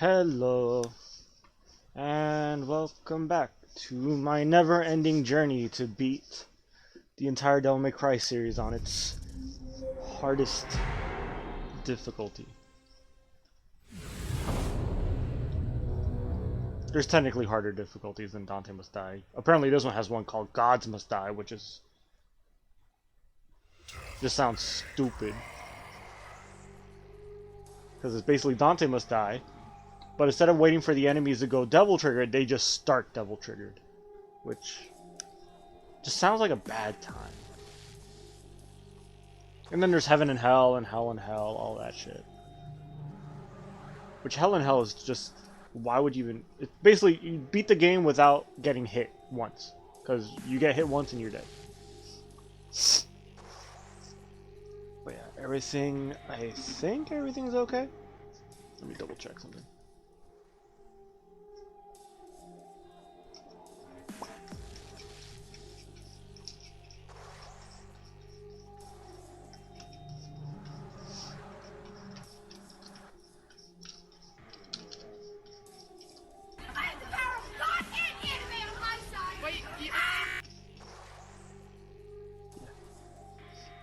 Hello, and welcome back to my never-ending journey to beat the entire Devil May Cry series on its hardest difficulty. There's technically harder difficulties than Dante Must Die. Apparently this one has one called Gods Must Die, which is... just sounds stupid. Because it's basically Dante Must Die, but instead of waiting for the enemies to go Devil Triggered, they just start Devil Triggered. Which just sounds like a bad time. And then there's Heaven and Hell, and Hell and Hell, all that shit. Which Hell and Hell is just... why would you even... it's basically, you beat the game without getting hit once. Because you get hit once and you're dead. But yeah, everything... I think everything's okay. Let me double check something.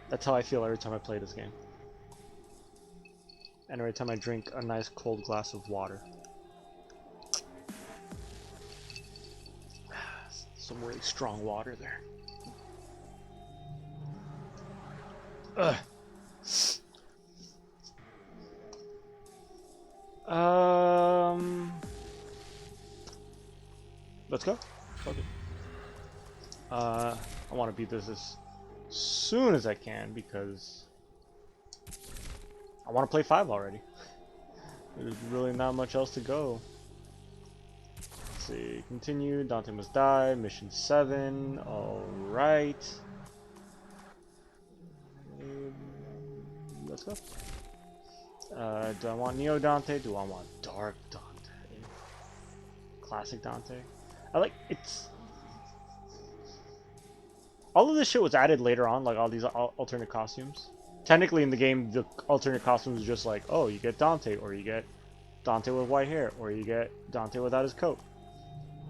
That's how I feel every time I play this game. And every time I drink a nice cold glass of water. Some really strong water there. Ugh. Let's go. Okay. I want to beat this as soon as I can because I want to play 5 already. There's really not much else to go. Let's see, continue, Dante Must Die, mission 7, alright. Let's go. Do I want Neo Dante? Do I want Dark Dante? Classic Dante? I like, it's... all of this shit was added later on, like all these alternate costumes. Technically in the game, the alternate costumes is just like, oh, you get Dante, or you get Dante with white hair, or you get Dante without his coat.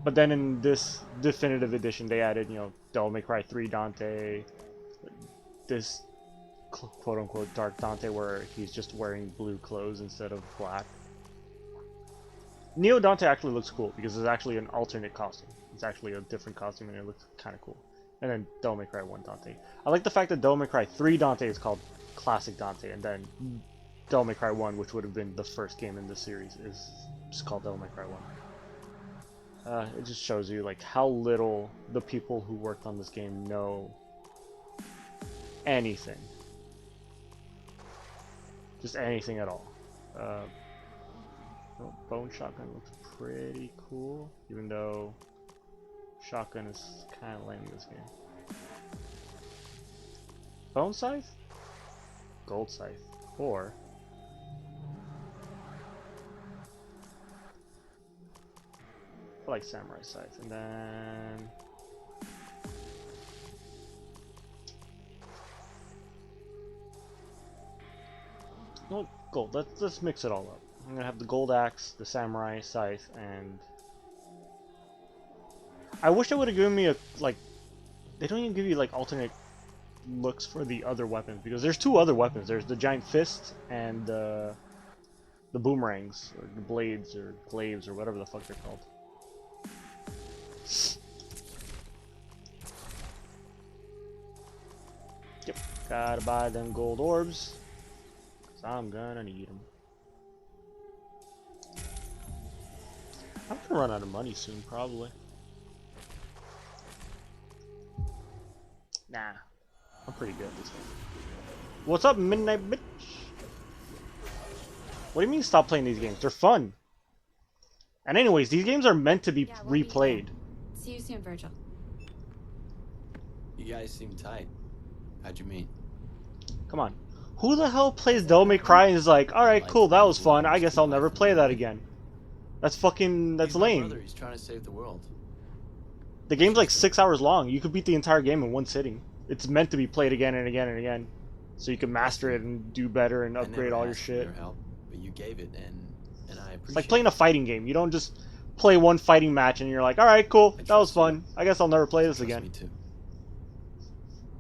But then in this definitive edition, they added, you know, Devil May Cry 3 Dante, this quote-unquote Dark Dante where he's just wearing blue clothes instead of black. Neo Dante actually looks cool because it's actually an alternate costume. It's actually a different costume and it looks kind of cool. And then Devil May Cry 1 Dante. I like the fact that Devil May Cry 3 Dante is called Classic Dante, and then Devil May Cry 1, which would have been the first game in the series, is just called Devil May Cry 1. It just shows you like how little the people who worked on this game know anything. Just anything at all. Bone Shotgun looks pretty cool, even though Shotgun is kind of lame in this game. Bone Scythe? Gold Scythe. Or... I like Samurai Scythe. And then... no, gold. Let's mix it all up. I'm gonna have the gold axe, the samurai scythe, and I wish they would have given me a, like, they don't even give you like alternate looks for the other weapons, because there's 2 other weapons. There's the giant fist and the boomerangs, or the blades, or glaives, or whatever the fuck they're called. Yep, gotta buy them gold orbs, cause I'm gonna need them. I'm gonna run out of money soon, probably. Nah, I'm pretty good at this game. What's up, Midnight Bitch? What do you mean stop playing these games? They're fun. And anyways, these games are meant to be replayed. See you soon, Virgil. You guys seem tight. How'd you meet? Come on. Who the hell plays Devil May Cry and is like, alright, cool, that was fun, I guess I'll never play that again. That's fucking, that's lame. Brother, he's trying to save the world. The game's like 6 hours long. You could beat the entire game in one sitting. It's meant to be played again and again and again, so you can master it and do better and upgrade all your shit. Your help, but you gave it, and And I appreciate It's like playing a fighting game. You don't just play one fighting match and you're like, all right, cool, that was fun. I guess I'll never play this again. Me too.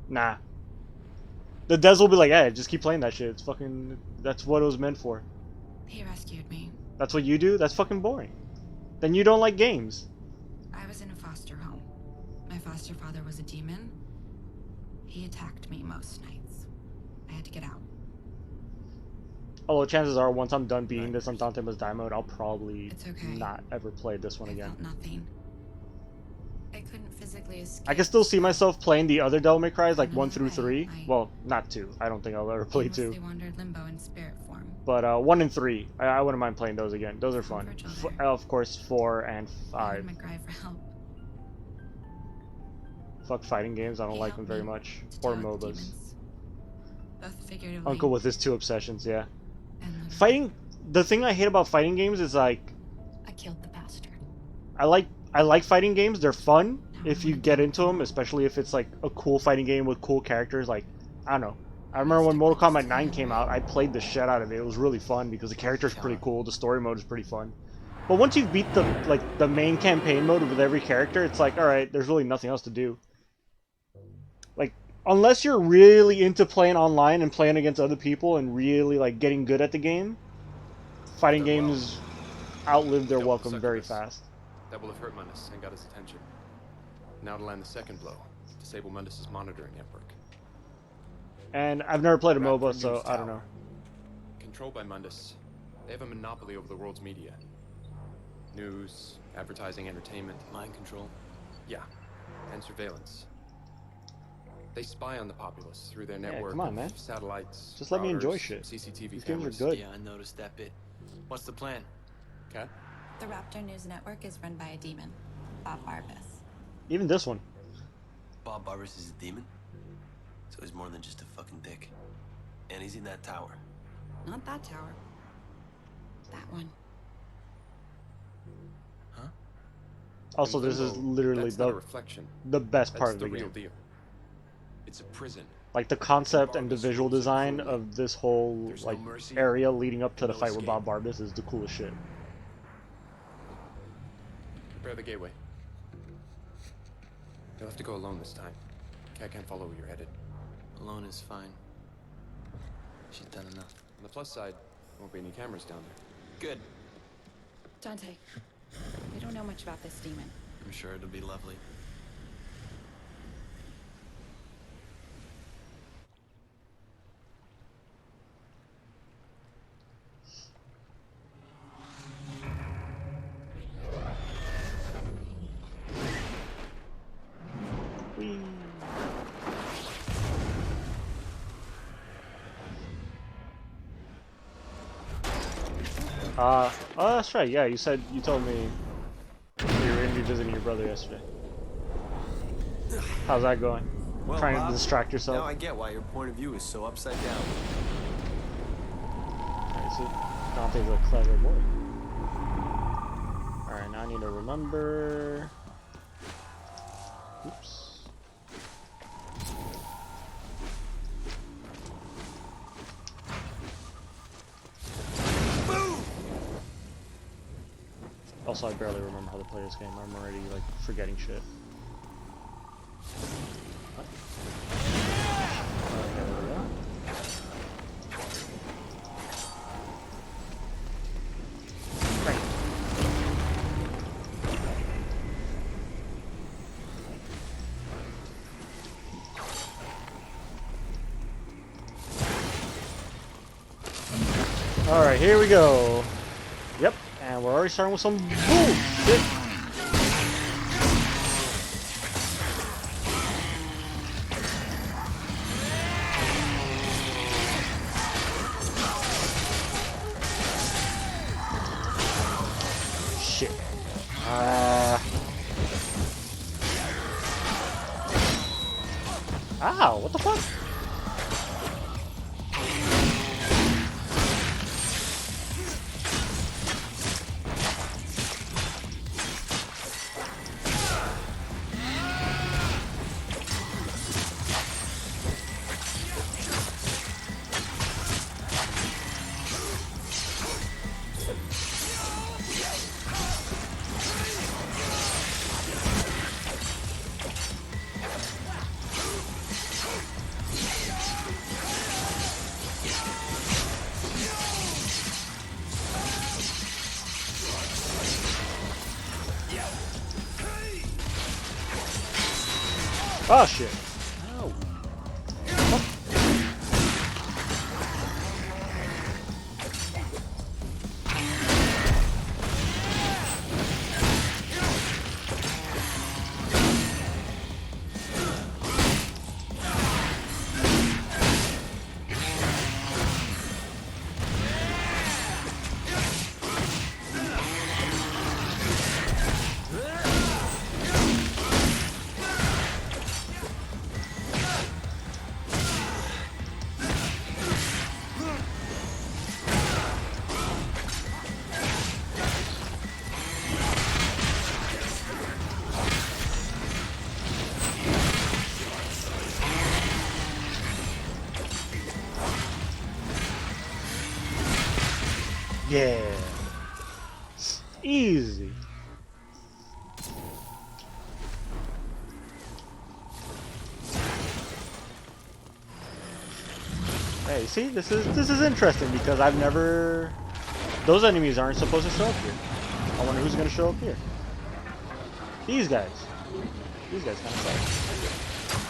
Nah. The Des will be like, hey, just keep playing that shit. It's fucking... That's what it was meant for. He rescued me. That's what you do? That's fucking boring. Then you don't like games. I was in a foster home. My foster father was a demon. He attacked me most nights. I had to get out. Although chances are, once I'm done beating this on Dante Must Die mode, I'll probably It's okay. not ever play this one I again. felt nothing. I couldn't physically escape. I can still see myself playing the other Devil May Cries, like 1 through Another 3. way, Well, not 2. I don't think I'll ever play 2. They wandered limbo in spirit form. But 1 and 3, I wouldn't mind playing those again. Those are fun. For children. Of course, 4 and I heard 5. my cry for help. Fuck fighting games, I don't He like them helped very me much. to Or deal with the MOBAs. demons. Both figuratively Uncle with his 2 obsessions, yeah. and literally. Fighting... The thing I hate about fighting games is, like... I killed the bastard. I like fighting games, they're fun if you get into them, especially if it's like a cool fighting game with cool characters. Like, I don't know. I remember when Mortal Kombat 9 came out, I played the shit out of it. It was really fun because the character's pretty cool, the story mode is pretty fun. But once you beat the main campaign mode with every character, it's like, alright, there's really nothing else to do. Like, unless you're really into playing online and playing against other people and really like getting good at the game, fighting games outlive their welcome very fast. That will have hurt Mundus and got his attention. Now to land the second blow, disable Mundus's monitoring network. And I've never played a Radford MOBA, so News I don't Tower. know. Controlled by Mundus, they have a monopoly over the world's media. News, advertising, entertainment. Mind control. Yeah, and surveillance. They spy on the populace through their Yeah, network come on, of man. satellites, Just let me enjoy routers, shit. CCTV These games cameras. are good. Yeah, I noticed that bit. What's the plan? Okay. The Raptor News Network is run by a demon, Bob Barbas. Even this one. Bob Barbas is a demon? So he's more than just a fucking dick. And he's in that tower. Not that tower. That one. Huh? Also, In this is Limbo, literally that's not a reflection. the best That's part of the the real game. deal. It's a prison. Like the concept and the Barbas visual rules design absolutely. of this whole There's no like mercy area leading up to and the no fight with escape. Bob Barbas is the coolest shit. Prepare the gateway. You'll have to go alone this time. Cat can't follow where you're headed. Alone is fine. She's done enough. On the plus side, there won't be any cameras down there. Good. Dante, we don't know much about this demon. I'm sure it'll be lovely. Whee. Oh, that's right. Yeah, you told me you were in visiting your brother yesterday. How's that going? Well, Trying Bob, to distract now yourself? I get why your point of view is so upside down. Alright, so Dante's a clever boy. Alright, now I need to remember. Oops. Also, I barely remember how to play this game. I'm already like forgetting shit. What? Okay, there we go. Right. Alright, here we go. Yep, and we're already starting with some bullshit. Shit. Ow, what the fuck? Oh shit. Ow. Yeah. Easy. Hey, see, this is interesting because I've never. Those enemies aren't supposed to show up here. I wonder who's gonna show up here. These guys. These guys kind of suck.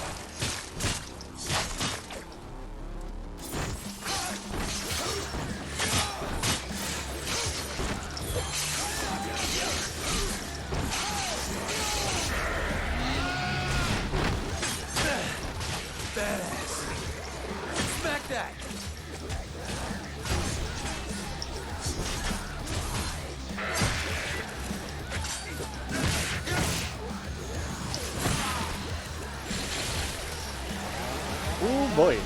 Smack that! Ooh boy.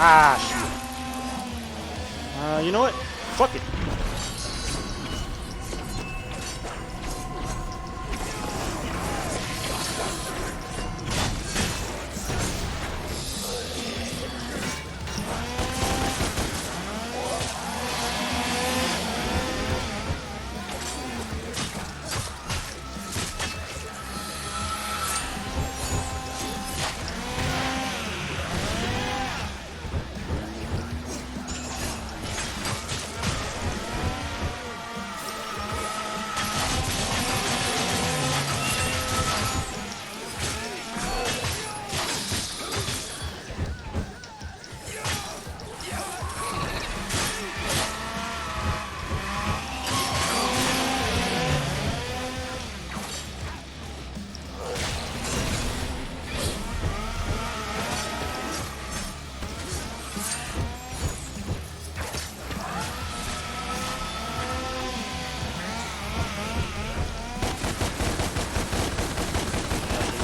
Ah, shit. You know what? Fuck it.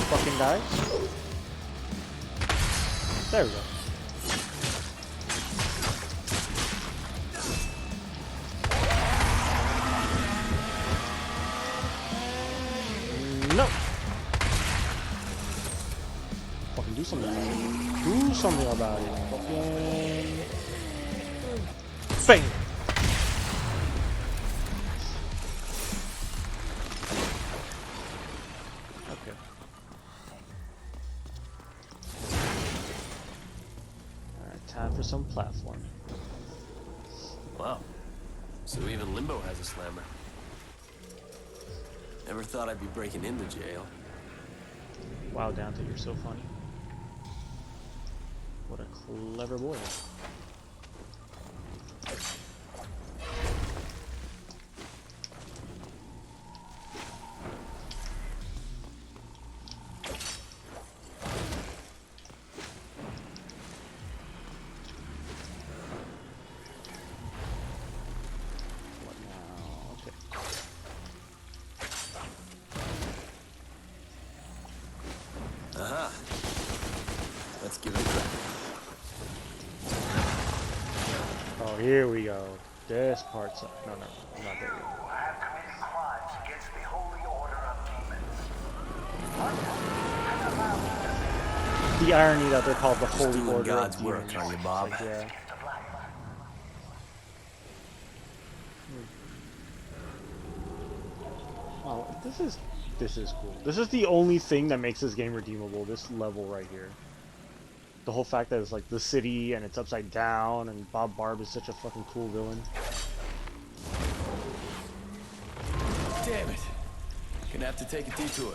Fucking die. There we go. No. Fucking do something about it. Do something about it. Fucking. Bang. Okay. Alright, time for some platforming. Wow. So even Limbo has a slammer. Never thought I'd be breaking into jail. Wow, Dante, you're so funny. What a clever boy. What now? Okay. Aha. Let's give it a try. Oh, here we go. This part's up. No, I'm not there yet. Have committed crimes against the Holy Order of Demons. The irony that they're called the Just Holy doing Order God's of work, Demons. are you, It's Bob? like, yeah. Oh, this is cool. This is the only thing that makes this game redeemable. This level right here. The whole fact that it's like the city and it's upside down, and Bob Barb is such a fucking cool villain. Damn it. Gonna have to take a detour.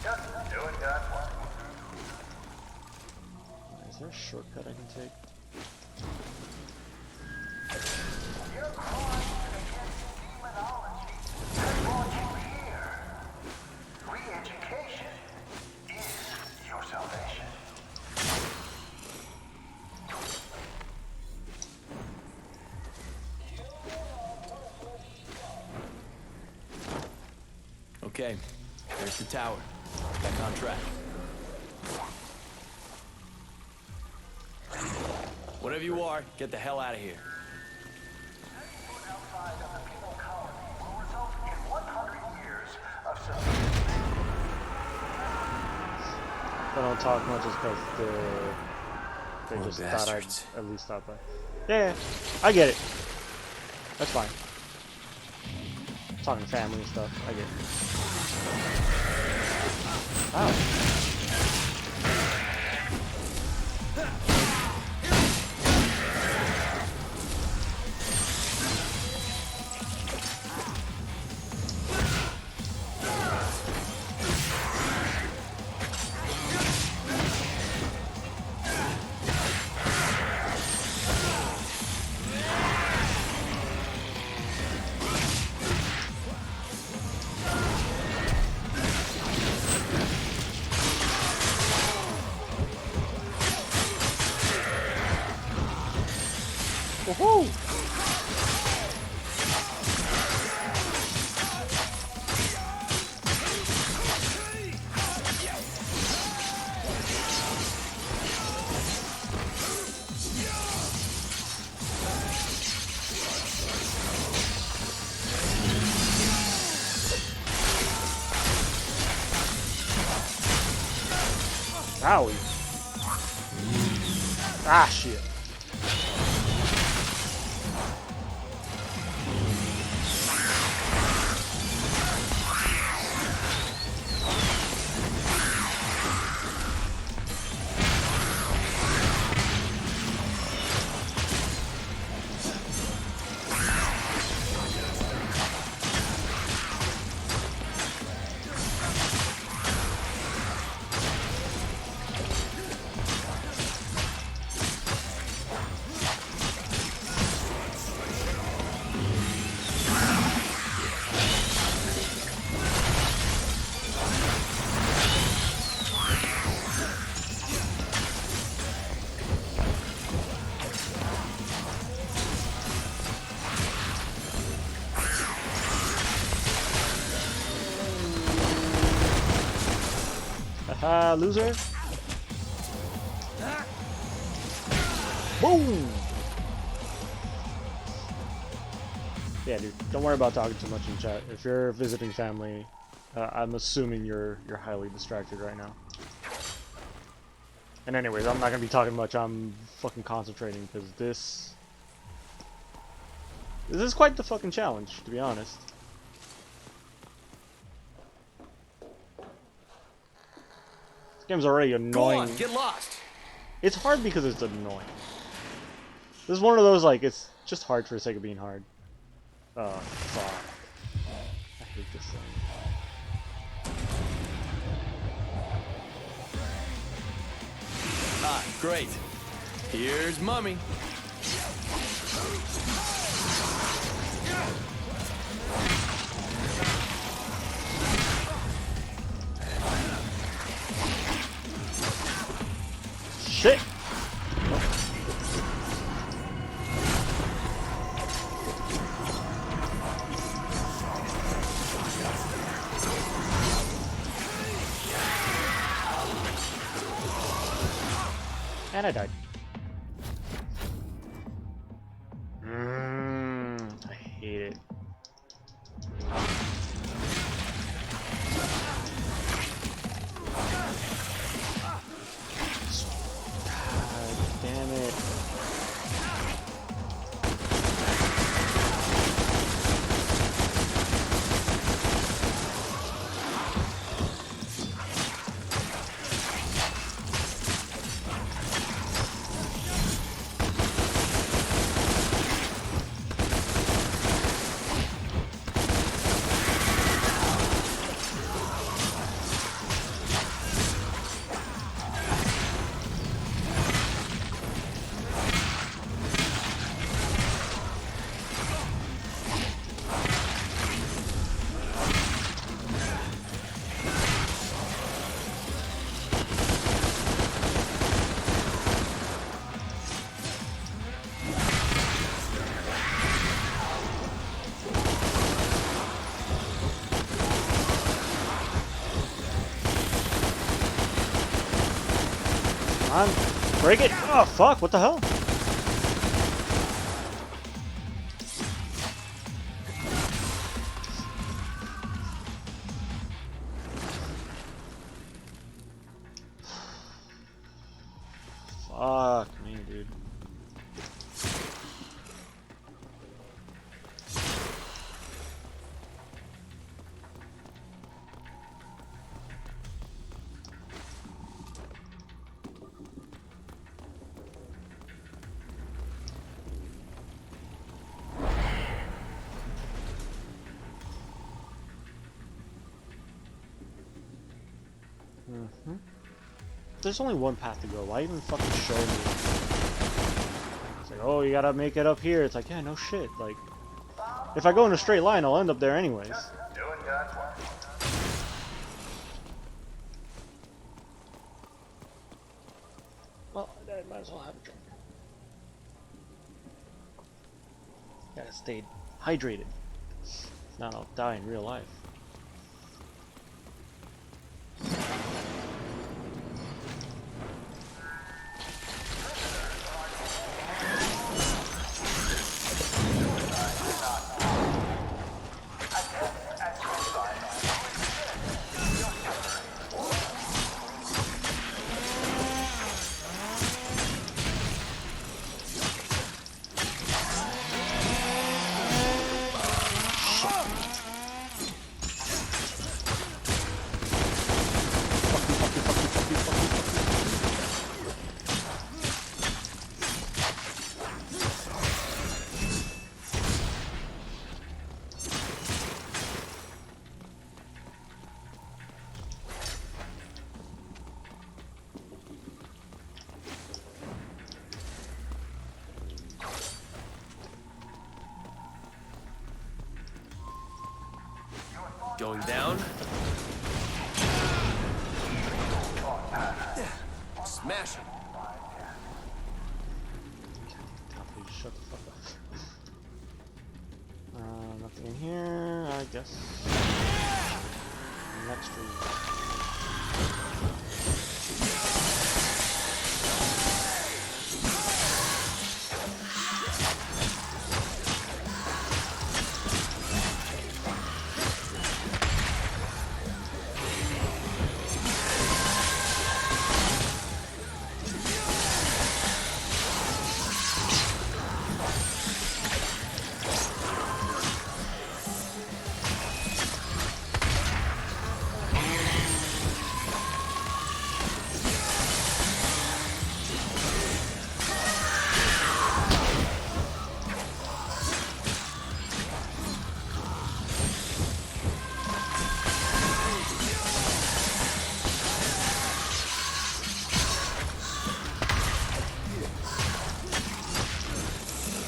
Just doing God's work. Is there a shortcut I can take? Your crimes against demonology has brought you here. Re-education is your salvation. Okay, there's the tower. Back on track. Whatever you are, get the hell out of here. Anything outside of the penal colony will result in 100 years of submission. I don't talk much just because they Poor just bastards. thought I'd at least stop by. Yeah, I get it. That's fine. Talking family and stuff, I get it. Wow. Woohoo! Owie. Ah, shit. Haha, loser. Boom! Yeah, dude, don't worry about talking too much in chat. If you're visiting family, I'm assuming you're highly distracted right now. And anyways, I'm not gonna be talking much. I'm fucking concentrating because this is quite the fucking challenge, to be honest. This game's already annoying. Go on, get lost. It's hard because it's annoying. This is one of those, like, it's just hard for the sake of being hard. Oh, fuck. I hate this thing. Ah, great. Here's Mummy. Shit! And I died. I hate it. God damn it. on. Break it. Oh, fuck. What the hell? Fuck me, dude. There's only one path to go. Why even fucking show me? It's like, oh, you gotta make it up here. It's like, yeah, no shit. Like, if I go in a straight line, I'll end up there anyways. Doing God's work. Well, I might as well have a drink. Gotta stay hydrated. If not, I'll die in real life. Going down. Smash it. Please shut the fuck up. Nothing in here, I guess. Next room.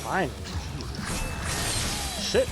Fine. Shit.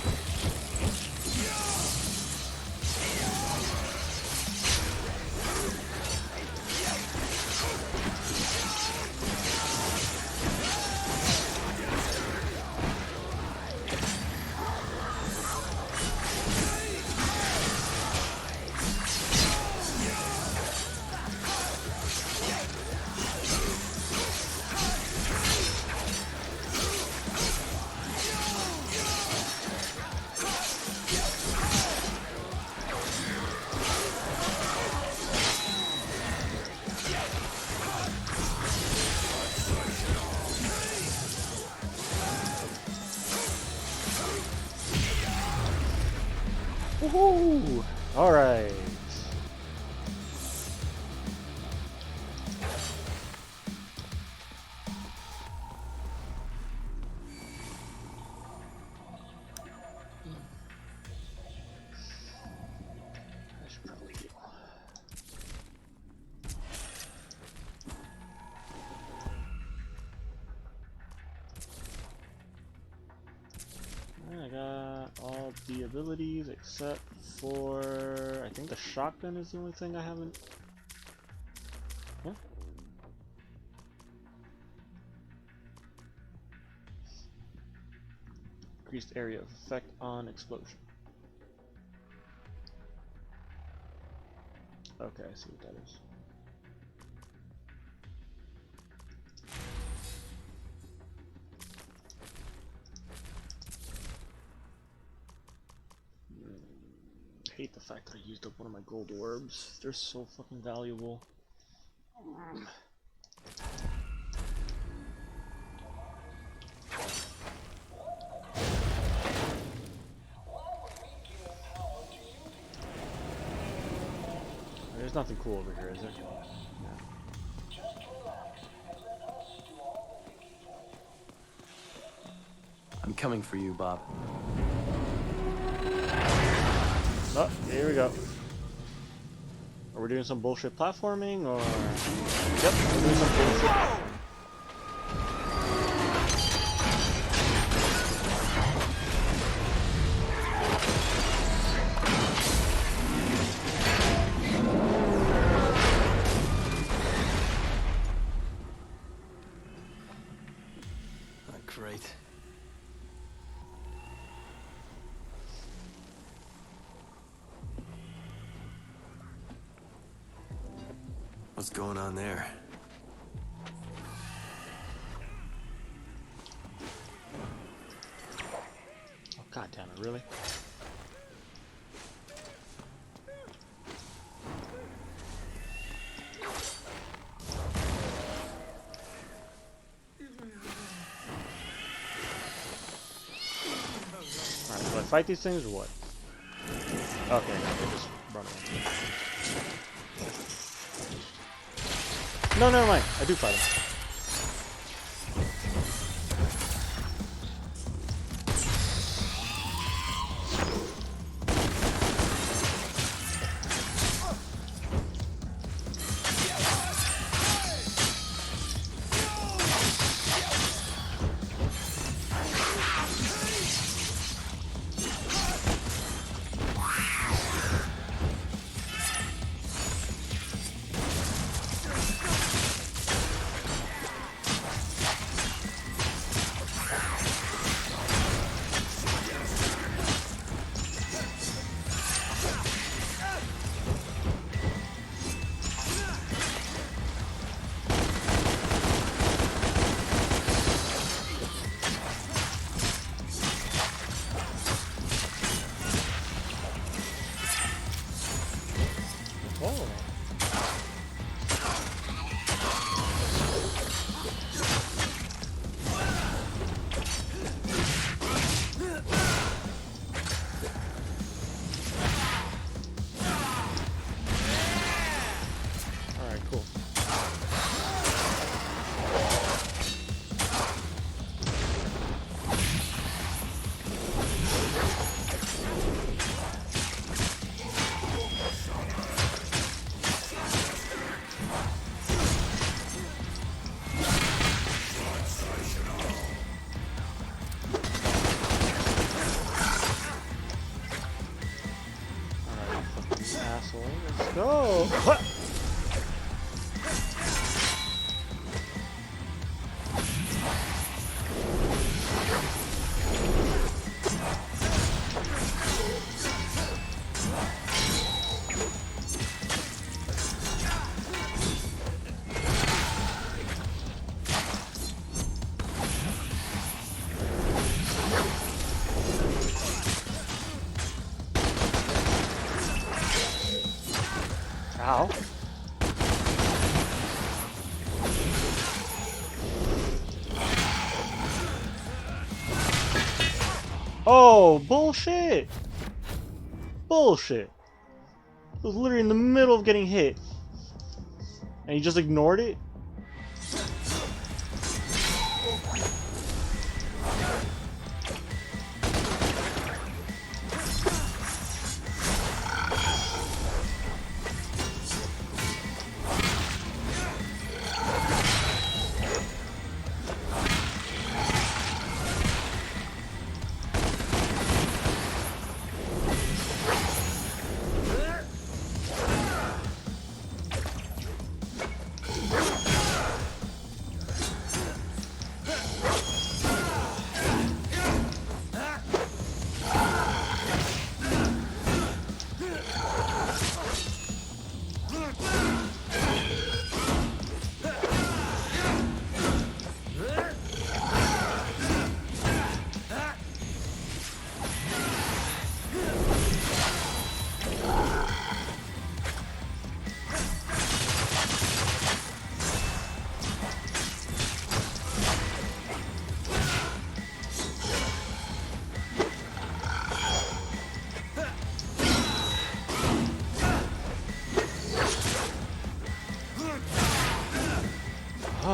Woohoo! Alright. I should probably do. I got all the abilities except for, I think the shotgun is the only thing I haven't. Huh? Increased area of effect on explosion. Okay, I see what that is. hate the fact that I used up one of my gold orbs. They're so fucking valuable. There's nothing cool over here, is there? I'm coming for you, Bob. Oh, here we go. Are we doing some bullshit platforming, or? Yep, we're doing some bullshit. Great. What's going on there? Oh, God damn it, really? Alright, do I fight these things or what? Okay, no, they just run away. No, never mind. I do fight them. Oh. Alright, cool. Asshole, let's go! What? Ow. Oh, bullshit! Bullshit! I was literally in the middle of getting hit. And you just ignored it?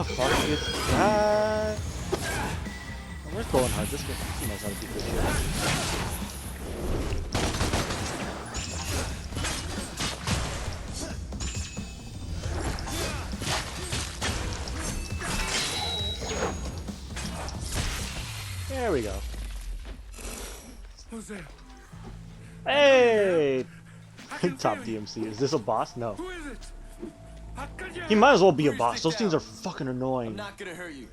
the fuck is that? Where's Bowen Hart? This guy he knows how to do this shit. There we go. Who's there? Hey! Top DMC. Is this a boss? No. Who is it? He might as well be a boss. Those things are fucking I'm annoying. not gonna hurt you.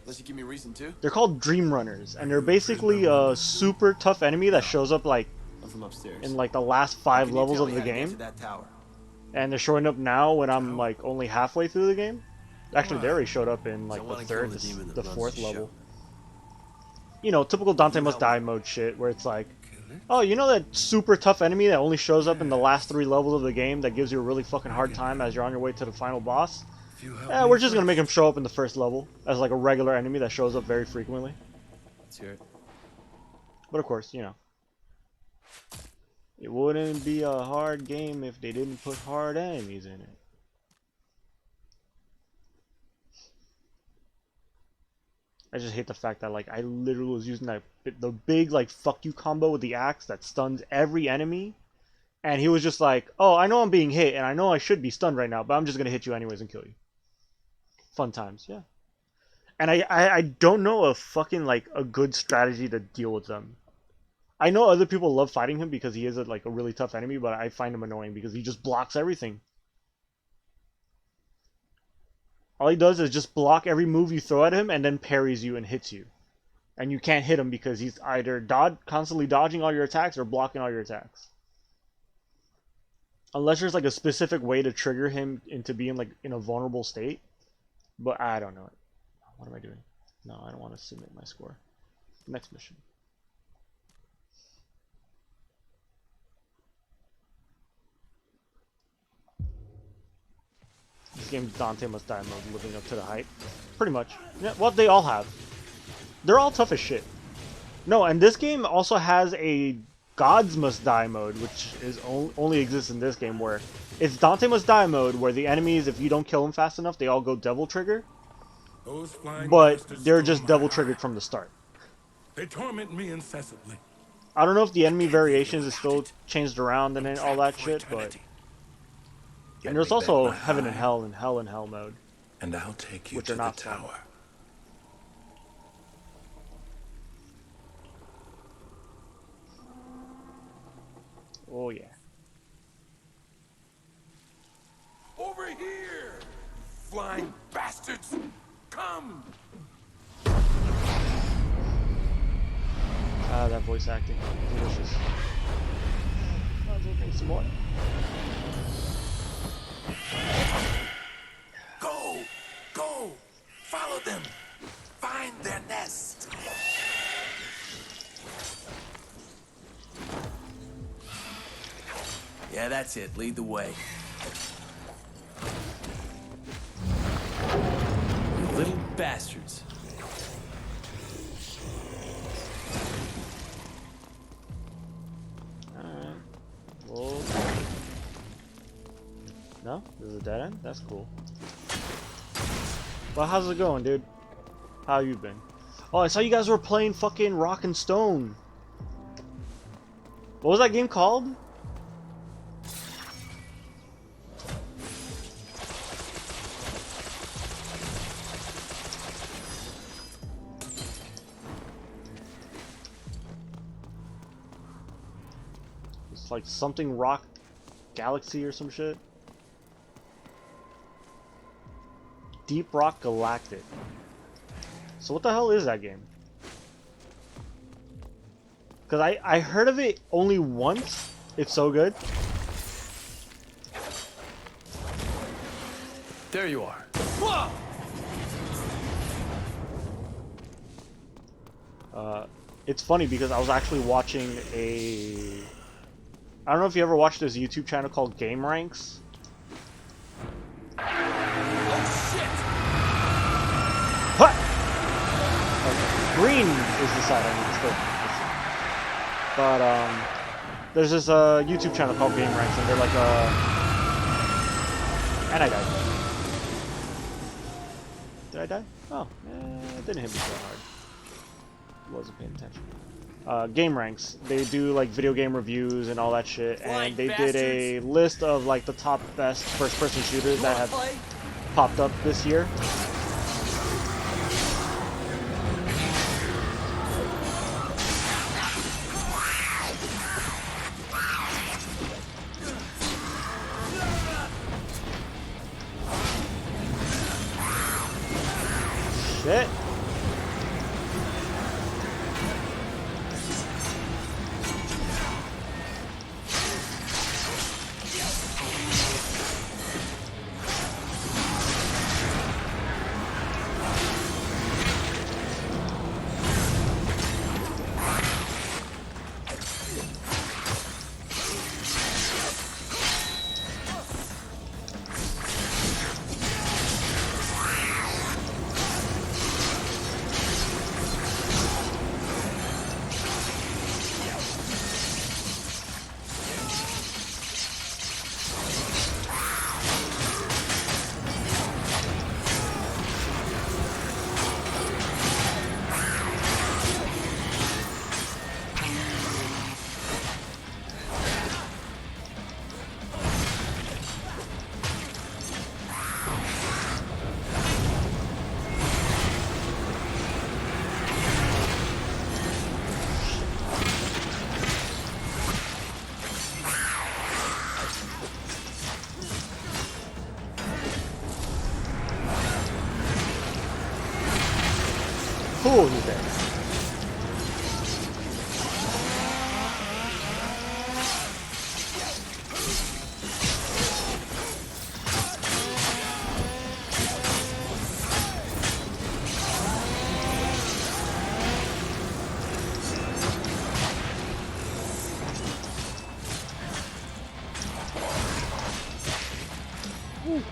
Unless you give me a reason to. They're called Dream Runners, and they're basically a super tough enemy that shows up like I'm from upstairs. in like the last 5 Can you levels tell of me the how to get to game. that tower? And they're showing up now when I'm like only halfway through the game. Actually, they already showed up in like I the wanna kill third, the demon that the runs fourth the level. show. You know, typical Dante must die mode shit, where it's like, oh, you know that super tough enemy that only shows up in the last 3 levels of the game that gives you a really fucking hard time as you're on your way to the final boss? Yeah, we're just gonna make him show up in the first level as like a regular enemy that shows up very frequently. Let's hear it. But of course, you know, it wouldn't be a hard game if they didn't put hard enemies in it. I just hate the fact that like I literally was using the big like fuck you combo with the axe that stuns every enemy, and he was just like, oh, I know I'm being hit and I know I should be stunned right now, but I'm just gonna hit you anyways and kill you. Fun times, yeah. And I don't know a fucking like a good strategy to deal with them. I know other people love fighting him because he is like a really tough enemy, but I find him annoying because he just blocks everything. All he does is just block every move you throw at him and then parries you and hits you. And you can't hit him because he's either constantly dodging all your attacks or blocking all your attacks. Unless there's like a specific way to trigger him into being like in a vulnerable state. But I don't know it. What am I doing? No, I don't want to submit my score. Next mission. This game Dante must die mode living up to the hype. Pretty much. Yeah, well, they all have. They're all tough as shit. No, and this game also has a Gods Must Die mode, which is only exists in this game, where it's Dante Must Die mode, where the enemies, if you don't kill them fast enough, they all go devil trigger. But they're just devil triggered from the start. They torment me incessantly. I don't know if the enemy variations is still changed around and all that shit, but... And there's also Heaven and Hell and Hell mode. And I'll take you which to are not the fun. tower. Oh yeah. Over here! Flying bastards! Come! Ah, that voice acting. Delicious. Might as well drink some more. Go! Go! Follow them! Find their nest! Yeah, that's it. Lead the way. You little bastards. Alright. Well... No? This is a dead end? That's cool. Well, how's it going, dude? How you been? Oh, I saw you guys were playing fucking Rock and Stone. What was that game called? It's like something Rock Galaxy or some shit. Deep Rock Galactic. So what the hell is that game? Because I heard of it only once. It's so good. There you are. It's funny because I was actually watching a... I don't know if you ever watched this YouTube channel called Game Ranks. What? Okay. Green is the side I need to still. But there's this YouTube channel called Game Ranks, and they're like and I died. Did I die? Oh, it didn't hit me so hard. Wasn't paying attention. Game ranks. They do like video game reviews and all that shit, and they did a list of like the top best first-person shooters that have popped up this year. Shit. Cool, he's there.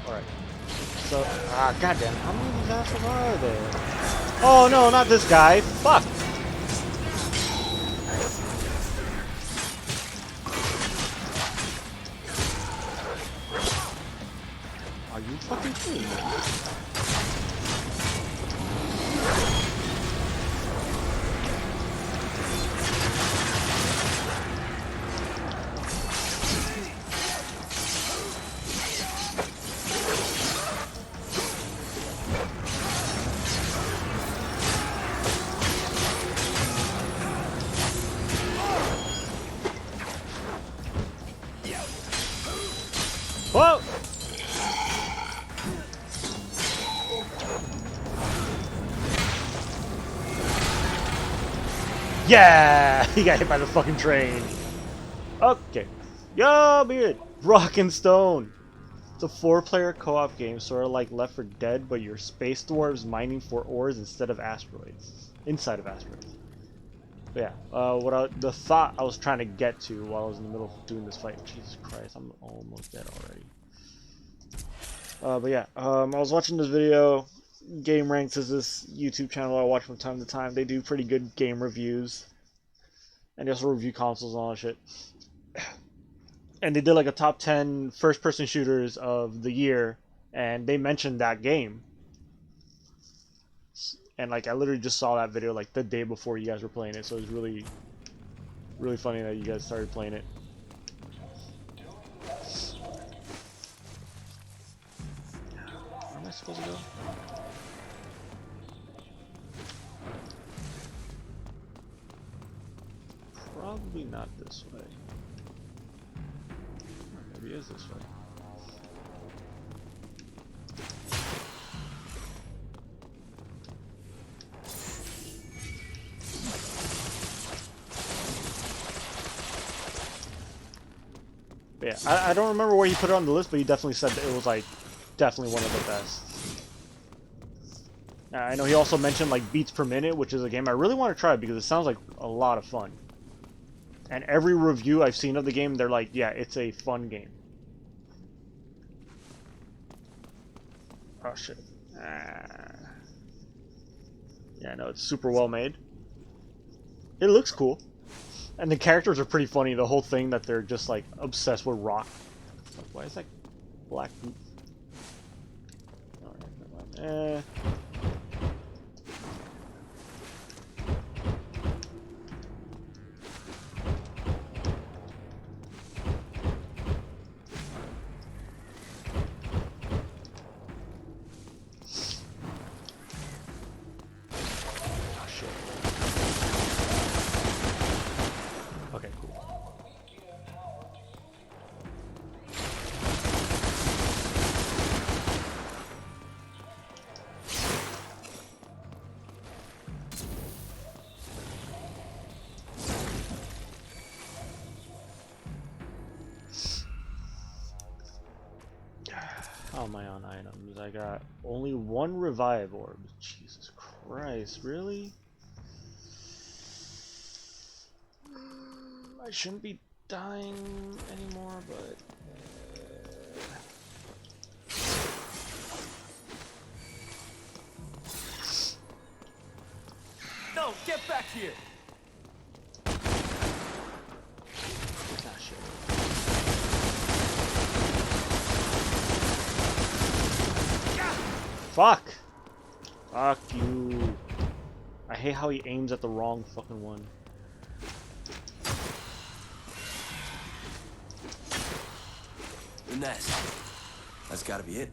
Alright. So, goddamn, how many of these assholes are there? Oh no, not this guy. Fuck. Are you fucking kidding me? Whoa! Yeah! He got hit by the fucking train. Okay. Yo, beard! Rock and Stone. It's a 4-player co-op game, sort of like Left 4 Dead, but you're space dwarves mining for ores instead of asteroids. Inside of asteroids. But yeah, the thought I was trying to get to while I was in the middle of doing this fight. Jesus Christ, I'm almost dead already. But yeah, I was watching this video. Game Ranks is this YouTube channel I watch from time to time. They do pretty good game reviews. And they also review consoles and all that shit. And they did like a top 10 first-person shooters of the year. And they mentioned that game. And like I literally just saw that video like the day before you guys were playing it. So it was really, really funny that you guys started playing it. Where am I supposed to go? Probably not this way. Or maybe it is this way. But yeah, I don't remember where he put it on the list, but he definitely said that it was like definitely one of the best. I know he also mentioned like beats per minute, which is a game I really want to try because it sounds like a lot of fun. And every review I've seen of the game, they're like, yeah, it's a fun game. Oh shit. Yeah, no, it's super well made. It looks cool. And the characters are pretty funny, the whole thing that they're just like obsessed with rock. Like, why is that black? Alright, never mind. How am I on items? I got only one revive orb. Jesus Christ, really? I shouldn't be dying anymore, but... No, get back here! Ah, shit. Fuck! Fuck you. I hate how he aims at the wrong fucking one. The nest. That's gotta be it.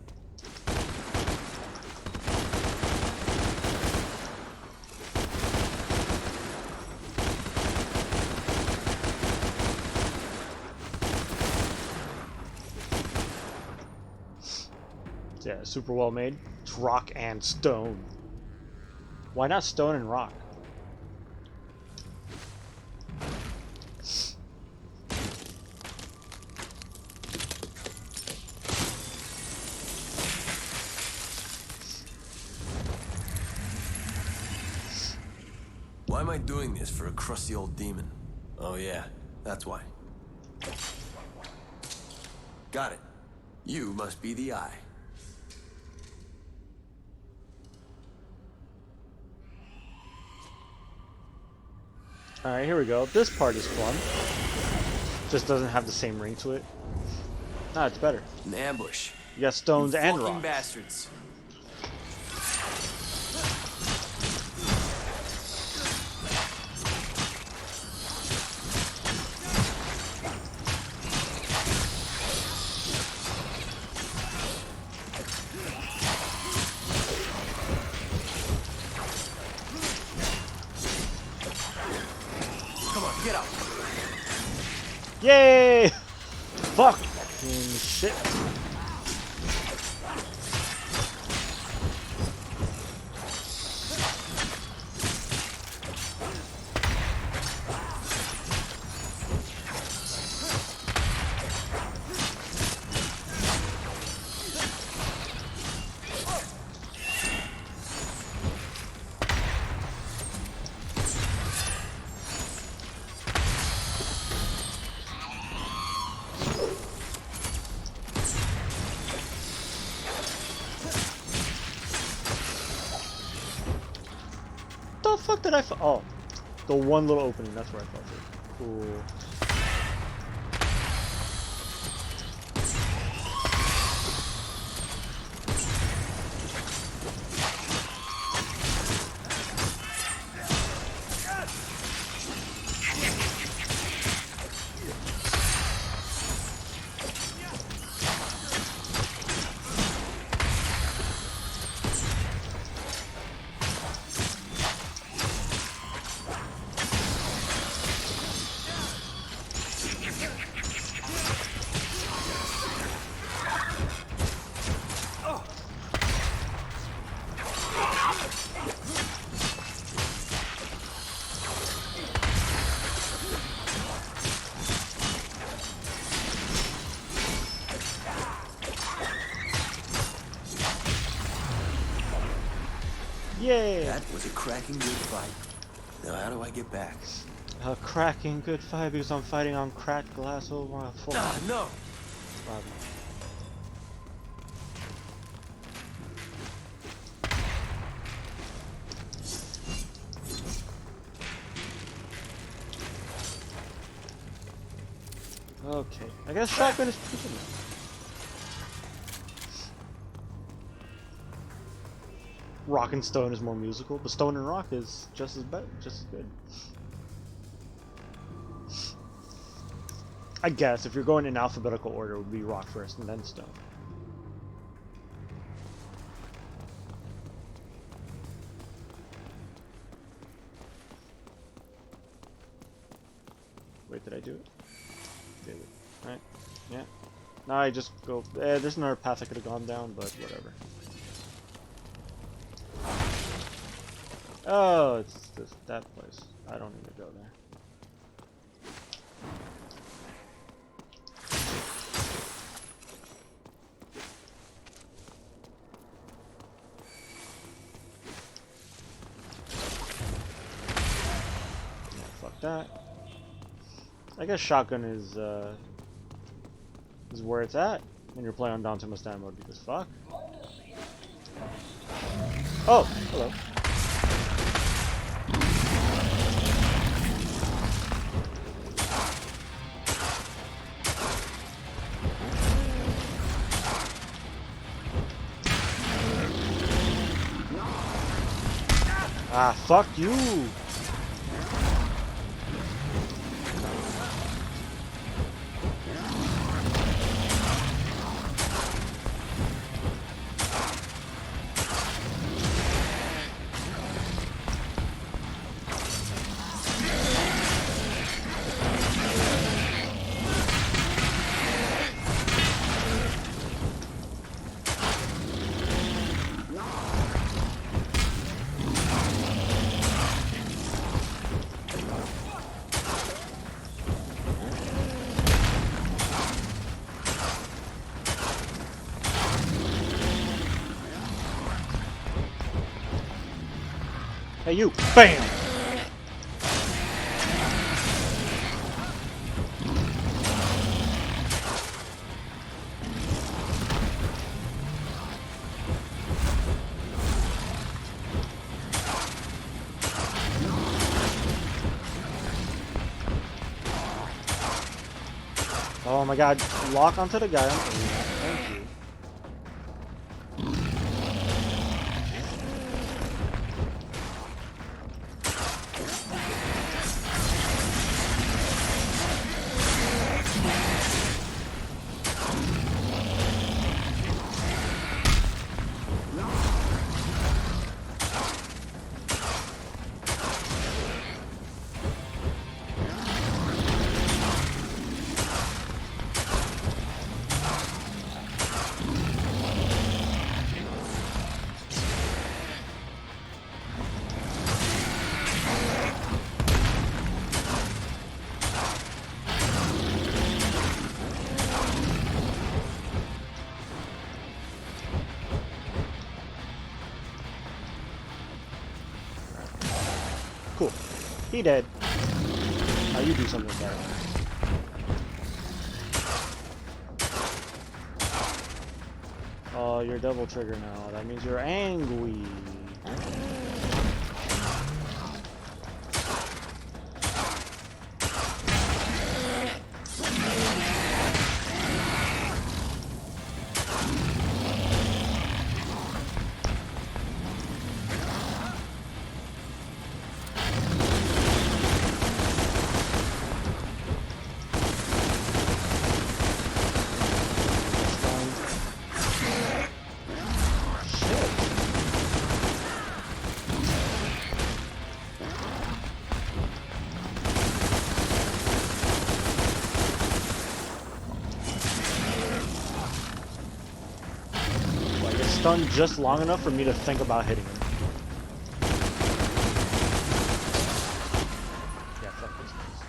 Yeah, super well made. It's rock and stone. Why not stone and rock? Why am I doing this for a crusty old demon? Oh yeah, that's why. Got it. You must be the eye. Alright, here we go. This part is fun. Just doesn't have the same ring to it. Nah, it's better. An ambush. You got stones You and fucking rocks. bastards. Come on, get up. Yay! Fucking shit. The fuck did I oh, the one little opening, that's where I felt it. Cool. Yay! That was a cracking good fight. Now how do I get back? A cracking good fight because I'm fighting on cracked glass. Oh my fuck. Ah, no! Robbie. Okay, I guess shotgun is pushing it. Rock and stone is more musical, but stone and rock is just as good. I guess if you're going in alphabetical order, it would be rock first and then stone. Wait, did I do it? Did it? Right? Yeah. Now I just go. There's another path I could have gone down, but whatever. Oh, it's that place. I don't need to go there. that. I guess shotgun is where it's at when you're playing on Dante Mustang mode, because fuck. Oh, hello. Ah, fuck you! Hey, you! BAM! Oh my god, lock onto the guy. Thank you. Cool. He dead. Now you do something about it. Oh, you're double trigger now. That means you're angry. Stunned just long enough for me to think about hitting him. Yeah, fuck this place.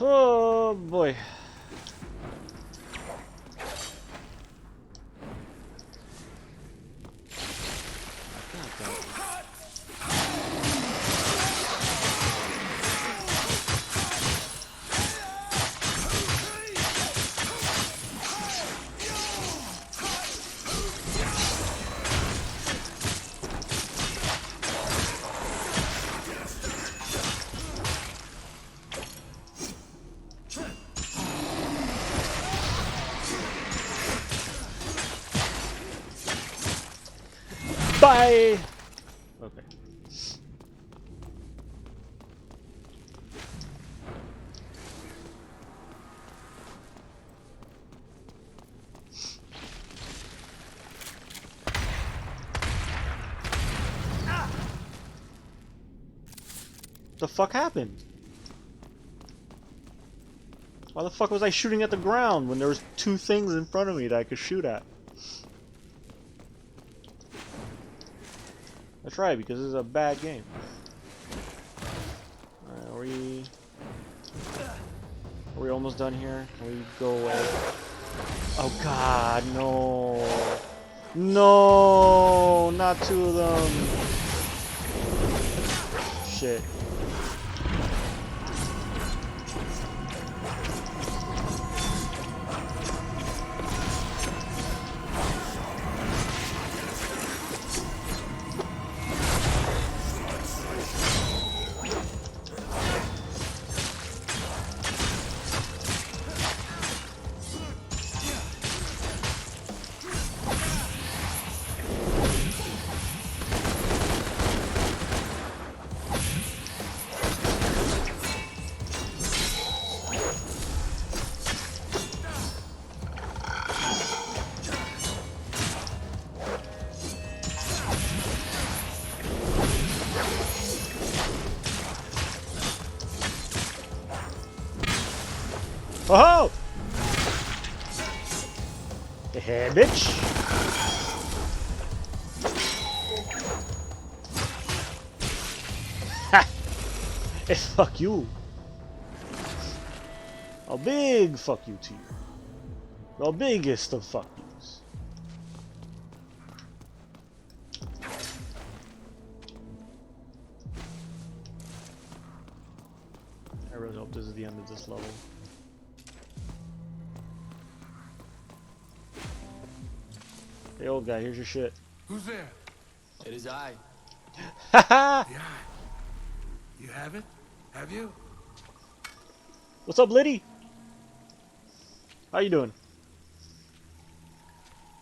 Oh boy. Bye! Okay. The fuck happened? Why the fuck was I shooting at the ground when there was two things in front of me that I could shoot at? That's right, because this is a bad game. Alright, are we almost done here? Can we go away? Oh god, no. No, not two of them. shit. Oh! Hey, bitch! Ha! Hey, fuck you! A big fuck you to you. The biggest of fuck yous. I really hope this is the end of this level. Hey, old guy, here's your shit. Who's there? It is I. Haha! Yeah. You have it? Have you? What's up, Liddy? How you doing?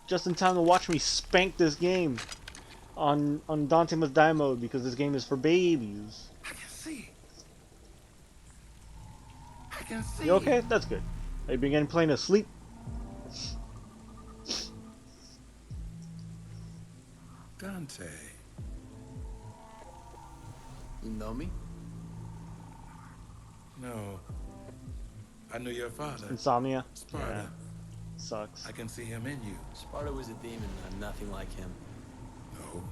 Just in time to watch me spank this game on Dante must die mode because this game is for babies. I can see. I can see. You okay? That's good. Have you been getting playing asleep? Dante. You know me? No. I knew your father. Insomnia? Sparta. Yeah. Sucks. I can see him in you. Sparta was a demon. I'm nothing like him. No.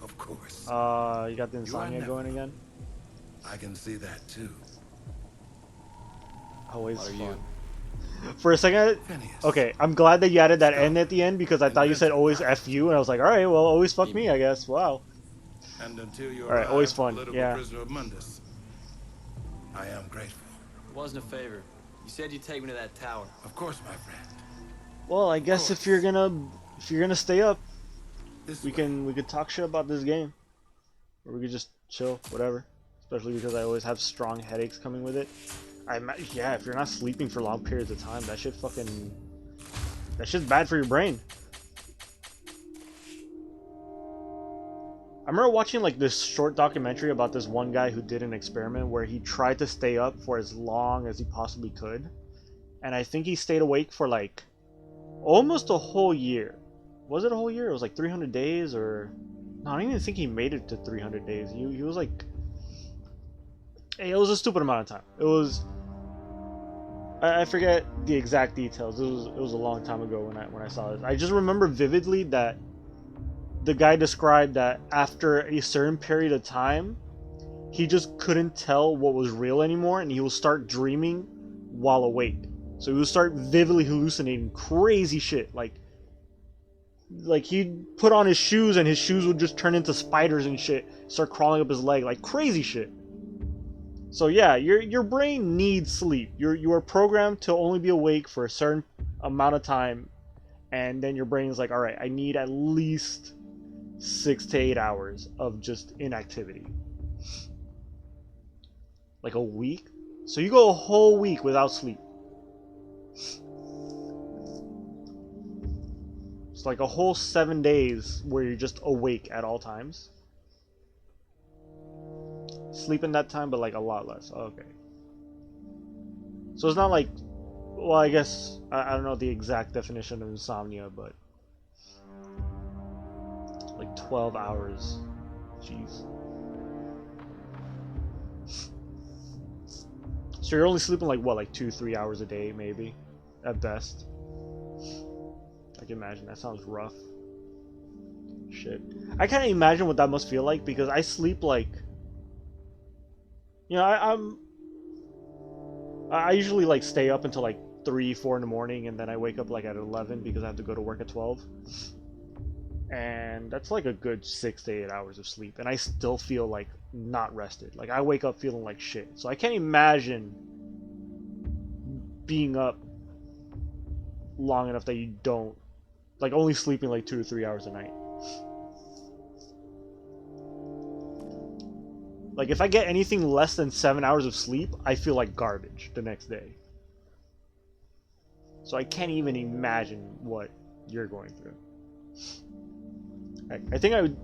Of course. You got the insomnia never- going again? I can see that too. Always What are fun. you? For a second, Phineas. okay, I'm glad that you added that N at the end because I thought you said always F you, and I was like, alright, well, always fuck me, I guess. Wow. And until you Alright, always arrive, fun, political yeah. prisoner of Mundus, I am grateful. It wasn't a favor. You said you'd take me to that tower. Of course, my friend. Well, I guess if you're gonna stay up, This we way. could talk shit about this game, or we could just chill, whatever. Especially because I always have strong headaches coming with it. Yeah, if you're not sleeping for long periods of time, that shit's bad for your brain. I remember watching like this short documentary about this one guy who did an experiment where he tried to stay up for as long as he possibly could, and I think he stayed awake for like almost a whole year. Was it a whole year? It was like 300 days, or no, I don't even think he made it to 300 days. He was like, hey, it was a stupid amount of time. It was, I forget the exact details. It was a long time ago when I saw this. I just remember vividly that the guy described that after a certain period of time, he just couldn't tell what was real anymore, and he will start dreaming while awake. So he would start vividly hallucinating crazy shit, like he'd put on his shoes and his shoes would just turn into spiders and shit, start crawling up his leg, like crazy shit. So yeah, your brain needs sleep. You are programmed to only be awake for a certain amount of time, and then your brain is like, all right, I need at least 6 to 8 hours of just inactivity. Like a week? So you go a whole week without sleep. It's like a whole 7 days where you're just awake at all times. Sleep in that time, but like a lot less. Okay. So it's not like, well, I guess, I don't know the exact definition of insomnia, but like 12 hours. Jeez. So you're only sleeping like what, like 2-3 hours a day, maybe, at best. I can imagine that sounds rough. Shit, I can't imagine what that must feel like because I sleep like, you know, I usually like stay up until like 3-4 in the morning, and then I wake up like at 11 because I have to go to work at 12. and that's like a good 6 to 8 hours of sleep, and I still feel like not rested. Like I wake up feeling like shit. So I can't imagine being up long enough that you don't, like, only sleeping like 2 to 3 hours a night. Like if I get anything less than 7 hours of sleep, I feel like garbage the next day. So I can't even imagine what you're going through. I think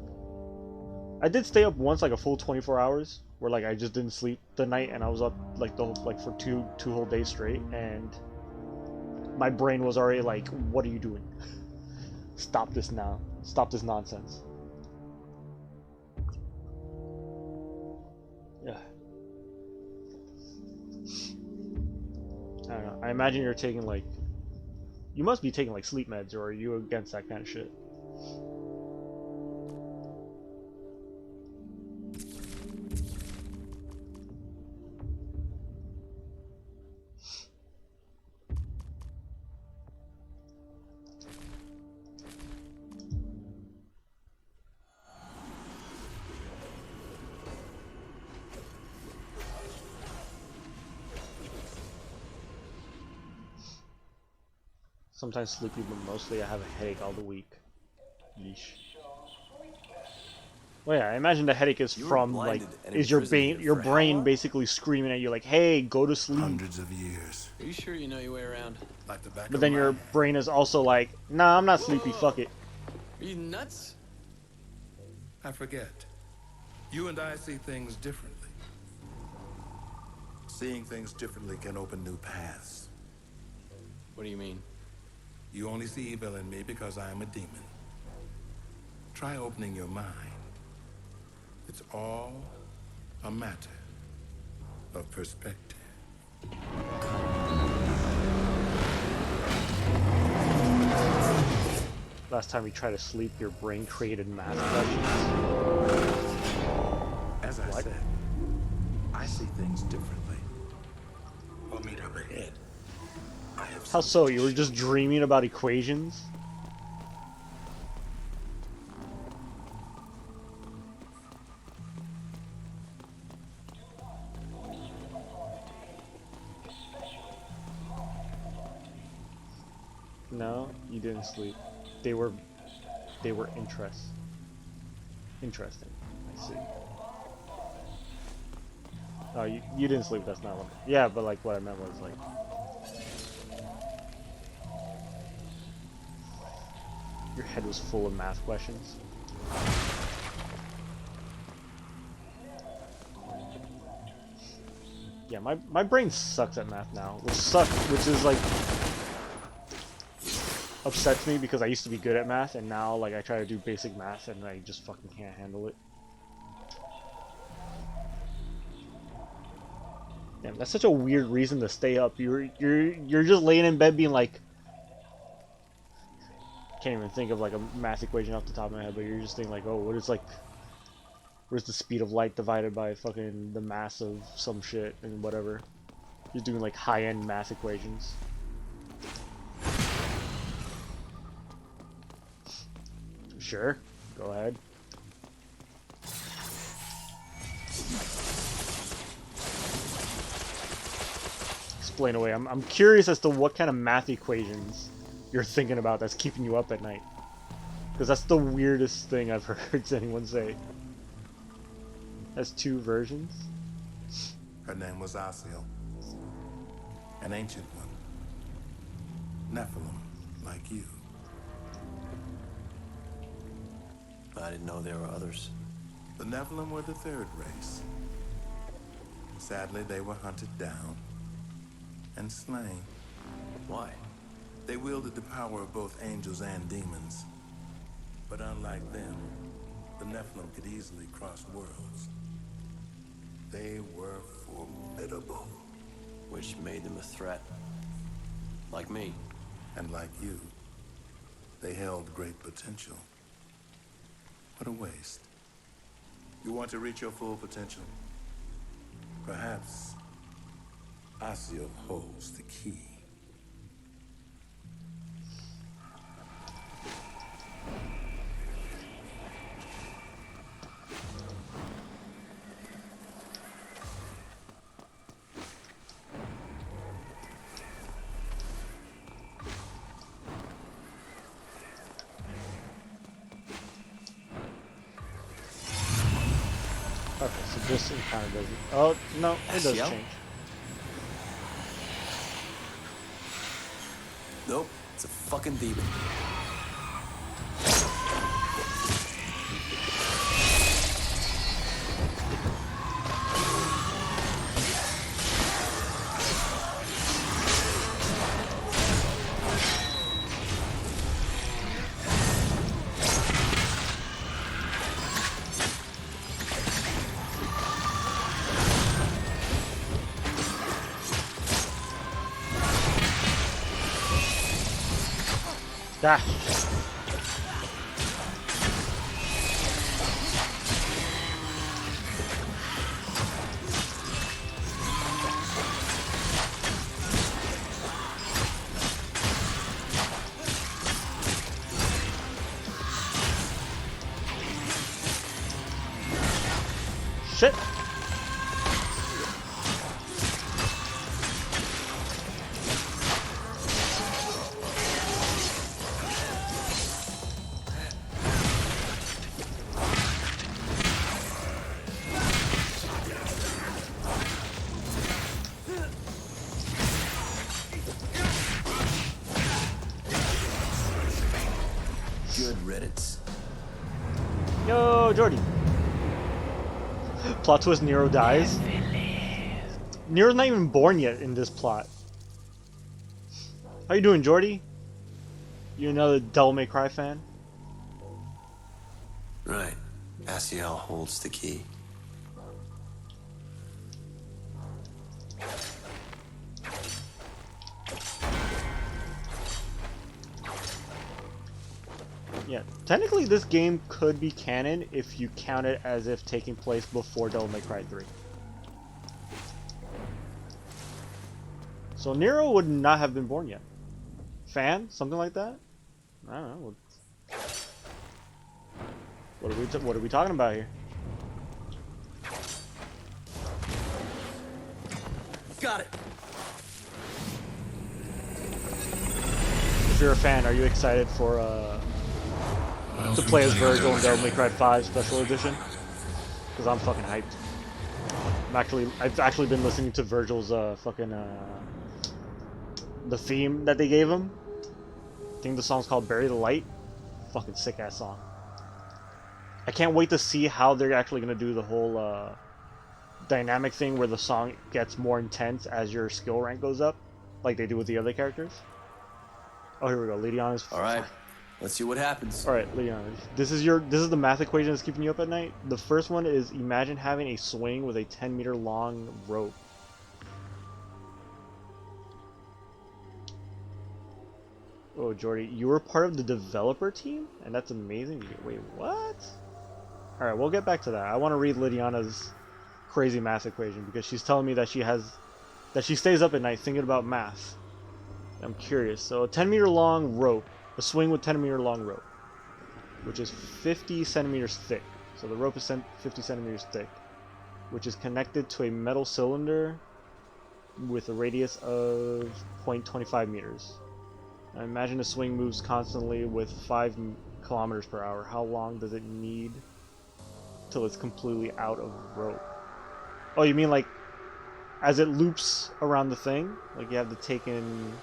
I did stay up once, like a full 24 hours, where like I just didn't sleep the night, and I was up like for two whole days straight, and my brain was already like, "What are you doing? Stop this now! Stop this nonsense!" Yeah. I don't know. I imagine you're taking like, you must be taking like sleep meds, or are you against that kind of shit? Sometimes sleepy, but mostly I have a headache all the week. Yeesh. Well, yeah, I imagine the headache is You were from like, blinded and is your imprisoned your for how brain long? basically screaming at you like, "Hey, go to sleep." Hundreds of years. Are you sure you know your way around? Like the back But of then my your hand. brain is also like, "Nah, I'm not sleepy. Fuck it." Are you nuts? I forget. You and I see things differently. Seeing things differently can open new paths. What do you mean? You only see evil in me because I am a demon. Try opening your mind. It's all a matter of perspective. Last time you tried to sleep, your brain created math questions. As I What? said, I see things differently. We'll meet up ahead. I have How something so? to You were show just dreaming about equations? No, you didn't sleep. They were interesting. I see. Oh, you didn't sleep. That's not what. Yeah, but like what I meant was like, your head was full of math questions. Yeah, my brain sucks at math now, which is like upsets me because I used to be good at math, and now like I try to do basic math and I just fucking can't handle it. Damn, that's such a weird reason to stay up. You're just laying in bed being like, can't even think of like a math equation off the top of my head, but you're just thinking like, oh, what is like, where's the speed of light divided by fucking the mass of some shit and whatever. You're doing like high-end math equations. Sure, go ahead. Explain away. I'm curious as to what kind of math equations you're thinking about that's keeping you up at night. Because that's the weirdest thing I've heard anyone say. Has two versions? Her name was Asiel. An ancient one. Nephilim, like you. I didn't know there were others. The Nephilim were the third race. Sadly, they were hunted down and slain. Why? They wielded the power of both angels and demons. But unlike them, the Nephilim could easily cross worlds. They were formidable. Which made them a threat. Like me. And like you, they held great potential. What a waste. You want to reach your full potential? Perhaps Asiel holds the key. Okay, so this encounter doesn't. Oh no, it does SEL? change. Nope, it's a fucking demon. Ah. Shit. Good riddance. Yo, Jordy. Plot twist: Nero dies. Nero's not even born yet in this plot. How you doing, Jordy? You another Devil May Cry fan? Right. Asiel holds the key. Yeah, technically this game could be canon if you count it as if taking place before Devil May Cry 3. So Nero would not have been born yet. Fan? Something like that? I don't know. What are we talking about here? Got it. If you're a fan, are you excited for to play as Virgil in Devil May Cry 5 Special Edition? Because I'm fucking hyped. I've actually been listening to Virgil's the theme that they gave him. I think the song's called Bury the Light. Fucking sick ass song. I can't wait to see how they're actually gonna do the whole dynamic thing where the song gets more intense as your skill rank goes up, like they do with the other characters. Oh, here we go. Lydiana's. All right. Let's see what happens. All right, Lydiana. This is the math equation that's keeping you up at night. The first one is imagine having a swing with a 10-meter long rope. Oh, Jordy, you were part of the developer team, and that's amazing. Wait, what? All right, we'll get back to that. I want to read Lydiana's crazy math equation because she's telling me that she stays up at night thinking about math. I'm curious. So a 10-meter long rope, a swing with 10-meter long rope, which is 50 centimeters thick. So the rope is 50 centimeters thick, which is connected to a metal cylinder with a radius of 0.25 meters. Now imagine a swing moves constantly with 5 kilometers per hour. How long does it need till it's completely out of rope? Oh, you mean like as it loops around the thing? Like you have to take in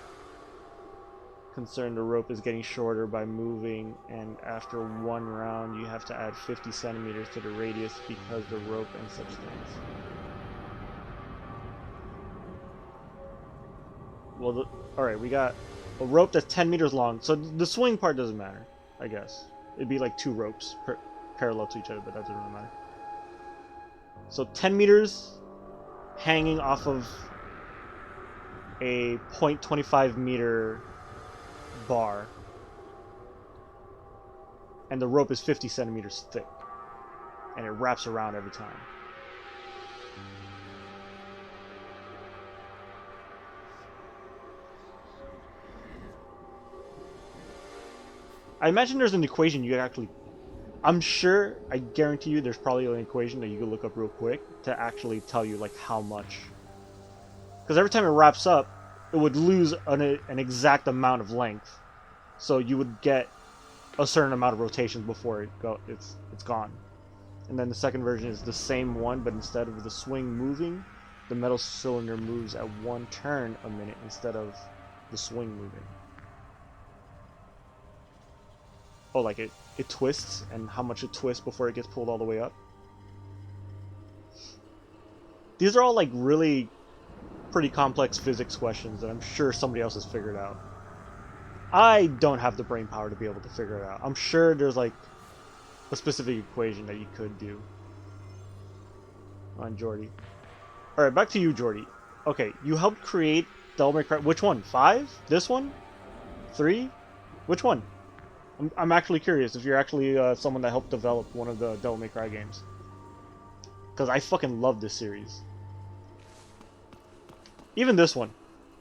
concern the rope is getting shorter by moving, and after one round you have to add 50 centimeters to the radius because the rope and such things. Well, alright, we got a rope that's 10 meters long, so the swing part doesn't matter, I guess. It'd be like 2 ropes parallel to each other, but that doesn't really matter. So 10 meters hanging off of a 0.25 meter bar, and the rope is 50 centimeters thick, and it wraps around every time. I imagine there's an equation you actually, I'm sure, I guarantee you there's probably an equation that you can look up real quick to actually tell you like how much, because every time it wraps up it would lose an exact amount of length, so you would get a certain amount of rotations before it's gone, And then the second version is the same one, but instead of the swing moving, the metal cylinder moves at 1 turn a minute instead of the swing moving. Oh, like it twists, and how much it twists before it gets pulled all the way up. These are all like really pretty complex physics questions that I'm sure somebody else has figured out. I don't have the brain power to be able to figure it out. I'm sure there's like a specific equation that you could do on Jordy. Alright, back to you, Jordy. Okay, you helped create Devil May Cry. Which one? 5? This one? 3? Which one? I'm actually curious if you're actually someone that helped develop one of the Devil May Cry games. Because I fucking love this series. Even this one.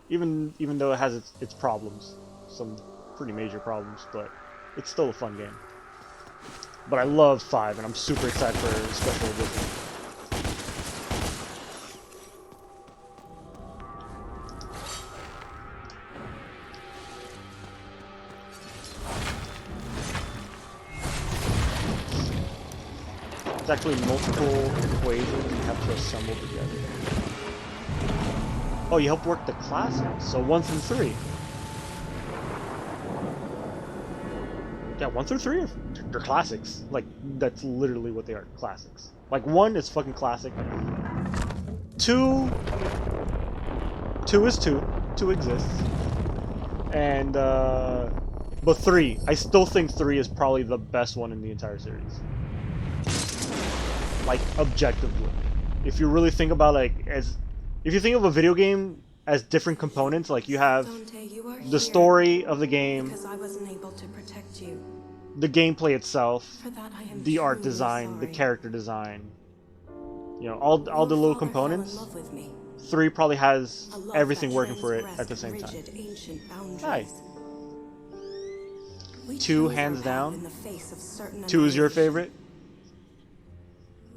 Even though it has its problems. Some pretty major problems, but it's still a fun game. But I love 5, and I'm super excited for a special edition. It's actually multiple equations you have to assemble together. Oh, you helped work the classics, so 1 through 3. Yeah, 1 through 3 they're classics. Like, that's literally what they are, classics. Like, 1 is fucking classic. 2 is 2. 2 exists. And, but 3. I still think 3 is probably the best one in the entire series. Like, objectively. If you really think about, like, if you think of a video game as different components, like you have Dante, you are the story of the game, because I wasn't able to protect you. the gameplay itself, For that I am the art truly design, the sorry. character design, you know, all the Your little father components. fell in love with me. 3 probably has A love everything that working for it transgressed at the same time. rigid, ancient boundaries. Hi. We 2 chose hands our path down. in the face of certain 2 is your annihilation. favorite?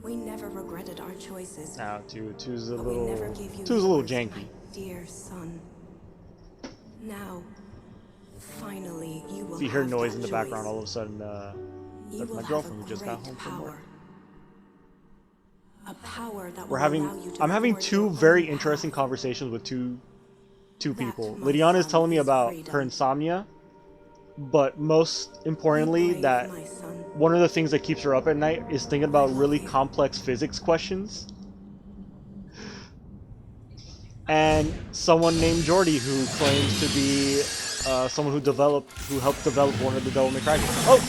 We never regretted our choices. No, 2's a But we never little gave you 2's a little yours, janky. my dear son. Now, finally, you will If you hear have noise that in the background, choice. all of a sudden, You that's will my have girlfriend a who just got great home from work. power. A power that We're will having, allow you to I'm having forge 2 your very own interesting path. conversations with two people. my Lidiana is son, telling me is about freedom. her insomnia, but most Be importantly, brave, that my son. one of the things that keeps her up at night is thinking about love really you. complex physics questions. And someone named Jordy who claims to be someone who helped develop one of the Devil May Cry games. Oh!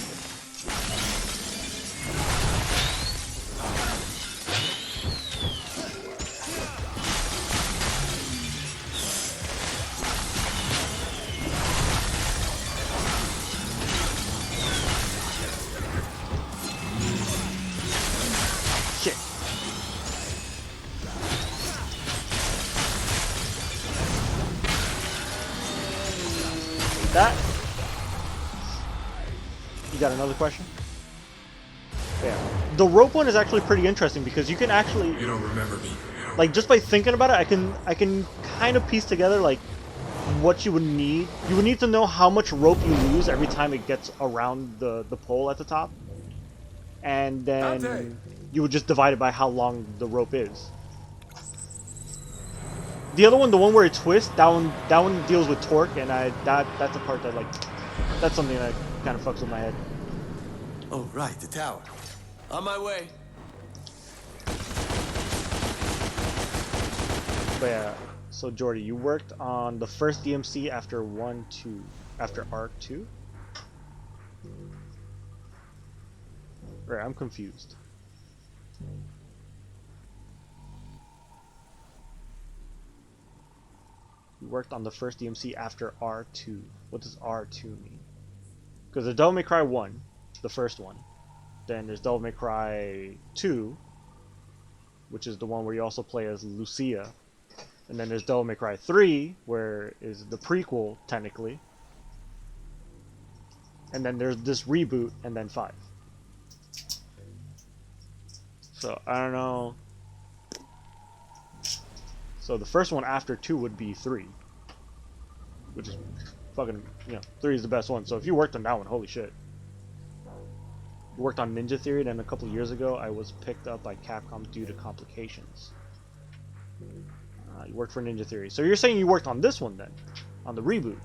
Shit. That. You got another question? Yeah. The rope one is actually pretty interesting because you can actually, You don't remember me. like, just by thinking about it, I can kind of piece together like what you would need. You would need to know how much rope you lose every time it gets around the pole at the top, and then Dante! you would just divide it by how long the rope is. The other one, the one where it twists, that one deals with torque, and that's a part that, like, that's something that kind of fucks with my head. Oh, right, the tower. On my way. But yeah, so Jordy, you worked on the first DMC after after Arc 2? Right, I'm confused. You worked on the first DMC after R2. What does R2 mean? Because there's Devil May Cry 1, the first one. Then there's Devil May Cry 2, which is the one where you also play as Lucia. And then there's Devil May Cry 3, where is the prequel, technically. And then there's this reboot, and then 5. So, I don't know. So the first one after 2 would be 3. Which is fucking, 3 is the best one. So if you worked on that one, holy shit. You worked on Ninja Theory, and a couple years ago, I was picked up by Capcom due to complications. You worked for Ninja Theory. So you're saying you worked on this one then? On the reboot?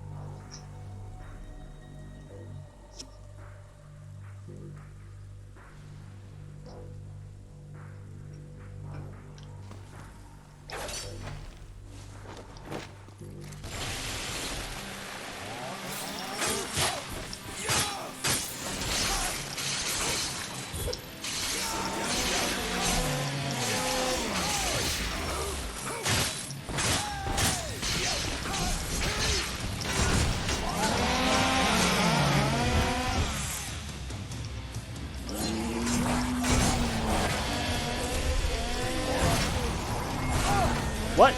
What?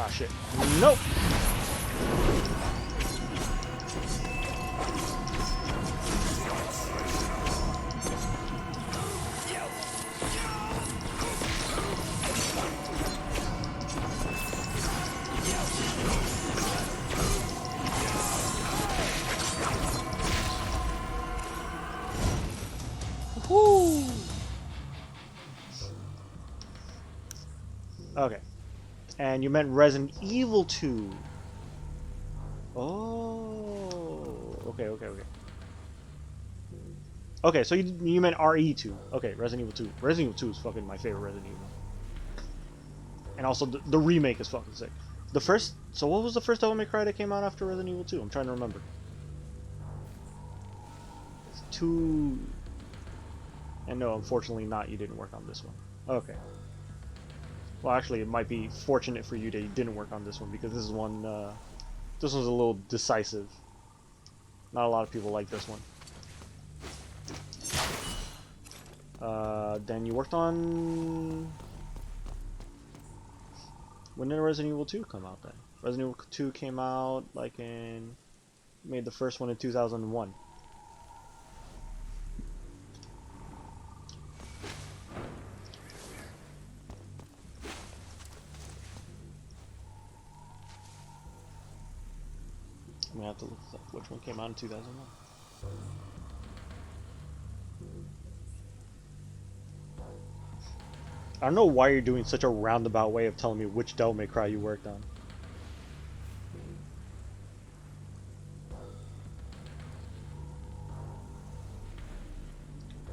Ah, shit. Nope! Woo! Okay. And you meant Resident Evil 2. Oh. Okay. Okay, so you meant RE2. Okay, Resident Evil 2. Resident Evil 2 is fucking my favorite Resident Evil. And also, the remake is fucking sick. The first... So what was the first Devil May Cry that came out after Resident Evil 2? I'm trying to remember. It's 2... And no, unfortunately not. You didn't work on this one. Okay. Well, actually, it might be fortunate for you that you didn't work on this one, because this is one... this one's a little decisive. Not a lot of people like this one. Then you worked on... When did Resident Evil 2 come out then? Resident Evil 2 came out like in... Made the first one in 2001. I'm gonna have to look up which one came out in 2001. I don't know why you're doing such a roundabout way of telling me which Devil May Cry you worked on.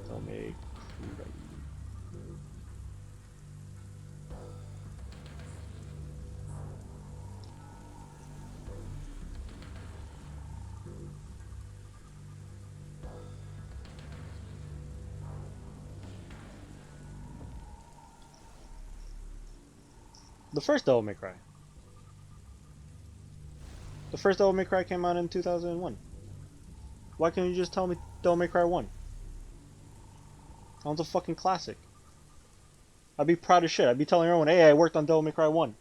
Devil May Cry. The first Devil May Cry. The first Devil May Cry came out in 2001. Why can't you just tell me Devil May Cry 1? That one's a fucking classic. I'd be proud as shit. I'd be telling everyone, hey, I worked on Devil May Cry 1.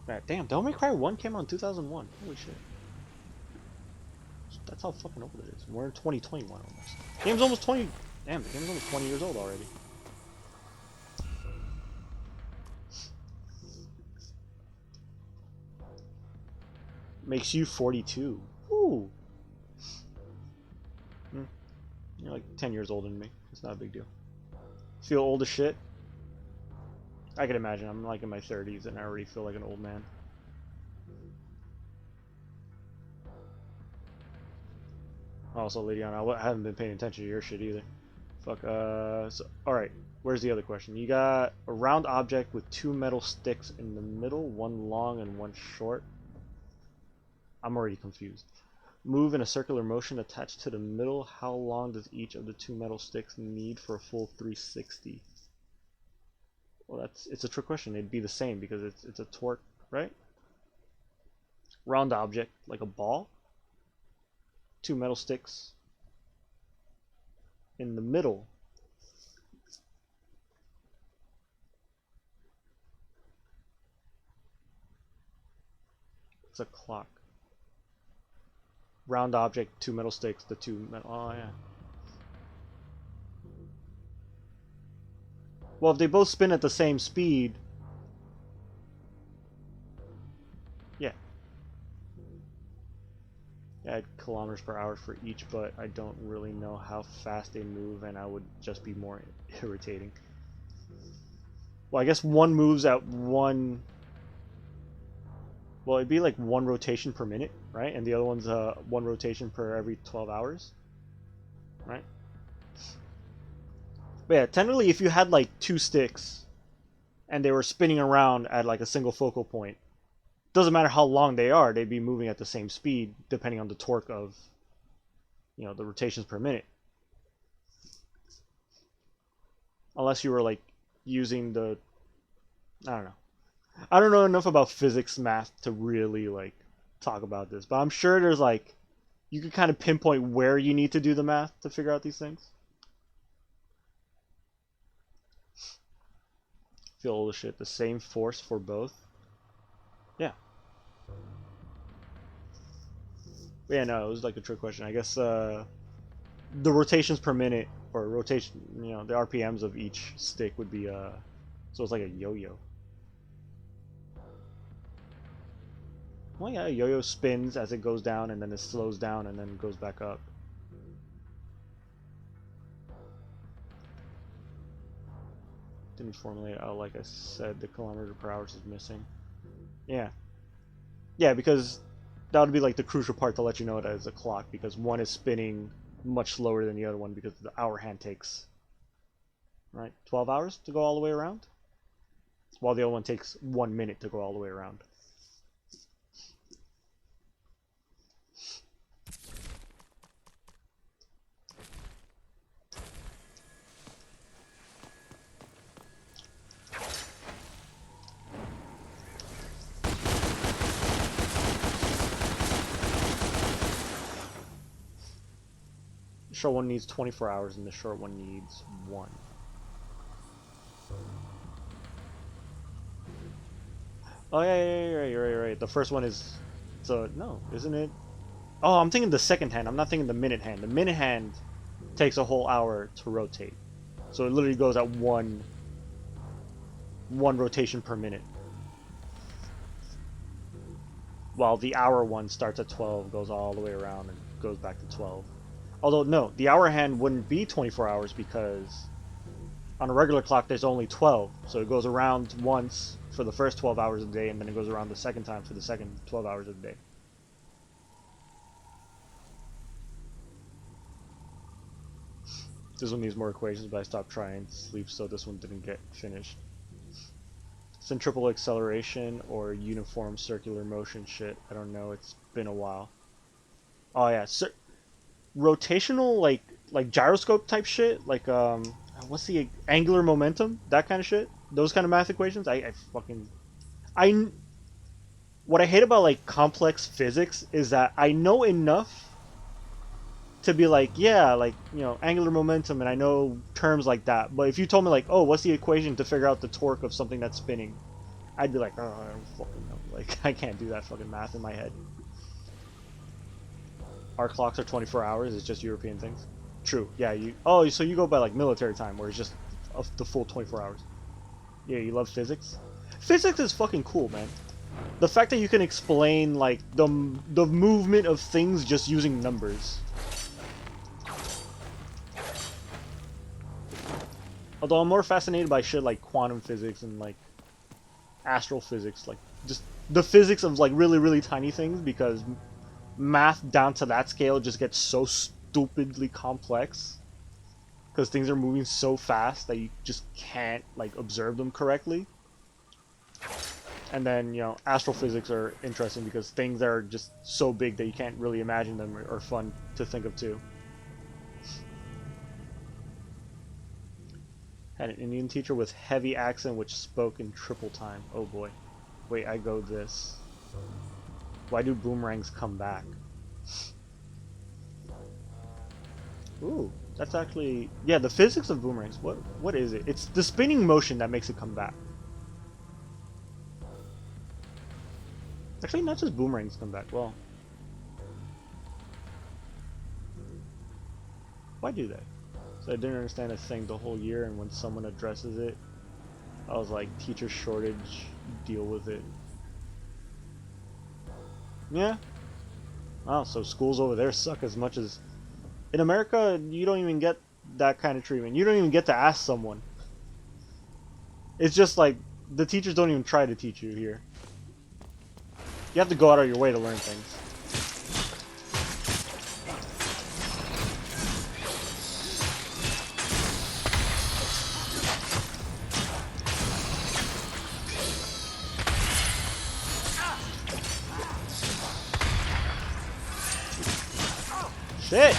Man, damn, Devil May Cry 1 came out in 2001. Holy shit. That's how fucking old it is. We're in 2021 almost. Game's almost 20... Damn, the game's almost 20 years old already. Makes you 42. Ooh. You're like 10 years older than me. It's not a big deal. Feel old as shit? I can imagine. I'm like in my 30s and I already feel like an old man. Also, Lydiana, I haven't been paying attention to your shit either. Fuck, so, alright, where's the other question? You got a round object with two metal sticks in the middle, one long and one short. I'm already confused. Move in a circular motion attached to the middle. How long does each of the two metal sticks need for a full 360? Well, it's a trick question. It'd be the same because it's a torque, right? Round object, like a ball. Two metal sticks in the middle. It's a clock. Round object, 2 metal sticks, the 2 metal. Oh, yeah. Well, if they both spin at the same speed. Yeah. Add kilometers per hour for each, but I don't really know how fast they move, and I would just be more irritating. Well, I guess one moves at one. Well, it'd be like 1 rotation per minute, right? And the other one's 1 rotation per every 12 hours, right? But yeah, technically, if you had like 2 sticks and they were spinning around at like a single focal point, doesn't matter how long they are, they'd be moving at the same speed depending on the torque of, you know, the rotations per minute. Unless you were like using the, I don't know. I don't know enough about physics math to really like talk about this, but I'm sure there's like, you could kind of pinpoint where you need to do the math to figure out these things. Feel all the shit. The same force for both. Yeah. But yeah, no, it was like a trick question. I guess the rotations per minute, or rotation, you know, the RPMs of each stick would be so it's like a yo-yo. Well, yeah, a yo-yo spins as it goes down, and then it slows down, and then goes back up. Didn't formulate out, like I said, the kilometer per hour is missing. Yeah. Yeah, because that would be like the crucial part to let you know that it's a clock, because one is spinning much slower than the other one because the hour hand takes, right, 12 hours to go all the way around, while the other one takes 1 minute to go all the way around. The short one needs 24 hours and the short one needs 1. Oh yeah, you're right. The first one is, so no, isn't it? Oh, I'm thinking the second hand. I'm not thinking the minute hand. The minute hand takes a whole hour to rotate, so it literally goes at one rotation per minute. While the hour one starts at 12, goes all the way around and goes back to 12. Although no, the hour hand wouldn't be 24 hours because on a regular clock there's only 12, so it goes around once for the first 12 hours of the day, and then it goes around the second time for the second 12 hours of the day. This one needs more equations, but I stopped trying to sleep, so this one didn't get finished. Centripetal acceleration or uniform circular motion shit. I don't know, it's been a while. Oh yeah, rotational like gyroscope type shit, like what's the angular momentum, that kind of shit, those kind of math equations. What I hate about like complex physics is that I know enough to be like, yeah, like, you know, angular momentum, and I know terms like that, but if you told me like, oh, what's the equation to figure out the torque of something that's spinning, I'd be like, oh, I don't fucking know, like I can't do that fucking math in my head. Our clocks are 24 hours, it's just European things. True, yeah, so you go by like military time, where it's just the full 24 hours. Yeah, you love physics? Physics is fucking cool, man. The fact that you can explain like the movement of things just using numbers. Although I'm more fascinated by shit like quantum physics and like astrophysics, like just the physics of like really, really tiny things, because math down to that scale just gets so stupidly complex because things are moving so fast that you just can't like observe them correctly. And then, you know, astrophysics are interesting because things are just so big that you can't really imagine them are fun to think of too. Had an Indian teacher with heavy accent which spoke in triple time. Oh boy. Wait, I go this. Why do boomerangs come back? Ooh, That's actually, yeah, the physics of boomerangs. What is it? It's the spinning motion that makes it come back. Actually, not just boomerangs come back. Well, why do they? So I didn't understand this thing the whole year, and when someone addresses it, I was like, teacher shortage, deal with it. Yeah. Oh, so schools over there suck as much as... In America, you don't even get that kind of treatment. You don't even get to ask someone. It's just like, the teachers don't even try to teach you here. You have to go out of your way to learn things. Shit!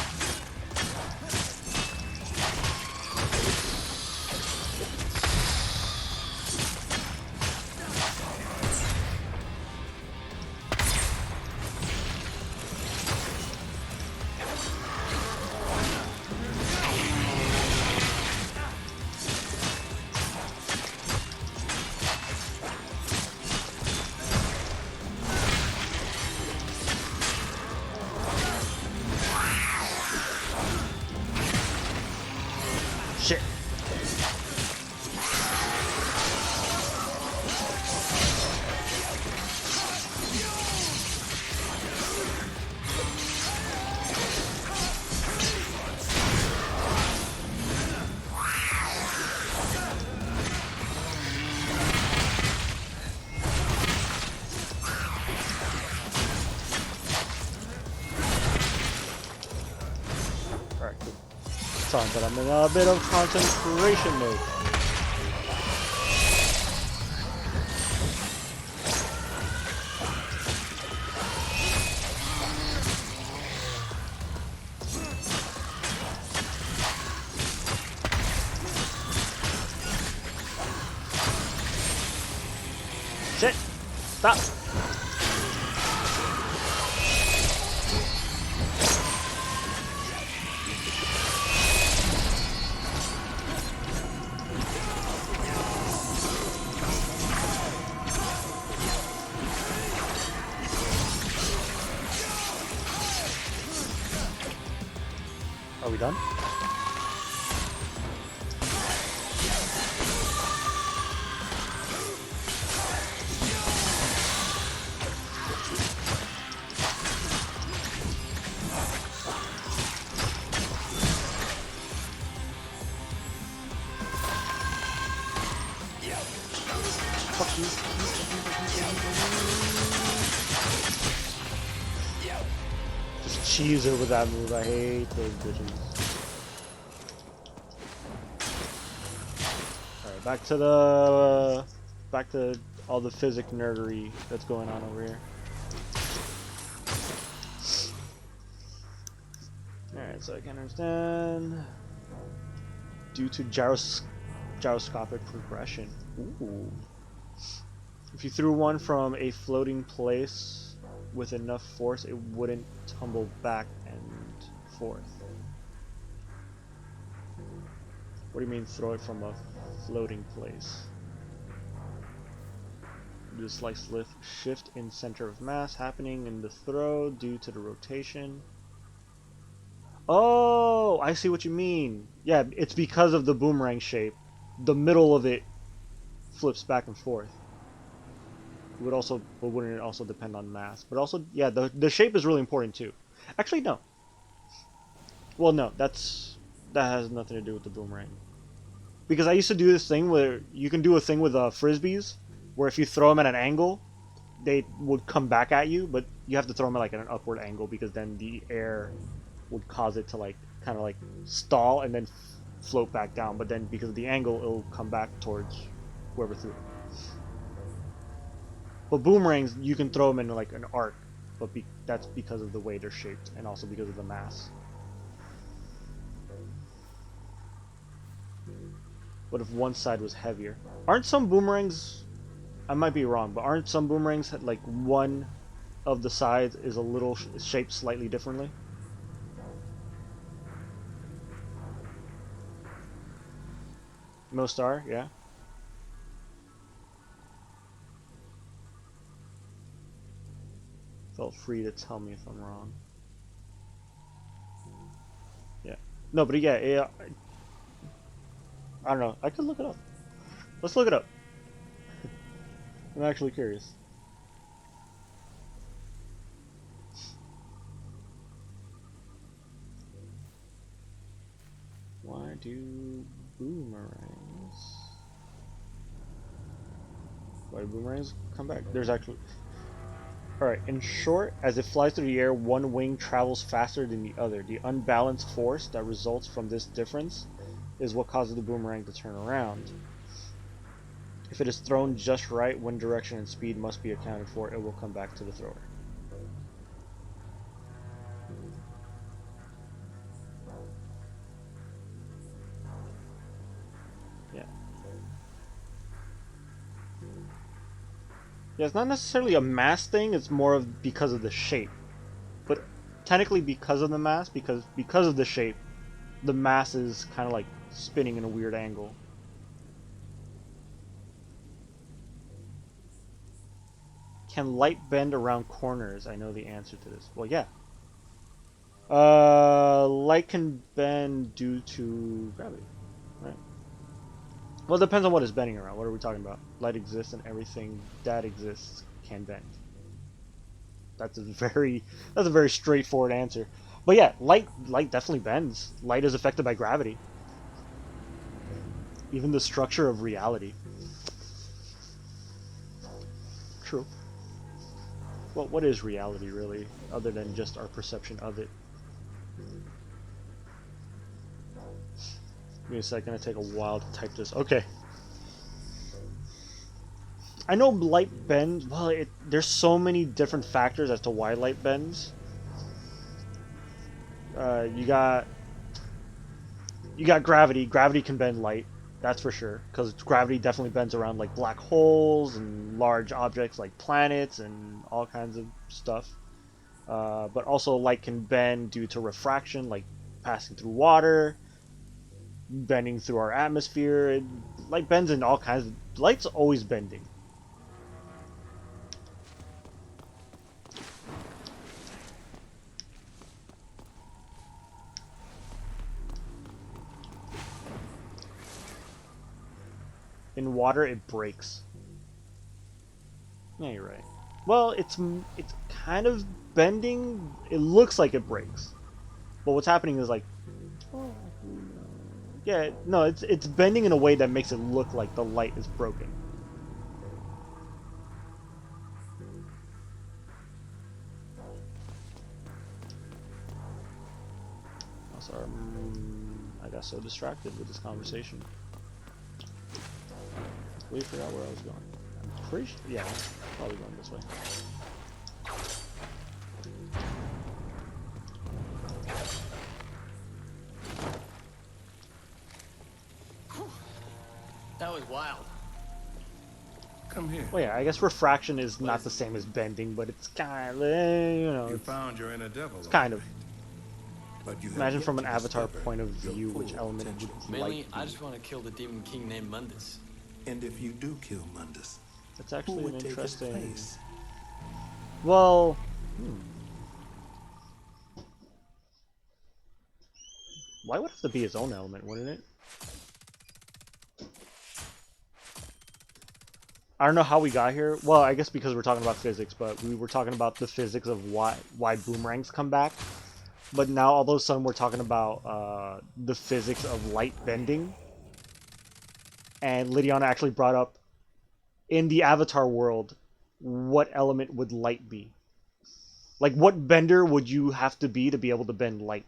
Shit. Alright, cool. Sounds that I'm in a bit of concentration mode. Shit! Stop! Are we done? Fuck you. Just cheese her with that move. I hate those bitches. Alright, back to all the physic nerdery that's going on over here. Alright, so I can understand. Due to gyroscopic progression. Ooh. If you threw one from a floating place with enough force, it wouldn't tumble back and forth. What do you mean throw it from a floating place? This like shift in center of mass happening in the throw due to the rotation. Oh, I see what you mean. Yeah, it's because of the boomerang shape. The middle of it flips back and forth. It would also, but wouldn't it also depend on mass? But also, yeah, the shape is really important too. Actually, no. Well, no, that has nothing to do with the boomerang. Because I used to do this thing where you can do a thing with frisbees, where if you throw them at an angle, they would come back at you, but you have to throw them at like an upward angle because then the air would cause it to like kind of like stall and then float back down. But then because of the angle, it'll come back towards whoever threw it. But boomerangs, you can throw them in like an arc, but that's because of the way they're shaped and also because of the mass. What if one side was heavier? Aren't some boomerangs, I might be wrong, but aren't some boomerangs like one of the sides is a little shaped slightly differently? Most are, yeah. Feel free to tell me if I'm wrong. Yeah. No, but yeah, I don't know. I could look it up. Let's look it up. I'm actually curious. Why do boomerangs? Why do boomerangs come back? There's actually... Alright, in short, as it flies through the air, one wing travels faster than the other. The unbalanced force that results from this difference is what causes the boomerang to turn around. If it is thrown just right, wind direction and speed must be accounted for. It will come back to the thrower. Yeah. Yeah, it's not necessarily a mass thing, it's more of because of the shape. But technically because of the mass, because of the shape, the mass is kind of like spinning in a weird angle. Can light bend around corners? I know the answer to this. Well, yeah. Light can bend due to gravity, right? Well, it depends on what it's bending around. What are we talking about? Light exists and everything that exists can bend. That's a very straightforward answer. But yeah, light definitely bends. Light is affected by gravity. Even the structure of reality. True. Well, what is reality really, other than just our perception of it? Give me a second, it's gonna take a while to type this. Okay. I know light bends. Well, there's so many different factors as to why light bends. You got gravity. Gravity can bend light, that's for sure. Because gravity definitely bends around like black holes and large objects like planets and all kinds of stuff. But also light can bend due to refraction, like passing through water, bending through our atmosphere. Light bends in all kinds of... Light's always bending. In water, it breaks. Yeah, you're right. Well, it's kind of bending. It looks like it breaks, but what's happening is like, yeah, no, it's bending in a way that makes it look like the light is broken. Also, I got so distracted with this conversation. We forgot where I was going. I'm pretty sure, yeah, probably going this way. That was wild. Come here. Well, yeah, I guess refraction is not the same as bending, but it's kind of, you know, You found your inner devil. it's kind of. But you have Imagine yet from an to Avatar discover point of view, your which full element potential. would Mainly, light I be. just want to kill the demon king named Mundus. And if you do kill Mundus, It's who actually would an take his interesting... place? Well, why would it have to be his own element, wouldn't it? I don't know how we got here. Well, I guess because we're talking about physics, but we were talking about the physics of why boomerangs come back. But now all of a sudden we're talking about the physics of light bending. And Lydiana actually brought up, in the Avatar world, what element would light be? Like, what bender would you have to be able to bend light?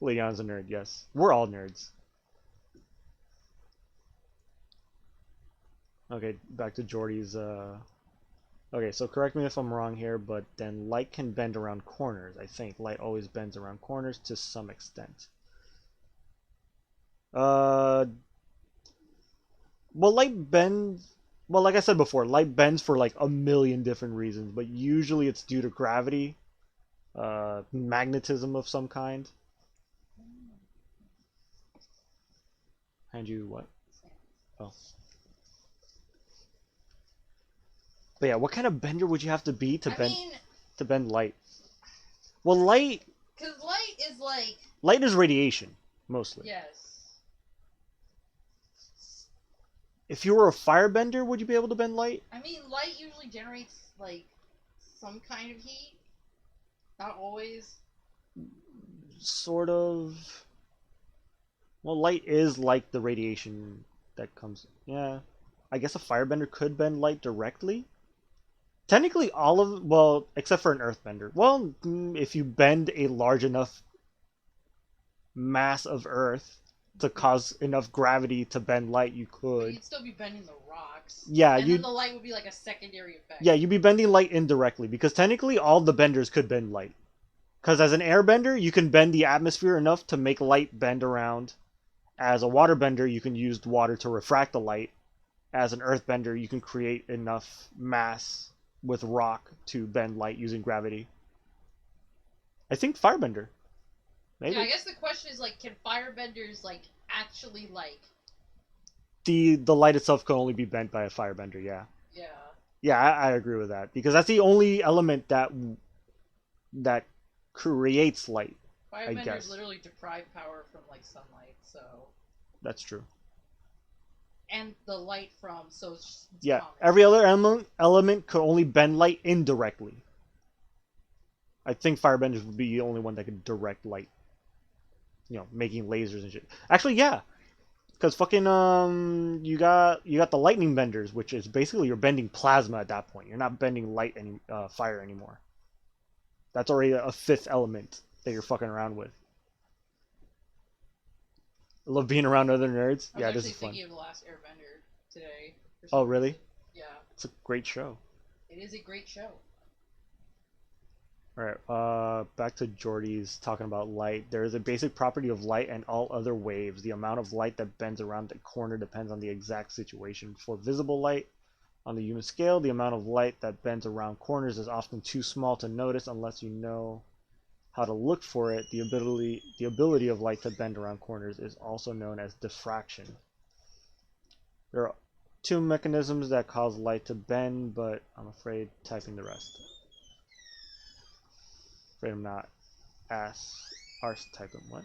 Lydiana's a nerd, yes. We're all nerds. Okay, back to Jordy's, Okay, so correct me if I'm wrong here, but then light can bend around corners, I think. Light always bends around corners to some extent. Well, light bends... Well, like I said before, light bends for like a million different reasons, but usually it's due to gravity, magnetism of some kind. Hand you what? Oh. But yeah, what kind of bender would you have to be to bend light? Well, because light is like, light is radiation mostly. yes. If you were a firebender, would you be able to bend light? I mean, light usually generates like some kind of heat. Not always. Sort of. Well, light is like the radiation that comes. Yeah, I guess a firebender could bend light directly. Technically, all of, well, except for an earthbender. Well, if you bend a large enough mass of earth to cause enough gravity to bend light, you But could. you'd still be bending the rocks. Yeah, and then the light would be like a secondary effect. Yeah, you'd be bending light indirectly because technically all the benders could bend light. Because as an airbender, you can bend the atmosphere enough to make light bend around. As a waterbender, you can use water to refract the light. As an earthbender, you can create enough mass with rock to bend light using gravity. I think firebender. Maybe. Yeah, I guess the question is like, can firebenders like actually like? The light itself can only be bent by a firebender. Yeah. Yeah. Yeah, I agree with that because that's the only element that creates light. I guess Firebenders literally deprive power from like sunlight, so. That's true. And the light from Yeah, every other element could only bend light indirectly. I think firebenders would be the only one that could direct light. You know, making lasers and shit. Actually, yeah, because fucking you got the lightning benders, which is basically you're bending plasma at that point. You're not bending fire anymore. That's already a fifth element that you're fucking around with. I love being around other nerds. Yeah, this is fun. I was actually thinking of The Last Airbender today. Oh, really? Reason. Yeah. It's a great show. It is a great show. Alright, back to Jordy's talking about light. There is a basic property of light and all other waves. The amount of light that bends around the corner depends on the exact situation. For visible light, on the human scale, the amount of light that bends around corners is often too small to notice unless you know how to look for it. The ability of light to bend around corners is also known as diffraction. There are two mechanisms that cause light to bend, but I'm afraid typing the rest. Afraid I'm not arse typing. What?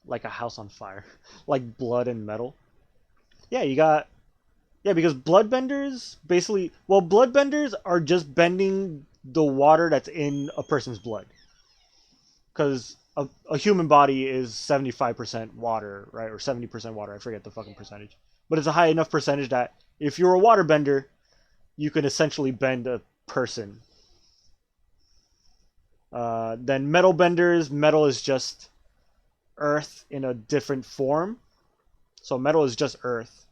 Like a house on fire. Like blood and metal. Yeah, you got... Yeah, because bloodbenders basically... Well, bloodbenders are just bending the water that's in a person's blood. Because a human body is 75% water, right? Or 70% water. I forget the fucking percentage. But it's a high enough percentage that if you're a waterbender, you can essentially bend a person. Then metal benders, metal is just earth in a different form. So metal is just earth.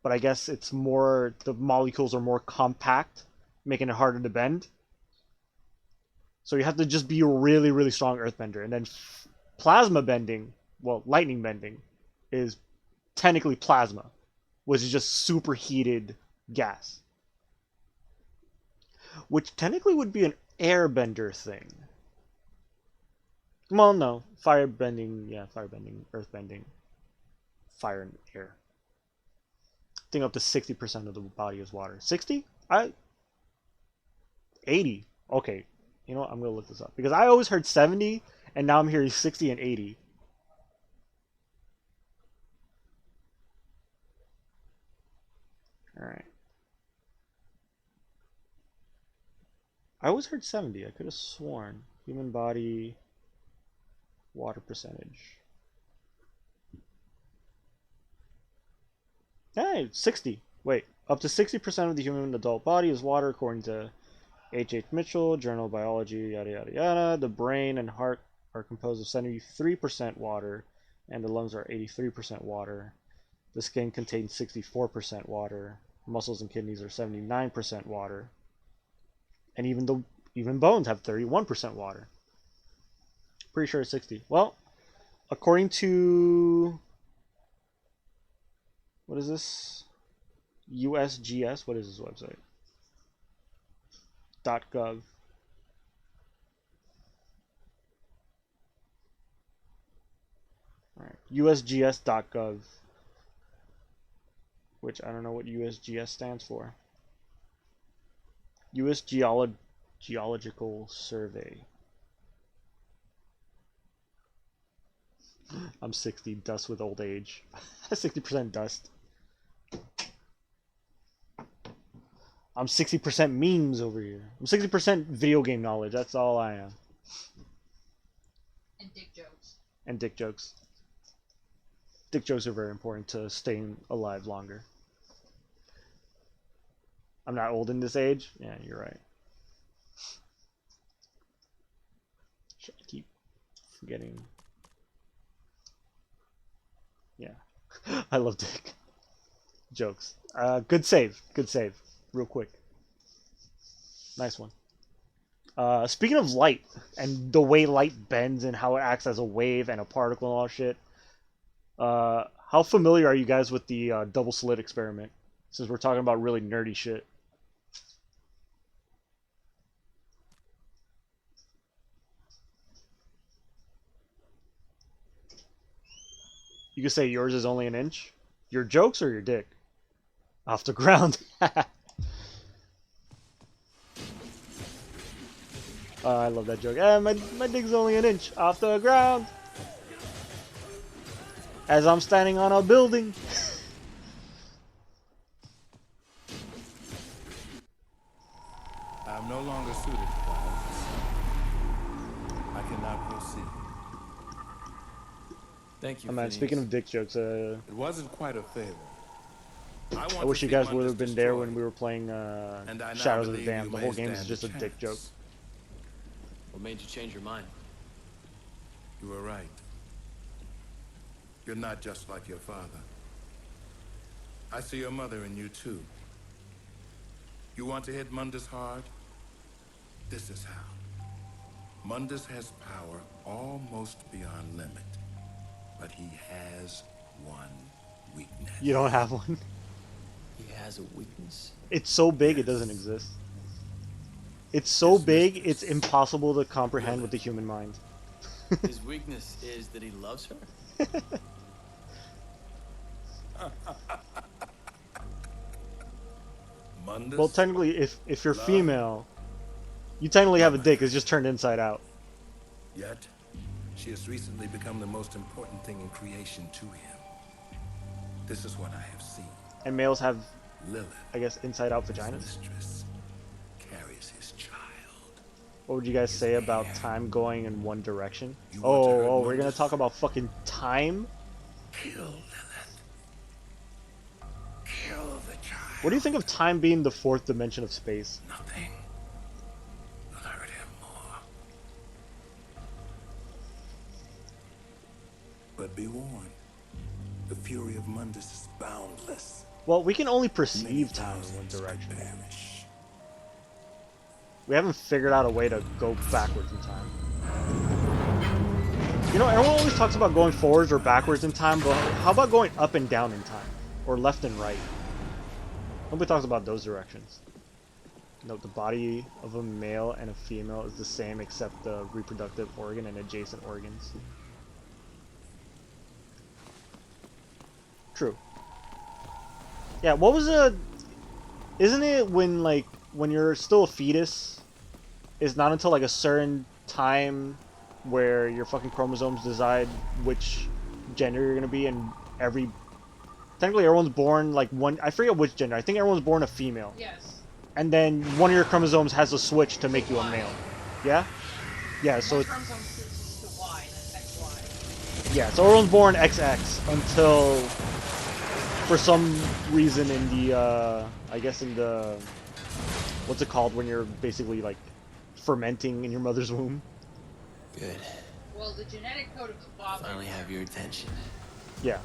But I guess it's more, the molecules are more compact, making it harder to bend. So you have to just be a really, really strong earthbender. And then plasma bending, well, lightning bending, is technically plasma, which is just superheated gas. Which technically would be an airbender thing. Well, no. Firebending, yeah, firebending, earthbending, fire and air. I think up to 60% of the body is water. 60? 80. Okay. You know what? I'm going to look this up. Because I always heard 70, and now I'm hearing 60 and 80. Alright. I always heard 70. I could have sworn. Human body, water percentage. Hey, 60. Wait, up to 60% of the human adult body is water, according to H. Mitchell, Journal of Biology, yada yada yada. The brain and heart are composed of 73% water, and the lungs are 83% water. The skin contains 64% water. Muscles and kidneys are 79% water. And even bones have 31% water. Pretty sure it's 60. Well, according to... What is this? USGS? What is this website? .gov. Alright. USGS.gov, which I don't know what USGS stands for. US Geological Survey. I'm 60, dust with old age. 60% dust. I'm 60% memes over here. I'm 60% video game knowledge. That's all I am. And dick jokes. And dick jokes. Dick jokes are very important to staying alive longer. I'm not old in this age? Yeah, you're right. Shit, I keep forgetting. Yeah. I love dick jokes. Good save. Good save. Real quick. Nice one. Speaking of light and the way light bends and how it acts as a wave and a particle and all shit, how familiar are you guys with the double slit experiment? Since we're talking about really nerdy shit. You could say yours is only an inch. Your jokes or your dick? Off the ground. I love that joke. My dick's only an inch off the ground. As I'm standing on a building. I'm no longer suited for violence. I cannot proceed. Thank you, Oh man, Phineas. speaking of dick jokes, It wasn't quite a favor. I wish you guys would have been there when we were playing Shadows of the Dam. The whole game is just a dick joke. What made you change your mind? You were right. You're not just like your father. I see your mother in you too. You want to hit Mundus hard? This is how. Mundus has power almost beyond limit, but he has one weakness. You don't have one? He has a weakness. It's so big it doesn't exist. It's so big it's impossible to comprehend with the human mind. His weakness is that he loves her? Mundus? Well, technically, if you're female, you technically have a dick. It's just turned inside out. Yet, she has recently become the most important thing in creation to him. This is what I have seen. And males have, Lilith, I guess, inside-out his vaginas. mistress, carries his child. What would you guys say about time going in one direction? You want to hurt Oh, we're gonna Mundus? talk about fucking time? Kill Lilith. Kill the child. What do you think of time being the fourth dimension of space? Nothing will hurt him more. But be warned, the fury of Mundus is boundless. Well, we can only Many perceive time in one thousands could direction. perish. We haven't figured out a way to go backwards in time. You know, everyone always talks about going forwards or backwards in time, but how about going up and down in time? Or left and right? Nobody talks about those directions. Note, the body of a male and a female is the same except the reproductive organ and adjacent organs. True. Yeah, what was a... Isn't it when, like, when you're still a fetus, it's not until, like, a certain time where your fucking chromosomes decide which gender you're gonna be, and technically everyone's born, like, one... I forget which gender. I think everyone's born a female. Yes. And then one of your chromosomes has a switch to make you a male. Yeah? Yeah, so... One chromosome switches to Y, then XY. Yeah, so everyone's born XX until, for some reason in the, I guess in the, what's it called when you're basically, like, fermenting in your mother's womb? Good. Well, the genetic code of the father. Finally have your attention. Yeah.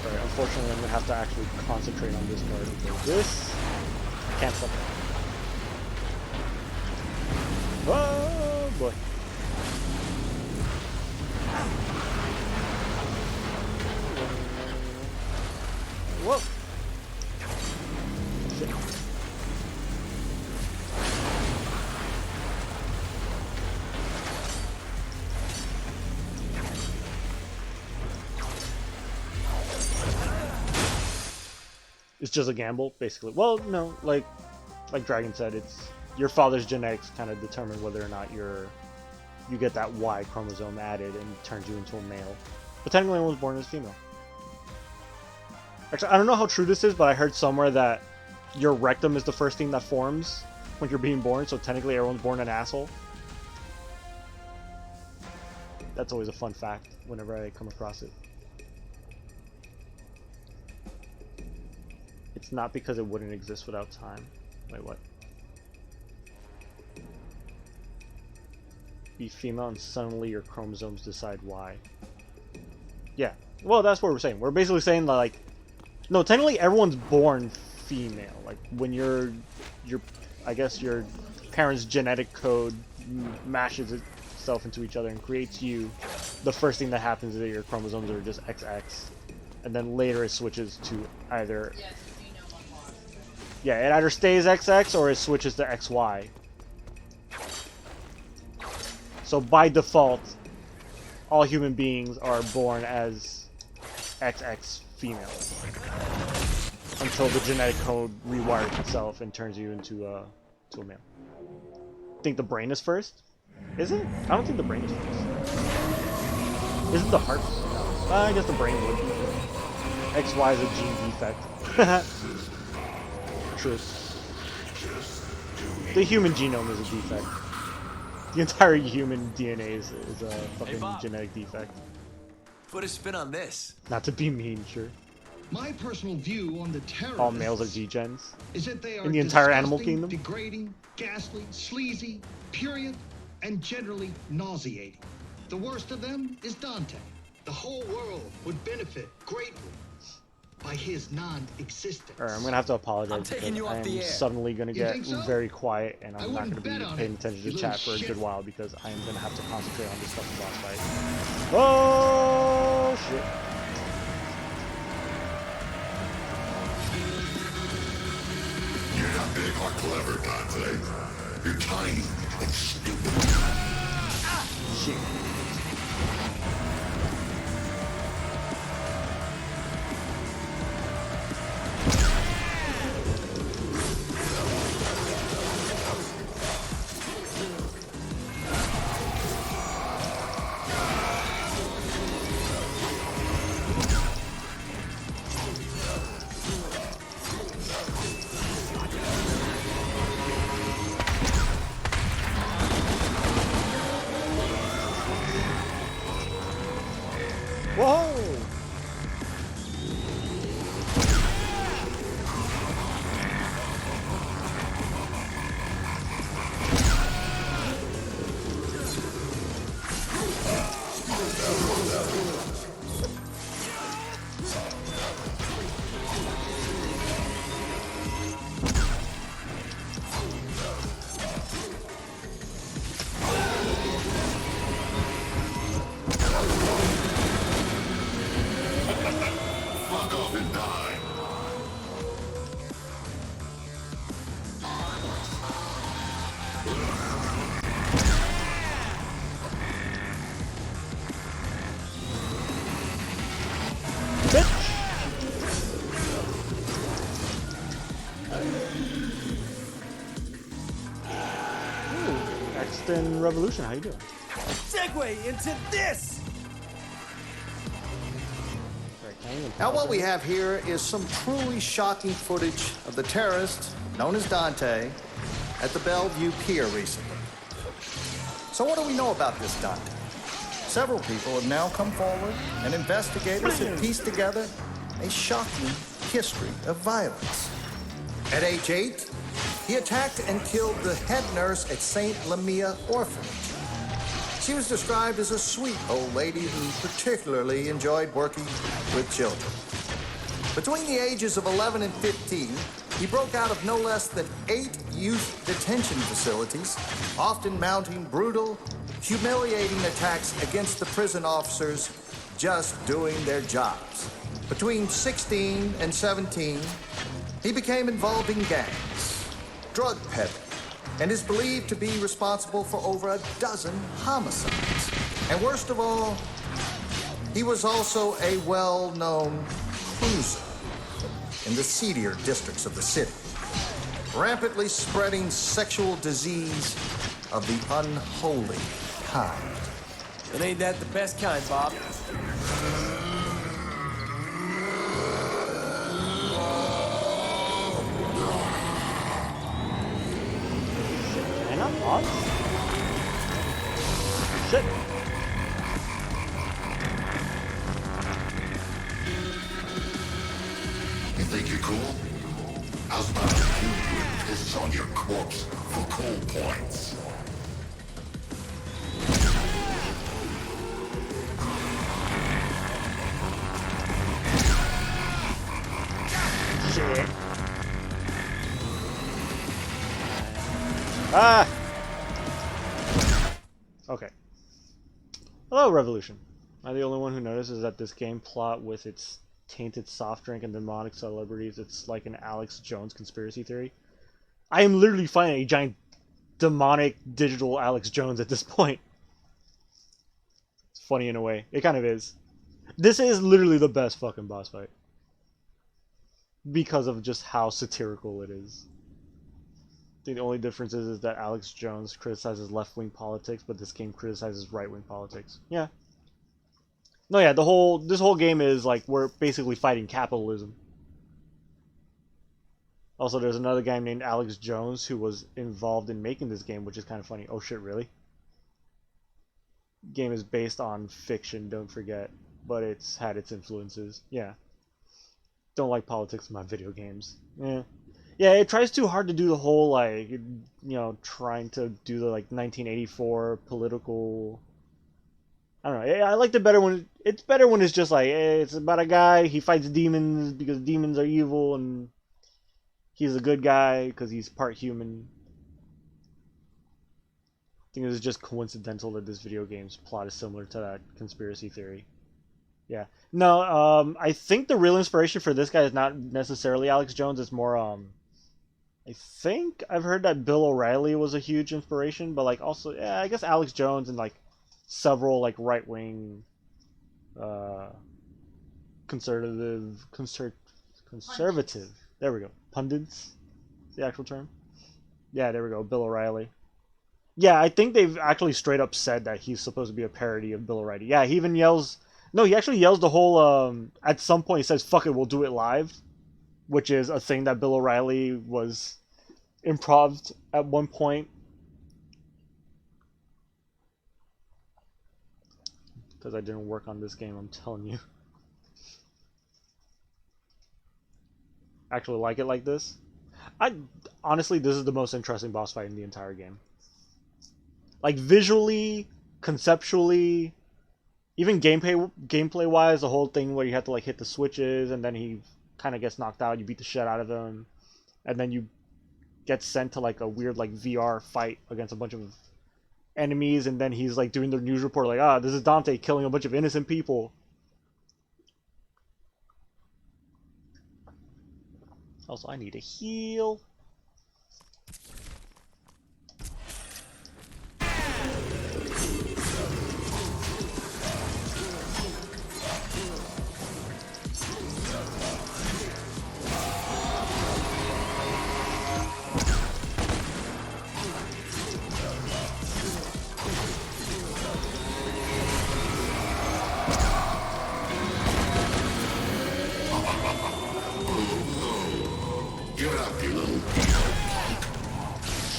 Alright, unfortunately I'm gonna have to actually concentrate on this part because this, I can't fuck up. Oh boy. Whoa. Shit. It's just a gamble, basically. Well, no, like Dragon said, it's your father's genetics kind of determine whether or not you get that Y chromosome added and turns you into a male. But technically, everyone was born as female. Actually, I don't know how true this is, but I heard somewhere that your rectum is the first thing that forms when you're being born, so technically everyone's born an asshole. That's always a fun fact whenever I come across it. It's not because it wouldn't exist without time. Wait, what? Be female and suddenly your chromosomes decide why. Yeah, well, that's what we're saying. We're basically saying that, like, no, technically everyone's born female. Like, when I guess your parents' genetic code mashes itself into each other and creates you, the first thing that happens is that your chromosomes are just XX, and then later it switches to either... Yeah, it either stays XX or it switches to XY. So by default, all human beings are born as XX female until the genetic code rewires itself and turns you into a male. Think the brain is first? Is it? I don't think the brain is first. Isn't the heart? No. I guess the brain would be. XY is a gene defect. True. The human genome is a defect. The entire human DNA is a fucking genetic defect. Put a spin on this. Not to be mean, sure. My personal view on the terrorists All males are degens. is that they are in the entire disgusting, animal kingdom. Degrading, ghastly, sleazy, purient, and generally nauseating. The worst of them is Dante. The whole world would benefit greatly by his non-existence. Alright, I'm gonna have to apologize because I am suddenly gonna get very quiet and I'm not gonna be paying attention to chat for a good while because I am gonna have to concentrate on this fucking boss fight. Oh shit. You're not big or clever, Dante. You're tiny and stupid. Shit. Whoa! Fuck off and die. Exton Revolution, how you doing? Segue into this! Now what we have here is some truly shocking footage of the terrorist, known as Dante, at the Bellevue Pier recently. So what do we know about this Dante? Several people have now come forward, and investigators have pieced together a shocking history of violence. At age 8, he attacked and killed the head nurse at St. Lamia Orphanage. She was described as a sweet old lady who particularly enjoyed working with children. Between the ages of 11 and 15, he broke out of no less than 8 youth detention facilities, often mounting brutal, humiliating attacks against the prison officers just doing their jobs. Between 16 and 17, he became involved in gangs, drug peddling, and is believed to be responsible for over a dozen homicides. And worst of all, he was also a well-known cruiser. in the seedier districts of the city, rampantly spreading sexual disease of the unholy kind. And ain't that the best kind, Bob? Am I not on? Shit. You think you're cool? How's about a few and piss on your corpse for cool points? Shit. Ah! Okay. Hello, Revolution. Am I the only one who notices that this game plot with its tainted soft drink and demonic celebrities, it's like an Alex Jones conspiracy theory? I am literally finding a giant demonic digital Alex Jones at this point. It's funny in a way. It kind of is. This is literally the best fucking boss fight. Because of just how satirical it is. I think the only difference is that Alex Jones criticizes left-wing politics, but this game criticizes right-wing politics. Yeah. No, yeah, this whole game is like we're basically fighting capitalism. Also, there's another guy named Alex Jones who was involved in making this game, which is kind of funny. Oh shit, really? Game is based on fiction, don't forget, but it's had its influences. Yeah. Don't like politics in my video games. Yeah. Yeah, it tries too hard to do the whole, like, you know, trying to do the, like, 1984 political... I don't know. I liked it better when... It's better when it's just like, it's about a guy, he fights demons because demons are evil, and he's a good guy because he's part human. I think it was just coincidental that this video game's plot is similar to that conspiracy theory. Yeah. No, I think the real inspiration for this guy is not necessarily Alex Jones, it's more, I think I've heard that Bill O'Reilly was a huge inspiration, but like also, yeah, I guess Alex Jones and like several like right-wing, conservative. There we go. Pundits, is the actual term. Yeah, there we go. Bill O'Reilly. Yeah, I think they've actually straight up said that he's supposed to be a parody of Bill O'Reilly. Yeah, he even yells. No, he actually yells the whole. At some point, he says, "Fuck it, we'll do it live," which is a thing that Bill O'Reilly was improv'd at one point. Because I didn't work on this game, I'm telling you. Actually like it like this. Honestly, this is the most interesting boss fight in the entire game. Like, visually, conceptually, even gameplay wise, the whole thing where you have to like hit the switches and then he kind of gets knocked out, you beat the shit out of him, and then you get sent to like a weird like VR fight against a bunch of enemies, and then he's like doing the news report like, this is Dante killing a bunch of innocent people. Also, I need a heal.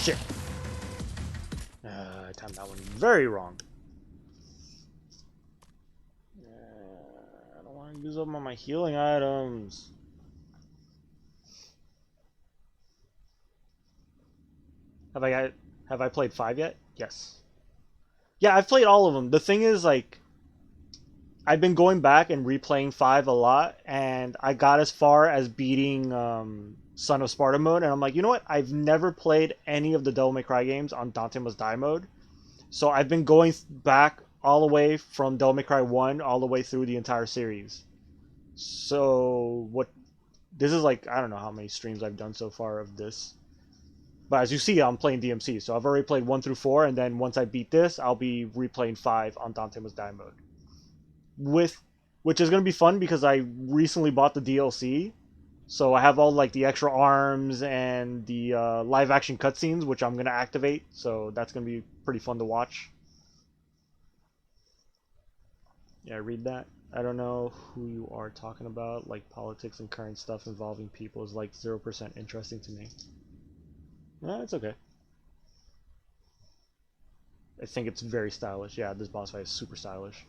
Shit. I timed that one very wrong. I don't want to use up all my healing items. Have I played 5 yet? Yes. Yeah, I've played all of them. The thing is, like, I've been going back and replaying 5 a lot, and I got as far as beating Son of Sparta mode, and I'm like, you know what? I've never played any of the Devil May Cry games on Dante Must Die mode, so I've been going back all the way from Devil May Cry 1 all the way through the entire series. So this is like, I don't know how many streams I've done so far of this. But as you see, I'm playing DMC, so I've already played 1 through 4, and then once I beat this, I'll be replaying 5 on Dante Must Die mode. Which is going to be fun because I recently bought the DLC, So I have all like the extra arms and the live action cutscenes, which I'm gonna activate. So that's gonna be pretty fun to watch. Yeah, read that. I don't know who you are talking about. Like politics and current stuff involving people is like 0% interesting to me. No, it's okay. I think it's very stylish. Yeah, this boss fight is super stylish.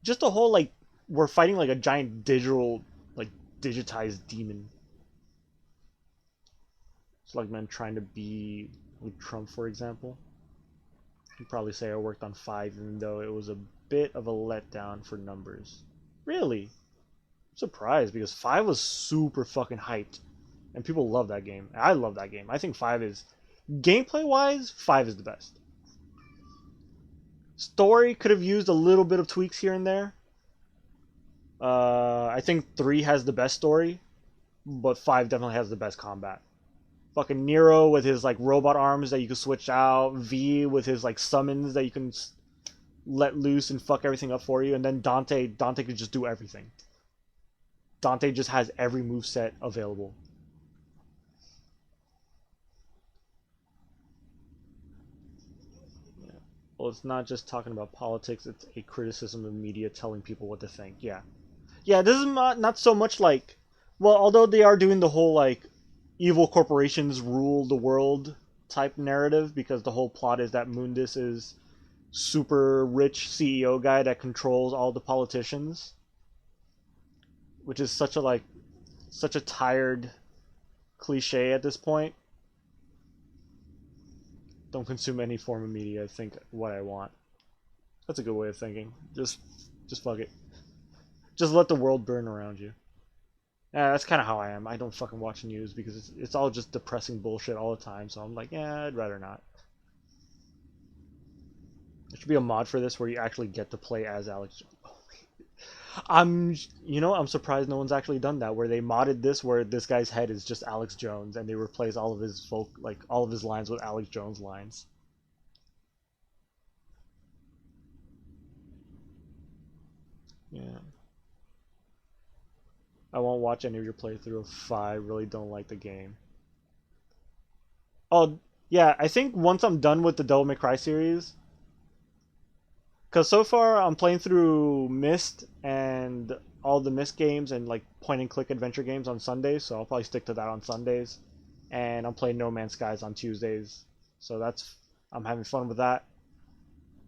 Just the whole like we're fighting like a giant digital, like digitized demon. It's like men trying to be with Trump, for example. You'd probably say I worked on 5, even though it was a bit of a letdown for numbers. Really? I'm surprised because 5 was super fucking hyped. And people love that game. I love that game. I think 5 is, gameplay-wise, 5 is the best. Story could have used a little bit of tweaks here and there. I think 3 has the best story, but 5 definitely has the best combat. Fucking Nero with his like robot arms that you can switch out, V with his like summons that you can let loose and fuck everything up for you, and then Dante could just do everything. Dante just has every moveset available. Yeah. Well, it's not just talking about politics, it's a criticism of media telling people what to think. Yeah. Yeah, this is not so much like, well, although they are doing the whole like evil corporations rule the world type narrative, because the whole plot is that Mundus is super rich CEO guy that controls all the politicians, which is such a tired cliche at this point. Don't consume any form of media, think what I want. That's a good way of thinking. Just fuck it. Just let the world burn around you. Yeah, that's kind of how I am. I don't fucking watch news because it's all just depressing bullshit all the time. So I'm like, yeah, I'd rather not. There should be a mod for this where you actually get to play as Alex. I'm surprised no one's actually done that. Where they modded this, where this guy's head is just Alex Jones, and they replace all of his all of his lines with Alex Jones lines. Yeah. I won't watch any of your playthrough of 5. Really don't like the game. Oh, yeah, I think once I'm done with the Devil May Cry series, because so far I'm playing through Myst and all the Myst games and like point and click adventure games on Sundays, so I'll probably stick to that on Sundays. And I'm playing No Man's Skies on Tuesdays, so I'm having fun with that.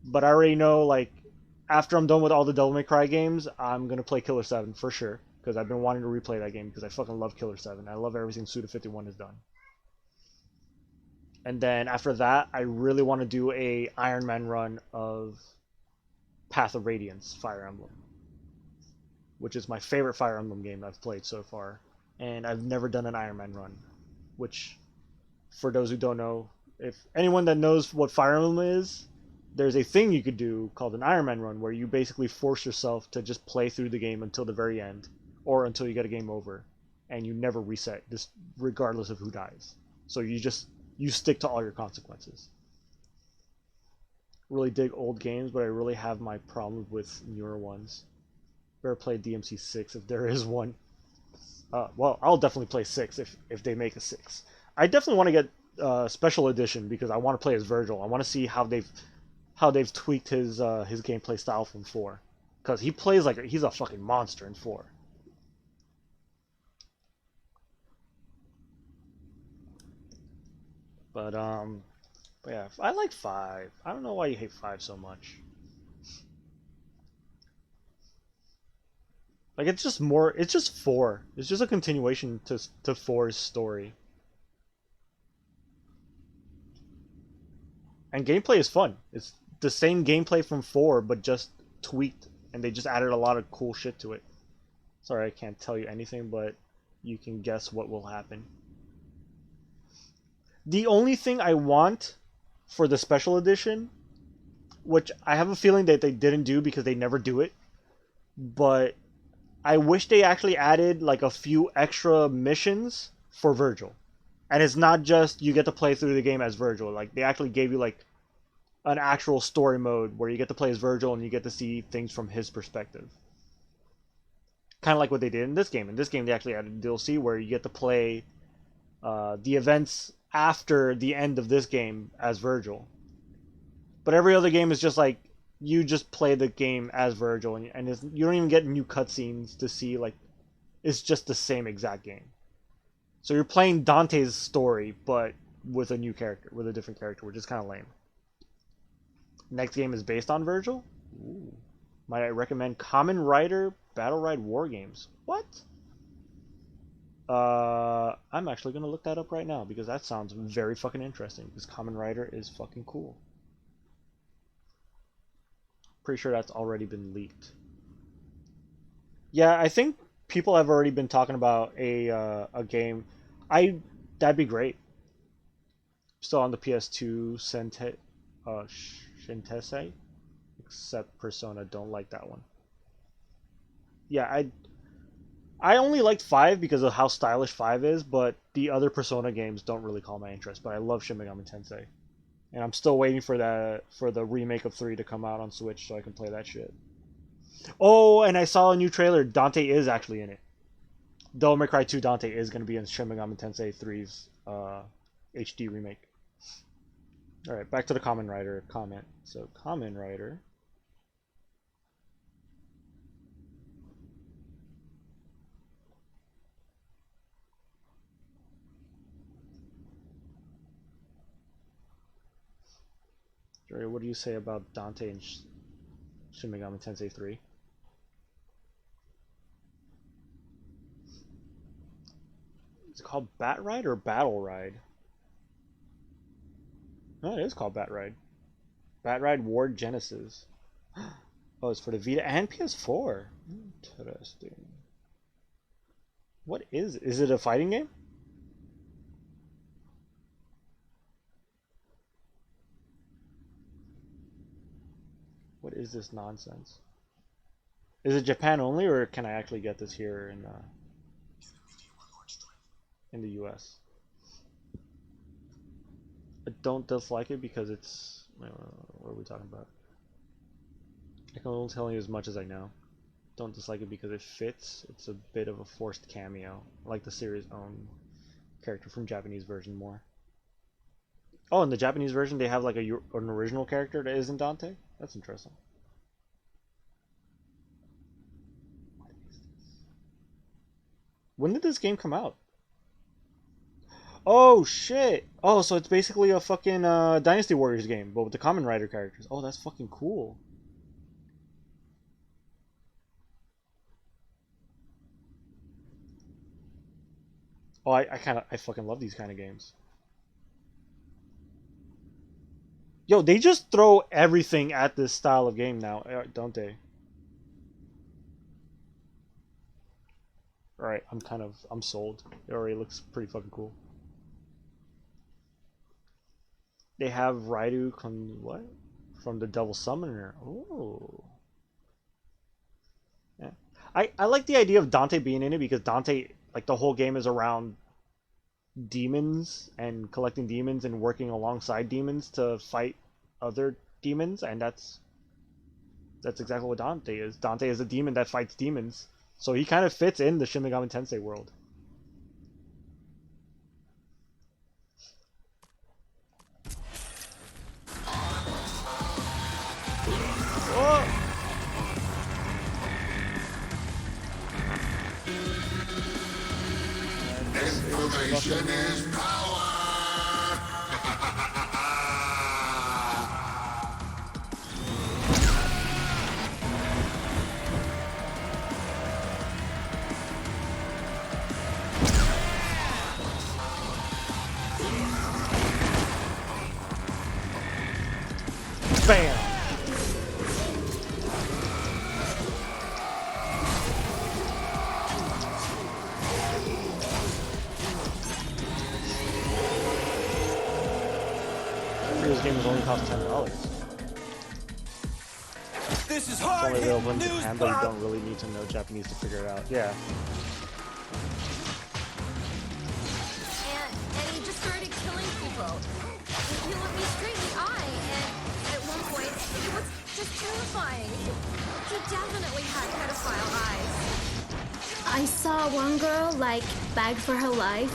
But I already know, like, after I'm done with all the Devil May Cry games, I'm gonna play Killer 7 for sure, because I've been wanting to replay that game because I fucking love Killer 7. I love everything Suda51 has done. And then after that, I really want to do a Iron Man run of Path of Radiance Fire Emblem, which is my favorite Fire Emblem game I've played so far. And I've never done an Iron Man run, which, for those who don't know, if anyone that knows what Fire Emblem is, there's a thing you could do called an Iron Man run where you basically force yourself to just play through the game until the very end, or until you get a game over, and you never reset, just regardless of who dies. So you stick to all your consequences. Really dig old games, but I really have my problem with newer ones. Better play DMC 6 if there is one. Well, I'll definitely play 6 if they make a 6. I definitely want to get special edition because I want to play as Virgil. I want to see how they've tweaked his gameplay style from 4, because he plays like he's a fucking monster in 4. But yeah, I like 5. I don't know why you hate 5 so much. Like, it's just 4. It's just a continuation to 4's story. And gameplay is fun. It's the same gameplay from 4, but just tweaked, and they just added a lot of cool shit to it. Sorry, I can't tell you anything, but you can guess what will happen. The only thing I want for the special edition, which I have a feeling that they didn't do because they never do it, but I wish they actually added like a few extra missions for Virgil. And it's not just you get to play through the game as Virgil. Like, they actually gave you like an actual story mode where you get to play as Virgil and you get to see things from his perspective. kind of like what they did in this game. In this game, they actually added a DLC where you get to play the events after the end of this game as Virgil. But every other game is just like you just play the game as Virgil, and you don't even get new cutscenes to see. Like, it's just the same exact game. So you're playing Dante's story, but with a new character, with a different character, which is kind of lame. Next game is based on Virgil. Ooh. Might I recommend Kamen Rider Battle Ride War Games? What? I'm actually gonna look that up right now because that sounds very fucking interesting. Because Kamen Rider is fucking cool. Pretty sure that's already been leaked. Yeah, I think people have already been talking about a game. That'd be great. Still on the PS2, Shintese, except Persona. Don't like that one. Yeah, I only liked 5 because of how stylish 5 is, but the other Persona games don't really call my interest. But I love Shin Megami Tensei, and I'm still waiting for the remake of 3 to come out on Switch so I can play that shit. Oh, and I saw a new trailer. Dante is actually in it. Devil May Cry 2 Dante is going to be in Shin Megami Tensei 3's HD remake. Alright, back to the Kamen Rider comment. So, Kamen Rider. Jerry, what do you say about Dante and Shin Megami Tensei 3? Is it called Bat Ride or Battle Ride? No, it is called Bat Ride. Bat Ride War Genesis. Oh, it's for the Vita and PS4. Interesting. What is it? Is it a fighting game? What is this nonsense? Is it Japan only, or can I actually get this here in the US? I don't dislike it because it's... what are we talking about? I can only tell you as much as I know. Don't dislike it because it fits. It's a bit of a forced cameo. I like the series' own character from Japanese version more. Oh, in the Japanese version they have like an original character that isn't Dante? That's interesting. What is this? When did this game come out? Oh shit! Oh, so it's basically a fucking Dynasty Warriors game, but with the Kamen Rider characters. Oh, that's fucking cool. Oh, I fucking love these kind of games. Yo, they just throw everything at this style of game now, don't they? Alright, I'm sold. It already looks pretty fucking cool. They have Raidu what? From the Devil Summoner. Oh. Yeah. I like the idea of Dante being in it because Dante, like, the whole game is around demons and collecting demons and working alongside demons to fight other demons, and that's exactly what Dante is. Dante is a demon that fights demons, so he kind of fits in the Shin Megami Tensei world. Oh! Information is power! Bam! This game is only cost $10. This is It's hard only available in news, Japan, but you Bob. don't really need to know Japanese to figure it out. Yeah. And he just started killing people. He looked me straight in the eye, and at one point, it was just terrifying. He definitely had pedophile eyes. that one girl, like, begged for her life.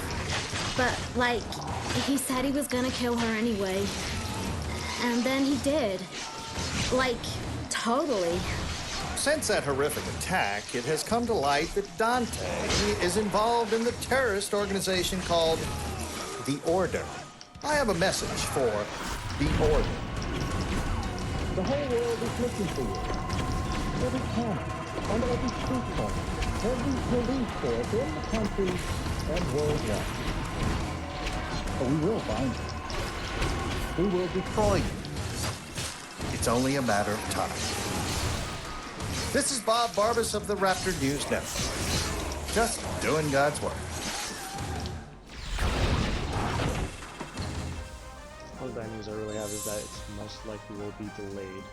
But, like, he said he was gonna kill her anyway. And then he did. Like, totally. Since that horrific attack, it has come to light that Dante is involved in the terrorist organization called The Order. I have a message for The Order. The whole world is looking for you. Every camera, on every street corner, every police force in the country and worldwide. But we will find you. We will destroy you. It's only a matter of time. This is Bob Barbas of the Raptor News Network. Just doing God's work. All the bad news I really have is that it's most likely will be delayed.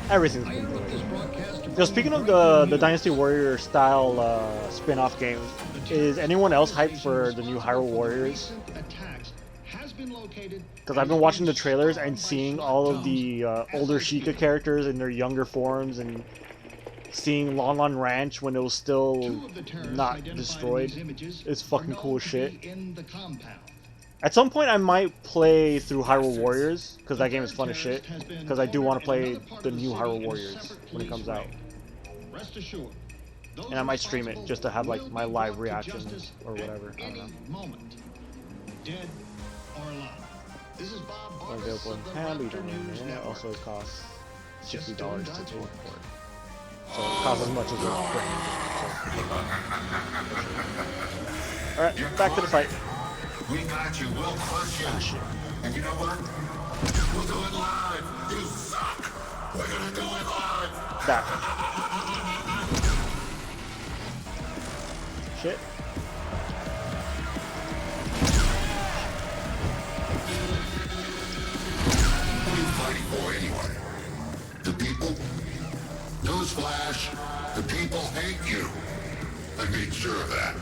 Everything's been delayed. Yo, speaking of the Dynasty Warrior style spin-off game, is anyone else hyped for the new Hyrule Warriors? Because I've been watching the trailers and seeing all of the older Sheikah characters in their younger forms, and seeing Lon Lon Ranch when it was still not destroyed. It's fucking cool as shit. At some point I might play through Hyrule Warriors, because that game is fun as shit. Because I do want to play the new Hyrule Warriors when it comes out. And I might stream it just to have like my live reaction or whatever. I don't know. Dead or alive. This is Bob Available in Japan, but you don't need it. Also it costs $60 to pay for it. So it costs as much as a brand. Alright, back to the fight. We got you, we'll crush you. And you know what? We'll do it live. You suck. We're gonna do it live. That. Shit. Who are you fighting for anyway? The people? Newsflash, the people hate you. I made sure of that.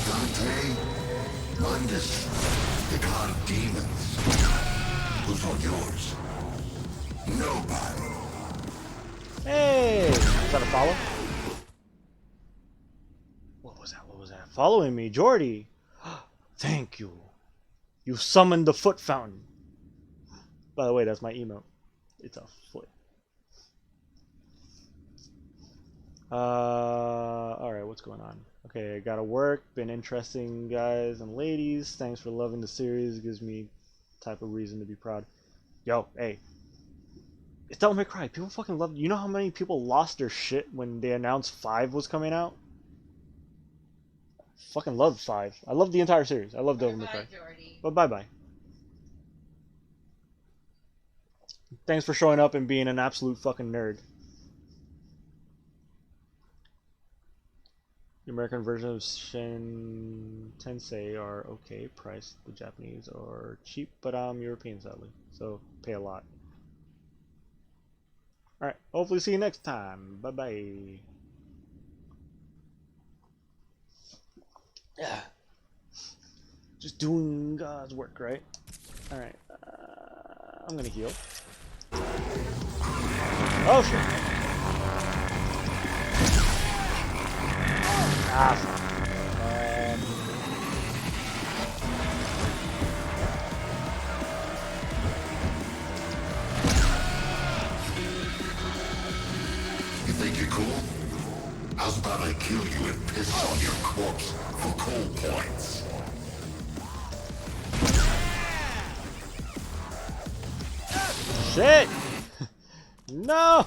Dante, Mundus, the god of demons. Who's on yours? Nobody. Hey! Is that a follow? What was that? What was that? Following me, Jordy! Thank you. You summoned the foot fountain. By the way, that's my emote. It's a foot. Alright, what's going on? Okay, I gotta work. Been interesting, guys and ladies. Thanks for loving the series. Gives me type of reason to be proud. Yo, hey. It's Devil May Cry. People fucking love it. You know how many people lost their shit when they announced 5 was coming out? Fucking loved 5. I love the entire series. I love Devil May Cry. But bye-bye. Thanks for showing up and being an absolute fucking nerd. The American version of Shin Tensei are okay priced. The Japanese are cheap, but I'm European sadly, so pay a lot. Alright, hopefully see you next time. Bye bye. Yeah. Just doing God's work, right? Alright. I'm gonna heal. Oh shit. You think you're cool? How's about I kill you and piss on your corpse for cool points? Shit! No!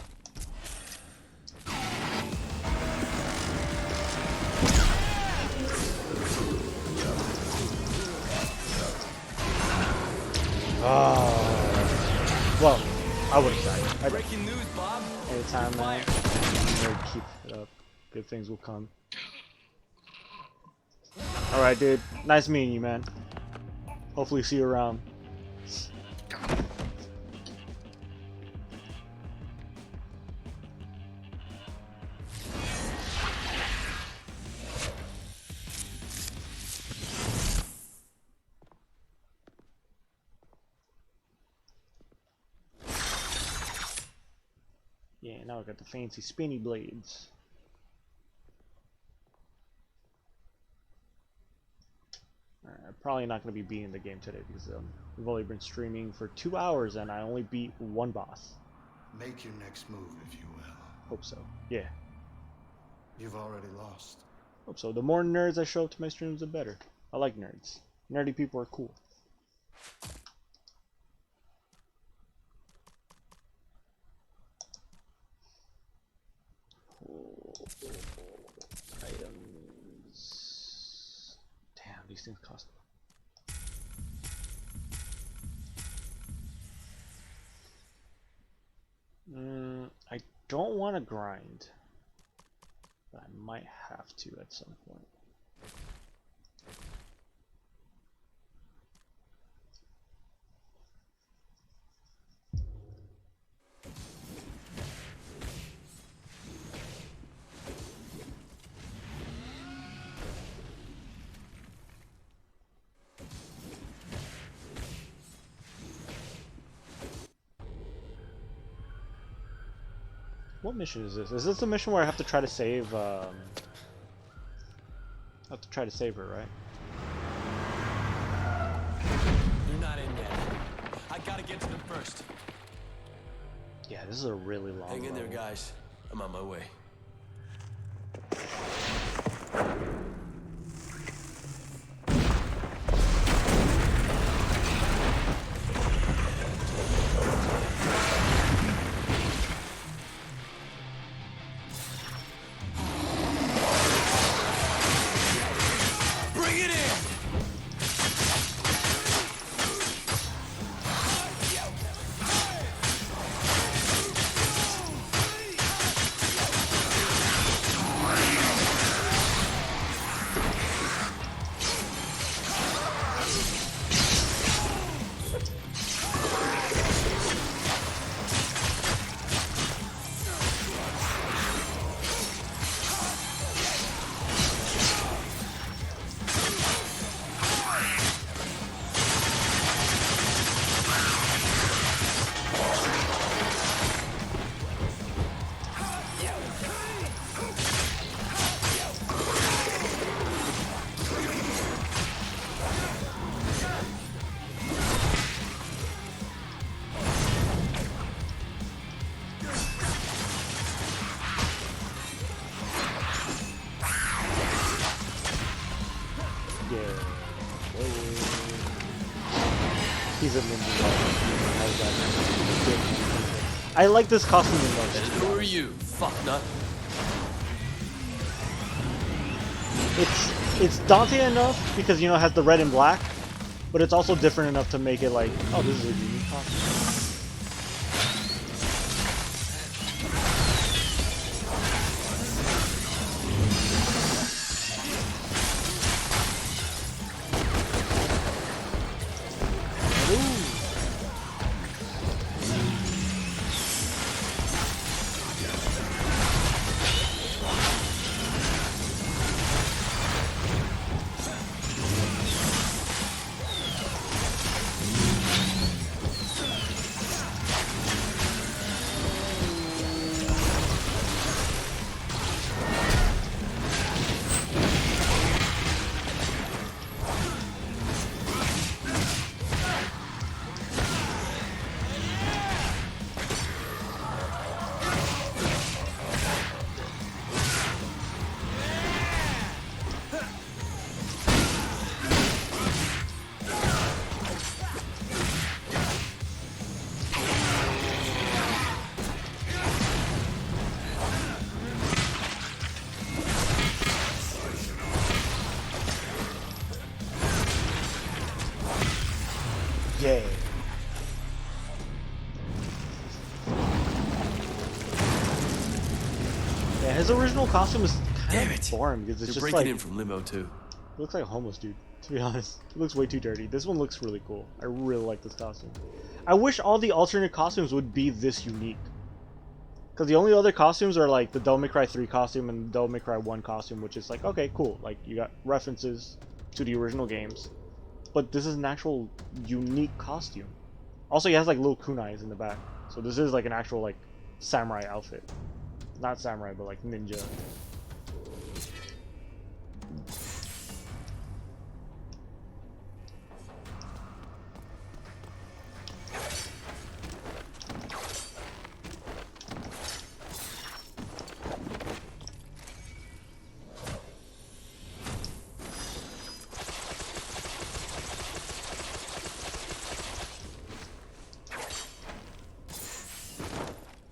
Well, I would have died. Breaking news, Bob. Anytime, man. I'm gonna keep it up. Good things will come. Alright, dude. Nice meeting you, man. Hopefully see you around. Yeah, now I got the fancy spinny blades. I'm probably not going to be beating the game today because we've only been streaming for 2 hours and I only beat one boss. Make your next move, if you will. Hope so. Yeah. You've already lost. Hope so. The more nerds I show up to my streams, the better. I like nerds. Nerdy people are cool. Items. Damn, these things cost. I don't want to grind, but I might have to at some point. What mission is this? Is this the mission where I have to try to save, I have to try to save her, right? They're not in yet. I gotta get to them first. Yeah, this is a really long Hang in there, level. guys. I'm on my way. He's a ninja. I like this costume the most. And who are you, fucknut? It's Dante enough because, you know, it has the red and black, but it's also different enough to make it like, oh, this is a unique costume. Yeah. Yeah, his His original costume is Damn kind it. of boring because it's They're just breaking like in from limo too. it looks like a homeless dude. To be honest, it looks way too dirty. This one looks really cool. I really like this costume. I wish all the alternate costumes would be this unique. Because the only other costumes are like the Devil May Cry 3 costume and the Devil May Cry 1 costume, which is like, okay, cool. Like, you got references to the original games. But this is an actual unique costume. Also, he has like little kunais in the back. So this is like an actual like samurai outfit. Not samurai, but like ninja.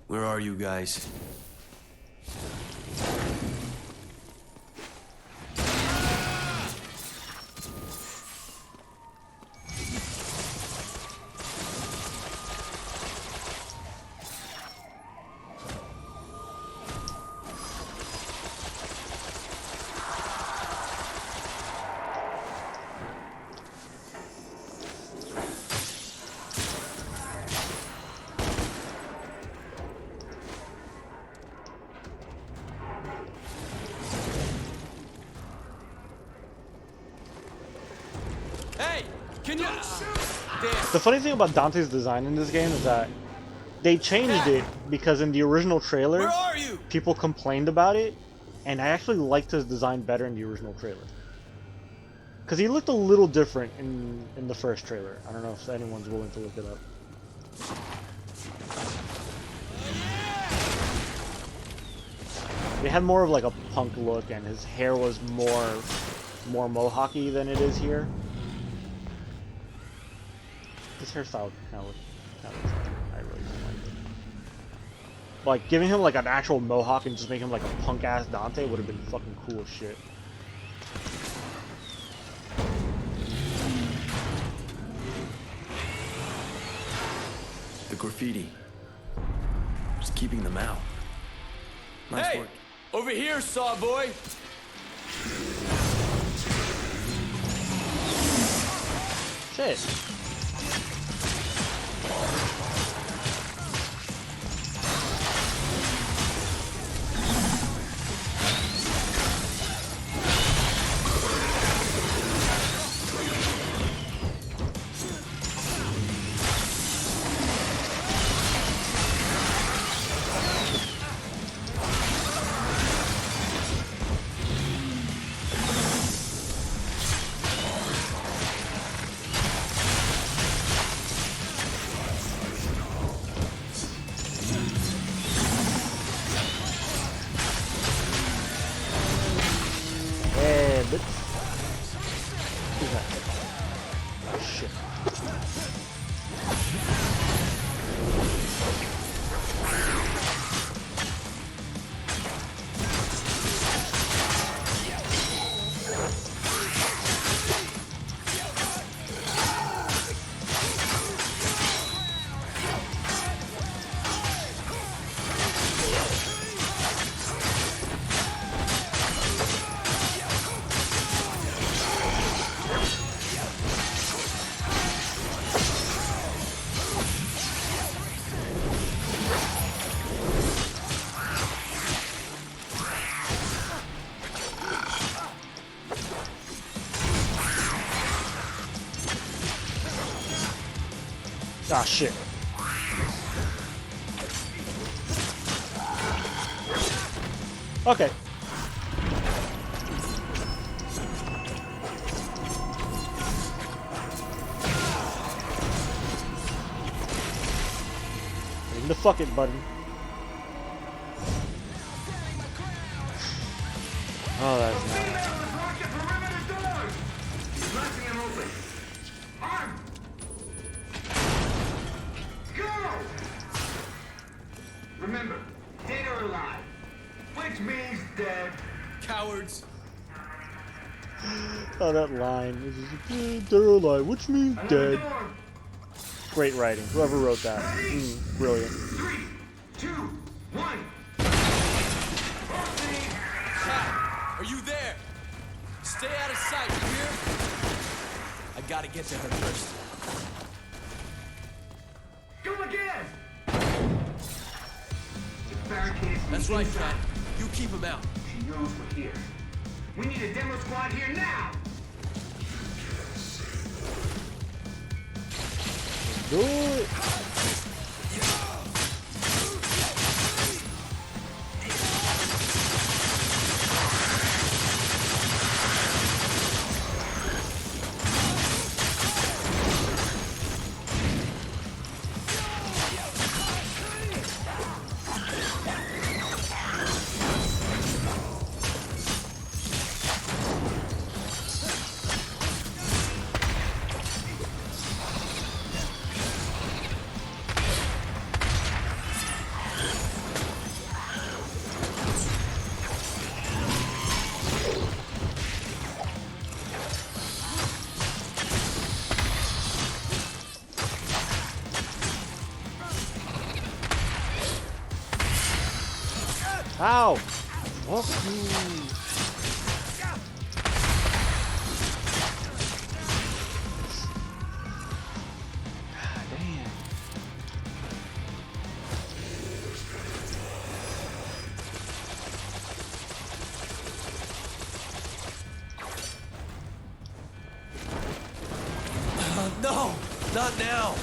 Where are you guys? Hey, can you? The funny thing about Dante's design in this game is that they changed it because in the original trailer, Where are you? people complained about it, and I actually liked his design better in the original trailer. Because he looked a little different in the first trailer. I don't know if anyone's willing to look it up. It had more of like a punk look, and his hair was more mohawky than it is here. This hairstyle kind of looks I really don't like it. Like, giving him like an actual mohawk and just making him like a punk ass Dante would have been fucking cool as shit. The graffiti. Just keeping them out. Nice Hey, work. over here, saw boy. Shit. But who's that? Oh shit. Ah, shit. Okay. Hitting the fuck it button. Oh, that's nice. Remember, dead or alive, which means dead. Cowards. Oh, that line. This is dead or alive, which means dead. Great writing. Whoever wrote that. Brilliant. 3, 2, 1. Stay out of sight, you hear? I gotta get to her first. Come again! Barricades. That's right, Cat. You keep him out. She knows we're here. We need a demo squad here now! Do it. Ow! Fuck you. God damn. No! Not now!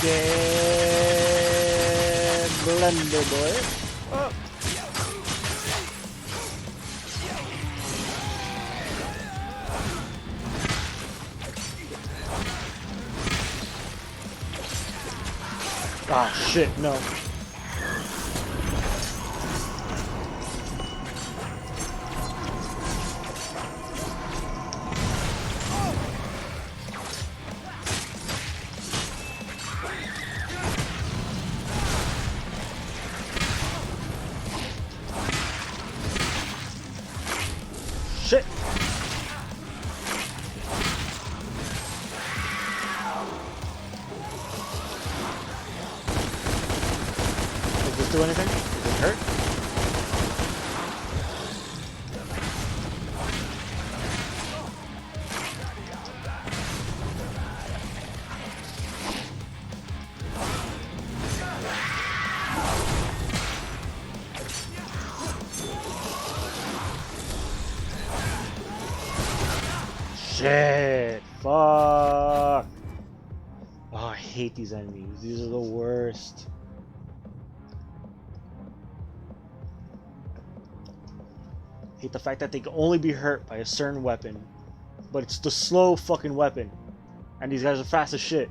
Get blender, boy. Oh. Ah, shit, no. Shit. Did this do anything? Did it hurt? Shit. Fuck. Oh, I hate these enemies. These are the worst. Hate the fact that they can only be hurt by a certain weapon, but it's the slow fucking weapon, and these guys are fast as shit.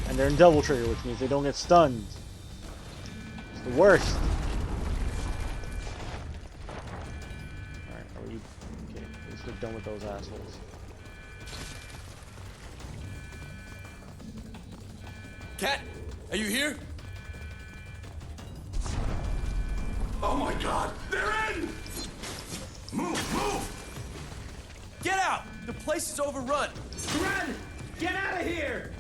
And they're in double trigger, which means they don't get stunned. It's the worst. Alright, are we okay? At least we're done with those assholes. Cat, are you here? Oh my god, they're in! place is overrun. Run! Get out of here!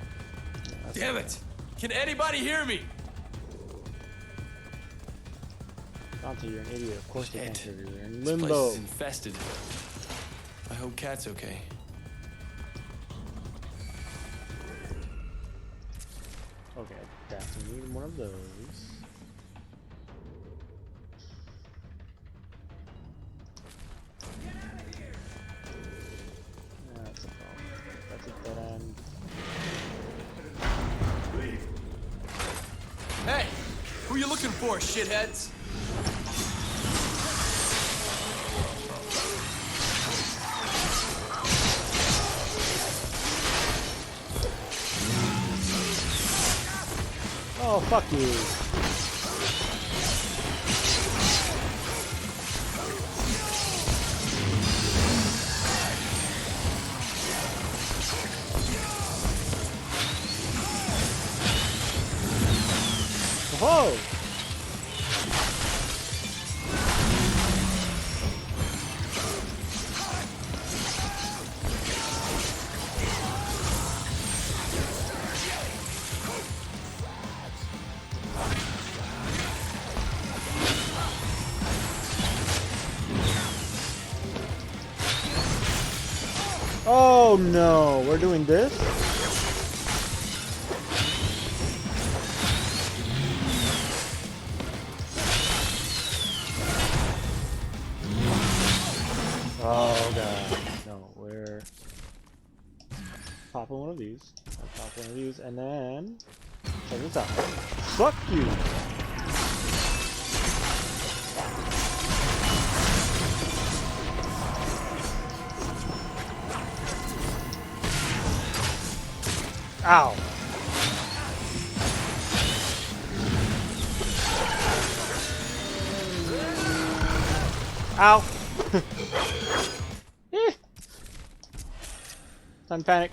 Damn it! Can anybody hear me? Dante, you're an idiot. Of course they can't hear you. You're in This place limbo. is infested. I hope Cat's okay. Okay, definitely need one of those. That's a problem. That's a dead end. Hey! Who you looking for, shitheads? Oh, fuck you. Whoa! Oh no, we're doing this? Oh god, no, we're popping one of these. I'll pop one of these, and then check this out. Fuck you! Ow! Ow! Eh. Time to panic.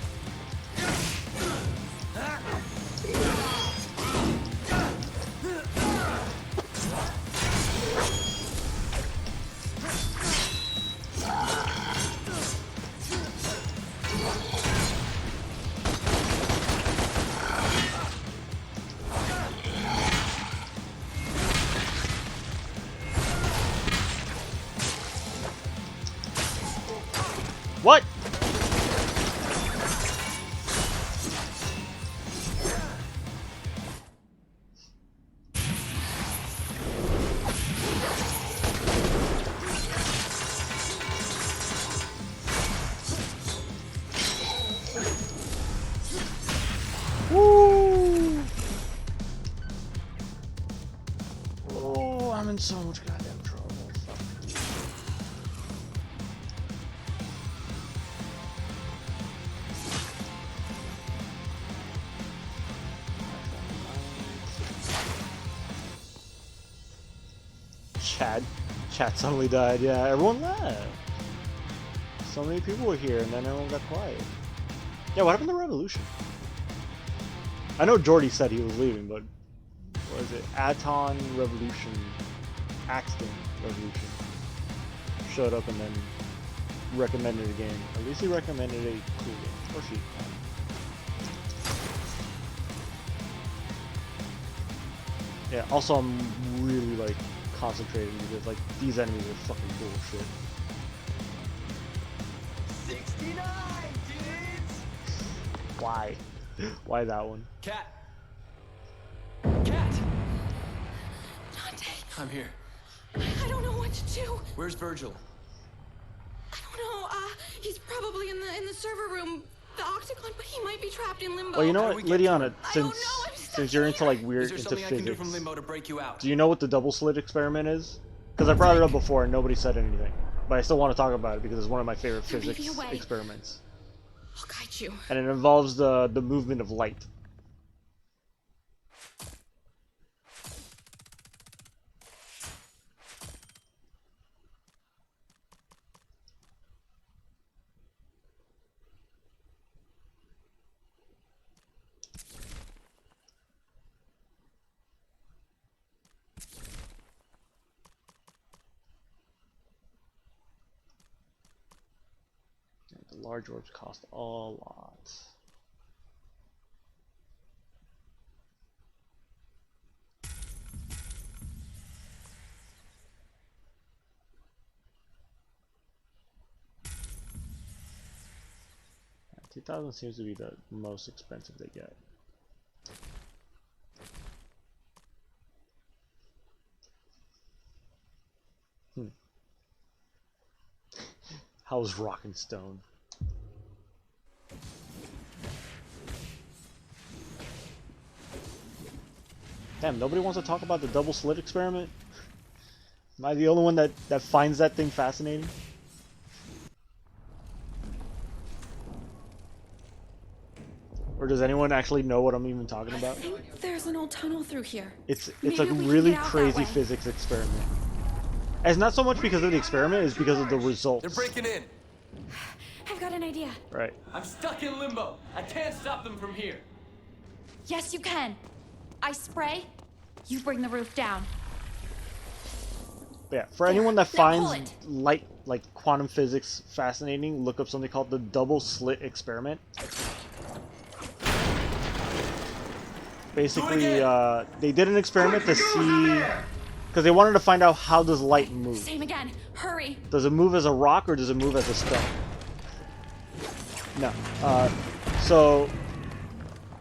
What? Woo! Oh, I'm in so much goddamn trouble. Fuck. Chat suddenly died. Yeah, everyone left. So many people were here, and then everyone got quiet. Yeah, what happened to Revolution? I know Jordy said he was leaving, but what is it? Aton Revolution, Axton Revolution showed up and then recommended a game. At least he recommended a cool game. Or she. Yeah. Also, I'm really like concentrating because like these enemies are fucking bullshit. 69, dudes! Why? Why that one? Cat! Cat! Dante, I'm here. I don't know what to do. Where's Virgil? I don't know. He's probably in the server room, the Octagon, but he might be trapped in limbo. Well, you know How do what, we get to Lydiana, him? since you're into like weird Is there into something I can do from physics, limbo to break you out? do you know what the double slit experiment is? Because I brought it up before and nobody said anything, but I still want to talk about it because it's one of my favorite There may be physics a way. experiments, I'll guide you. and it involves the movement of light. The large orbs cost a lot. Yeah, 2,000 seems to be the most expensive they get. How's Rock and Stone? Damn, nobody wants to talk about the double slit experiment? Am I the only one that finds that thing fascinating? Or does anyone actually know what I'm even talking about? I think there's an old tunnel through here. It's a Maybe we can really get out that crazy way. physics experiment. And it's not so much because of the experiment, it's because of the results. They're breaking in. I've got an idea. Right. I'm stuck in limbo. I can't stop them from here. Yes, you can. I spray, you bring the roof down. But yeah, for anyone that Now pull finds light, like quantum physics, fascinating, look up something called the double slit experiment. Basically, they did an experiment to see, because they wanted to find out how does light move. Same again. Hurry. Does it move as a rock or does it move as a stone? No. So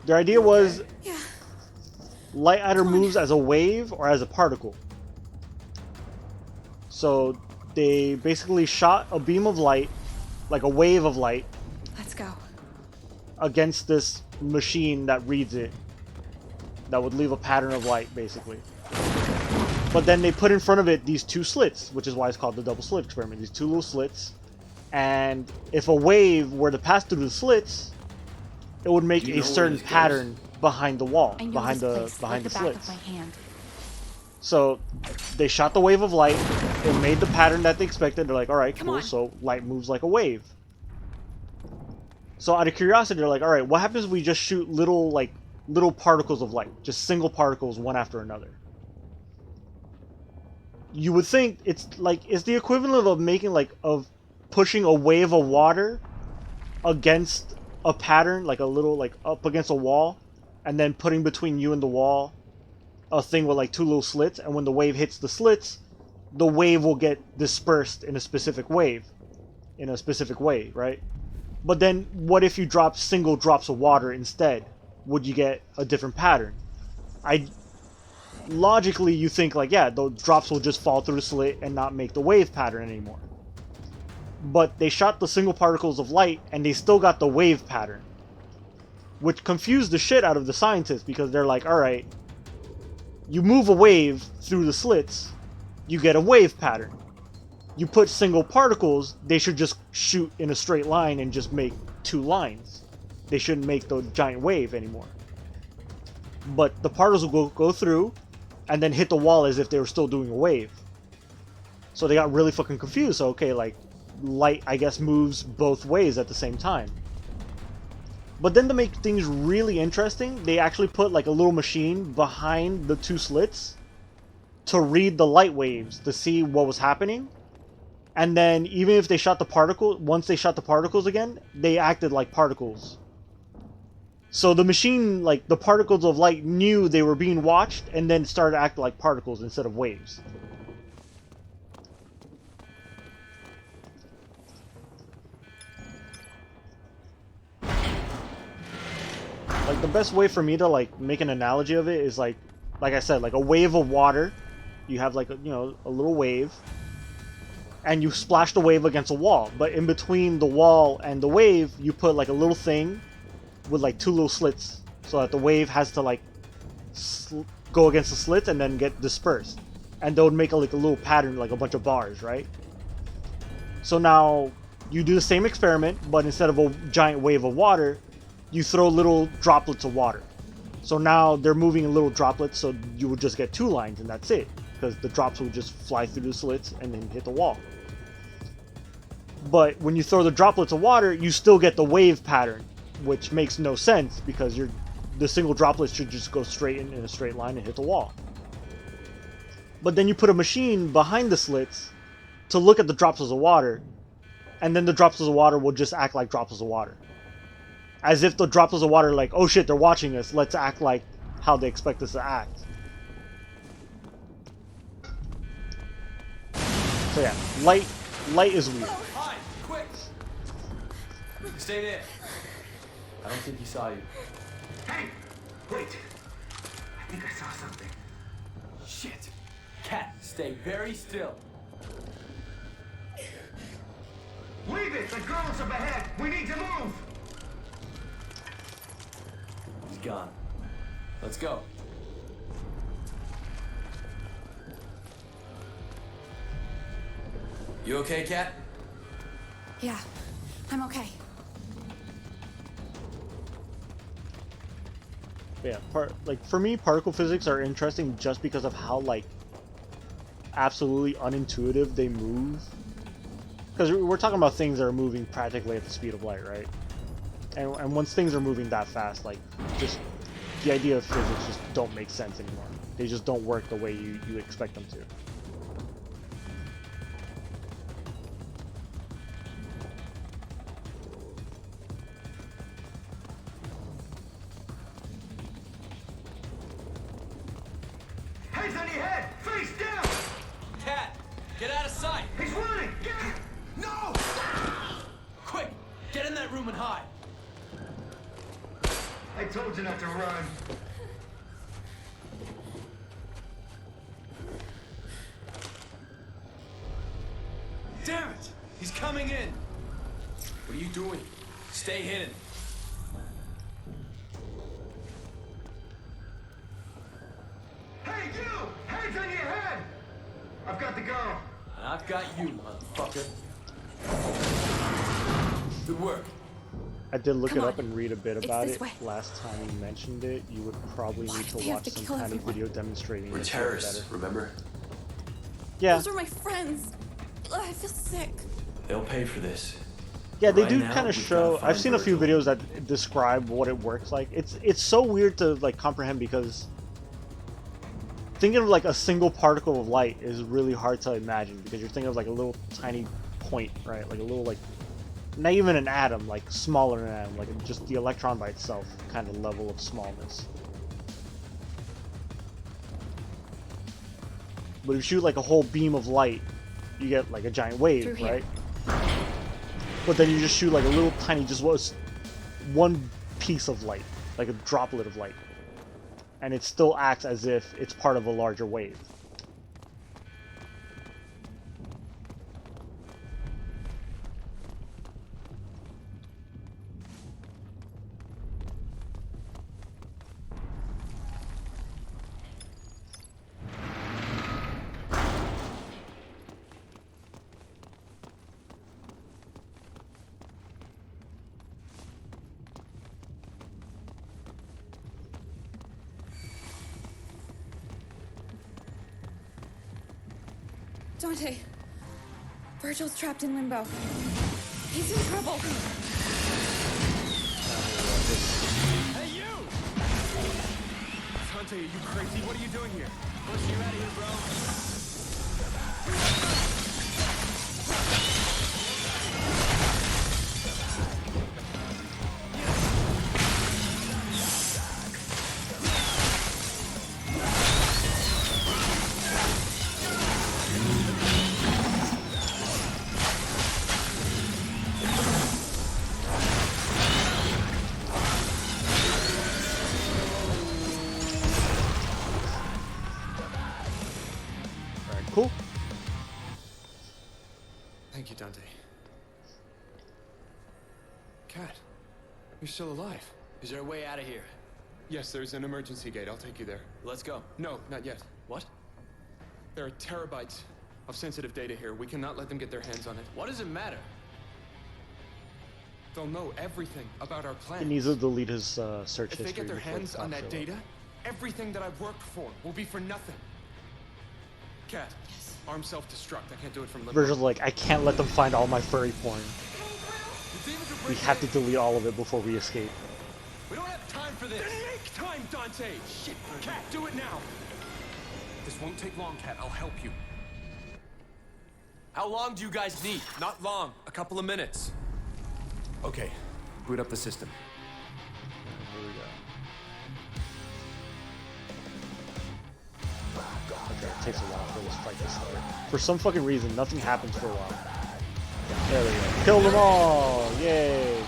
their idea was light either moves as a wave or as a particle. So they basically shot a beam of light, like a wave of light, Let's go. against this machine that reads it, that would leave a pattern of light, basically. But then they put in front of it these two slits, which is why it's called the double slit experiment. These two little slits, and if a wave were to pass through the slits, it would make a certain pattern behind the wall, behind the slits. Back of my hand. So they shot the wave of light, it made the pattern that they expected. They're like, alright, Come cool, on. so light moves like a wave. So out of curiosity, they're like, alright, what happens if we just shoot little particles of light? Just single particles, one after another. You would think it's the equivalent of of pushing a wave of water against a pattern, like a little, up against a wall, and then putting between you and the wall a thing with two little slits, and when the wave hits the slits, the wave will get dispersed in a specific way, right? But then what if you drop single drops of water instead? Would you get a different pattern? Logically, you think the drops will just fall through the slit and not make the wave pattern anymore. But they shot the single particles of light and they still got the wave pattern, which confused the shit out of the scientists, because they're like, alright, you move a wave through the slits, you get a wave pattern. You put single particles, they should just shoot in a straight line and just make two lines. They shouldn't make the giant wave anymore. But the particles will go through and then hit the wall as if they were still doing a wave. So they got really fucking confused. So, okay, light, I guess, moves both ways at the same time. But then to make things really interesting, they actually put a little machine behind the two slits to read the light waves to see what was happening. And then even if they shot the particle, once they shot the particles again, they acted like particles. So the machine, the particles of light knew they were being watched and then started acting like particles instead of waves. The best way for me to make an analogy of it is like I said, a wave of water. You have a little wave, and you splash the wave against a wall. But in between the wall and the wave, you put a little thing with two little slits, so that the wave has to go against the slits and then get dispersed, and they would make a little pattern, a bunch of bars, right? So now you do the same experiment, but instead of a giant wave of water, you throw little droplets of water. So now they're moving in little droplets, so you would just get two lines and that's it, because the drops would just fly through the slits and then hit the wall. But when you throw the droplets of water, you still get the wave pattern, which makes no sense, because the single droplets should just go straight in a straight line and hit the wall. But then you put a machine behind the slits to look at the droplets of water, and then the droplets of water will just act like droplets of water. As if the droplets of water are like, oh shit, they're watching us, let's act like how they expect us to act. So yeah, light is weird. Hi, quick! Stay there. I don't think he saw you. Hey! Wait! I think I saw something. Shit! Cat, stay very still. Leave it! The girl's up ahead! We need to move! He's gone. Let's go. You okay, Cat? Yeah, I'm okay. Yeah, like for me, particle physics are interesting just because of how like absolutely unintuitive they move. Because we're talking about things that are moving practically at the speed of light, right? And once things are moving that fast, like just the idea of physics just don't make sense anymore. They just don't work the way you expect them to. Heads on your head! Face down! Cat, get out of sight! He's running! Get it! No! Quick, get in that room and hide. I told you not to run. Damn it! He's coming in! What are you doing? Stay hidden. Hey, you! Heads on your head! I've got the girl. And I've got you, motherfucker. Good work. I did look Come it on. up and read a bit It's about this it. way. Last time you mentioned it, you would probably Why need did to they have watch to some kill kind of everyone? video demonstrating We're it terrorists, better. remember? Yeah. Those are my friends. Ugh, I feel sick. They'll pay for this. Yeah, they Right do now, kind of we've show. gotta I've find seen a few Virgil. videos that describe what it works like. It's so weird to like comprehend because thinking of like a single particle of light is really hard to imagine because you're thinking of like a little tiny point, right? Like a little like not even an atom, like smaller than an atom, like just the electron by itself kind of level of smallness. But if you shoot like a whole beam of light, you get like a giant Through wave, here. right? But then you just shoot like a little tiny, just one piece of light, like a droplet of light. And it still acts as if it's part of a larger wave. Dante. Virgil's trapped in limbo. He's in trouble. Hey, you! Dante, are you crazy? What are you doing here? Push you out of here, bro. Alright, cool. Thank you, Dante. Cat, you're still alive. Is there a way out of here? Yes, there's an emergency gate. I'll take you there. Let's go. No, not yet. What? There are terabytes of sensitive data here. We cannot let them get their hands on it. What does it matter? They'll know everything about our plans. He needs to delete his search If they history get their before hands the on cops that show up. data, everything that I've worked for will be for nothing. Cat, arm self-destruct. I can't do it from limbo. Virgil's like, I can't let them find all my furry porn. The demons are We breaking have in. to delete all of it before we escape. We don't have time for this. Then make time, Dante! Shit, Cat, do it now! This won't take long, Cat. I'll help you. How long do you guys need? Not long. A couple of minutes. Okay. Boot up the system. Here we go. Okay, it takes a while for this fight to start. For some fucking reason, nothing happens for a while. There we go. Killed them all! Yay!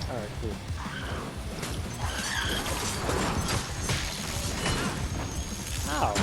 Alright, cool. Ow!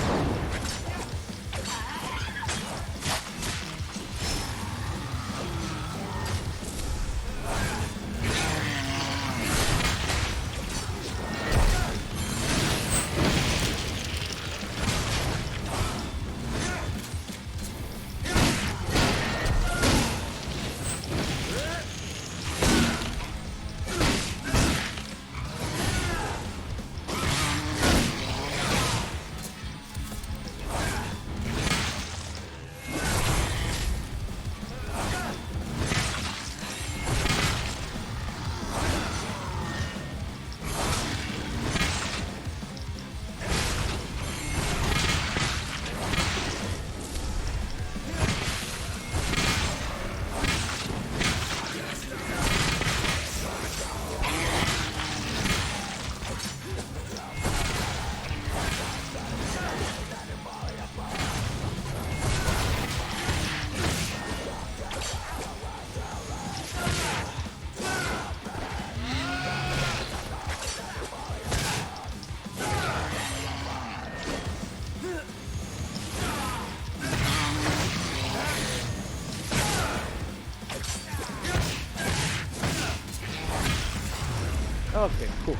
Okay, cool.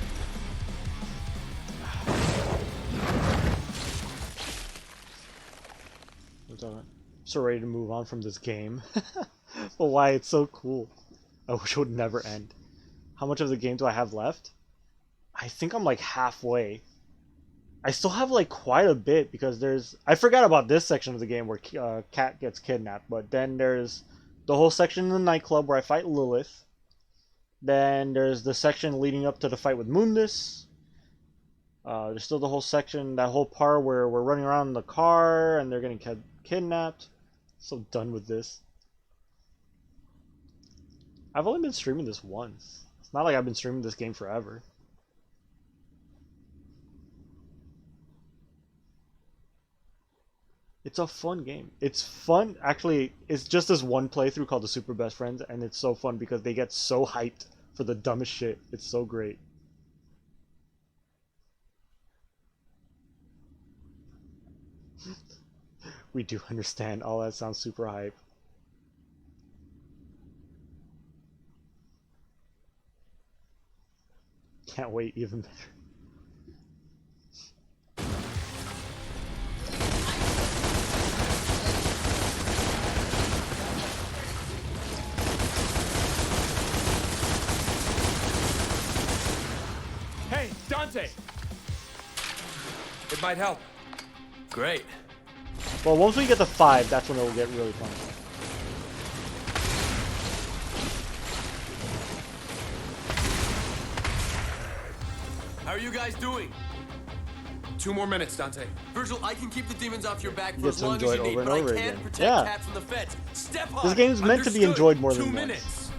I'm so ready to move on from this game. But why? It's so cool. I wish it would never end. How much of the game do I have left? I think I'm like halfway. I still have like quite a bit because there's... I forgot about this section of the game where Kat gets kidnapped, but then there's the whole section in the nightclub where I fight Lilith. Then there's the section leading up to the fight with Mundus. There's still the whole section, that whole part where we're running around in the car and they're getting kidnapped. So done with this. I've only been streaming this once. It's not like I've been streaming this game forever. It's a fun game. It's fun. Actually, it's just this one playthrough called the Super Best Friends, and it's so fun because they get so hyped for the dumbest shit. It's so great. We do understand. All that sounds super hype. Can't wait even better. Hey, Dante! It might help. Great. Well, once we get to 5, that's when it will get really fun. How are you guys doing? 2 more minutes, Dante. Virgil, I can keep the demons off your back You for get as to long enjoy as it you need, over and but over I can't again. protect Yeah. Kat from the feds. Step on. This game's meant to be Understood. enjoyed more than 2 once. minutes.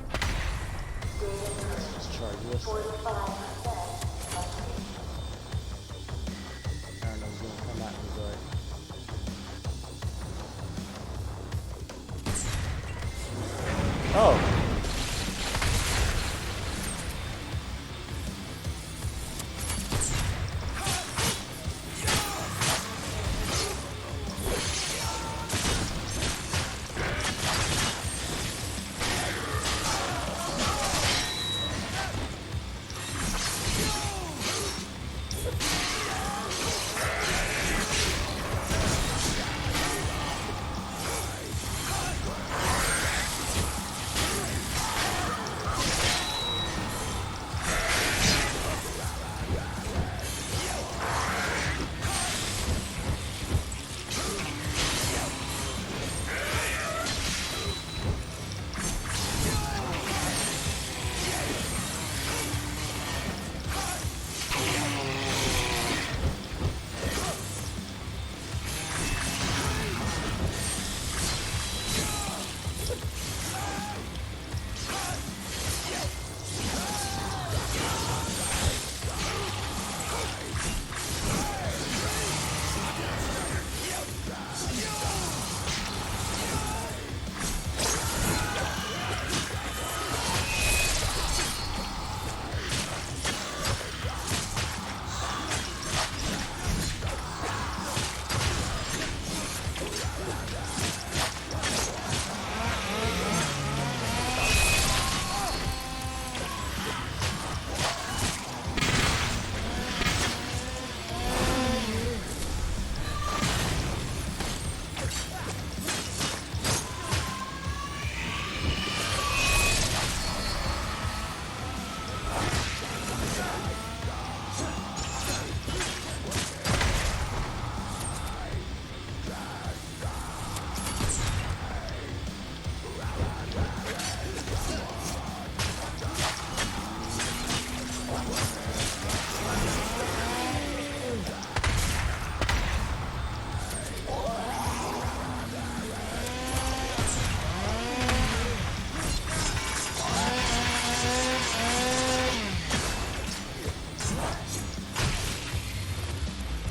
Let's charge this. I don't know who's gonna come at me, but... Oh.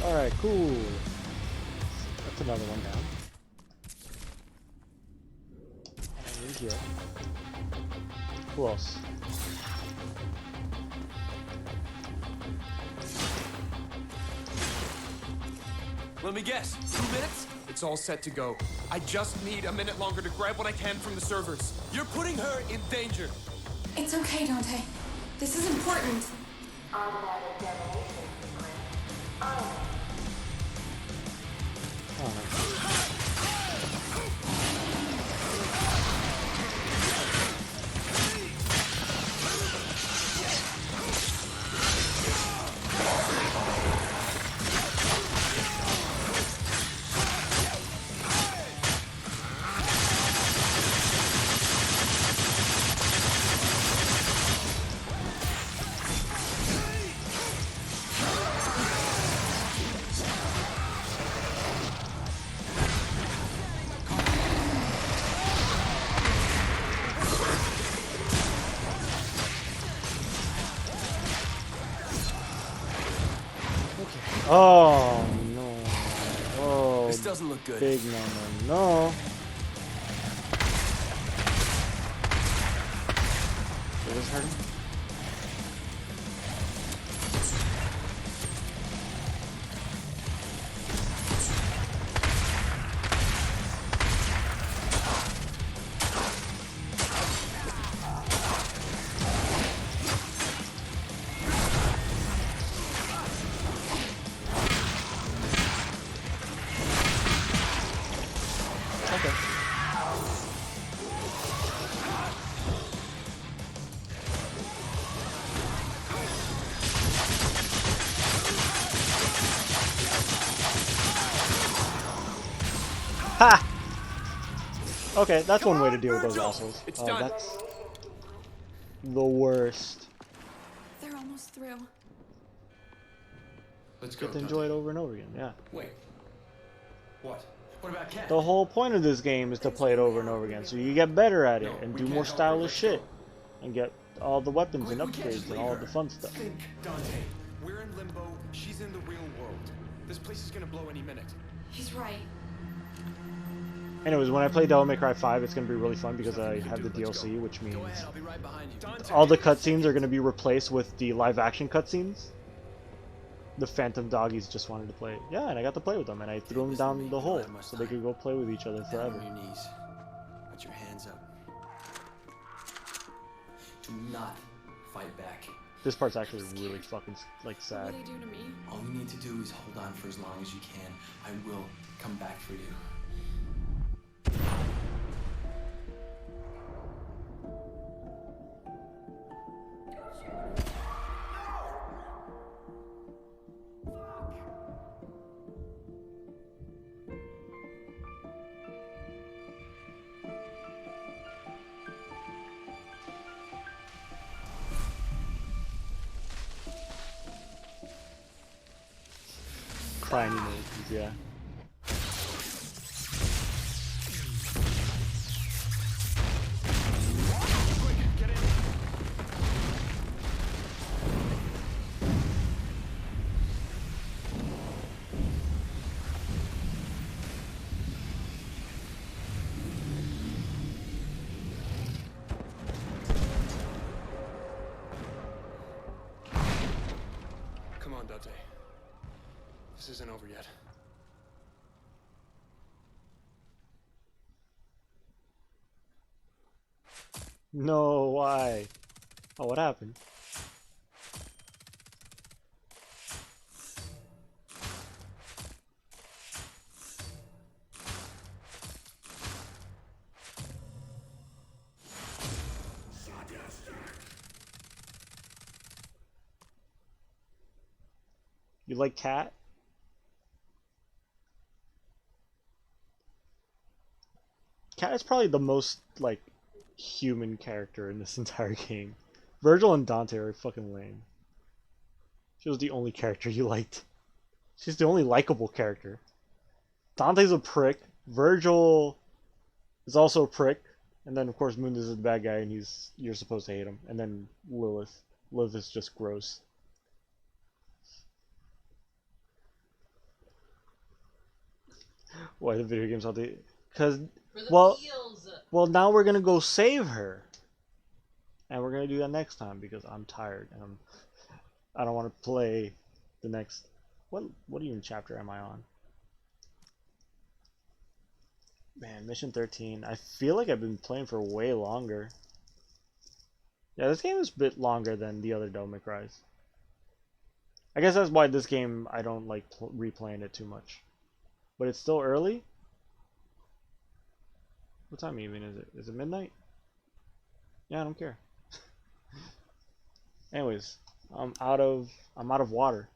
Alright, cool. That's another one down. And here. Who else? Let me guess. 2 minutes? It's all set to go. I just need a minute longer to grab what I can from the servers. You're putting her in danger. It's okay, Dante. This is important. Oh no. Oh, This doesn't look good. Big no. Is this hurting? Ha! Okay, that's one way to deal with those assholes. Oh, that's the worst. They're almost through. Let's go. Get to enjoy it over and over again, yeah. Wait. What? What about Cat? The whole point of this game is to play it over and over again, so you get better at it and do more stylish shit, and get all the weapons and upgrades and all the fun stuff. Think, Dante. We're in limbo. She's in the real world. This place is gonna blow any minute. He's right. Anyways, when I play Devil May Cry 5, it's going to be really fun because I have the DLC, which means all the cutscenes are going to be replaced with the live-action cutscenes. The Phantom Doggies just wanted to play. Yeah, and I got to play with them, and I threw them down the hole so they could go play with each other forever. On your knees. Put your hands up. Do not fight back. This part's actually really fucking, like, sad. What did he do to me? All you need to do is hold on for as long as you can. I will come back for you. Crying emojis, yeah. Come on, Dante. This isn't over yet. No, why? Oh, what happened? You like Cat? Cat is probably the most, like, human character in this entire game. Virgil and Dante are fucking lame. She was the only character you liked. She's the only likable character. Dante's a prick. Virgil is also a prick. And then, of course, Mundus is the bad guy, and you're supposed to hate him. And then Lilith. Lilith is just gross. Why the video games all day? Because, well, now we're gonna go save her, and we're gonna do that next time because I'm tired and I don't want to play the next. What even chapter am I on? Man, mission 13. I feel like I've been playing for way longer. Yeah, this game is a bit longer than the other Devil May Cry's. I guess that's why this game I don't like replaying it too much. But it's still early? What time even is it? Is it midnight? Yeah, I don't care. Anyways, I'm out of water.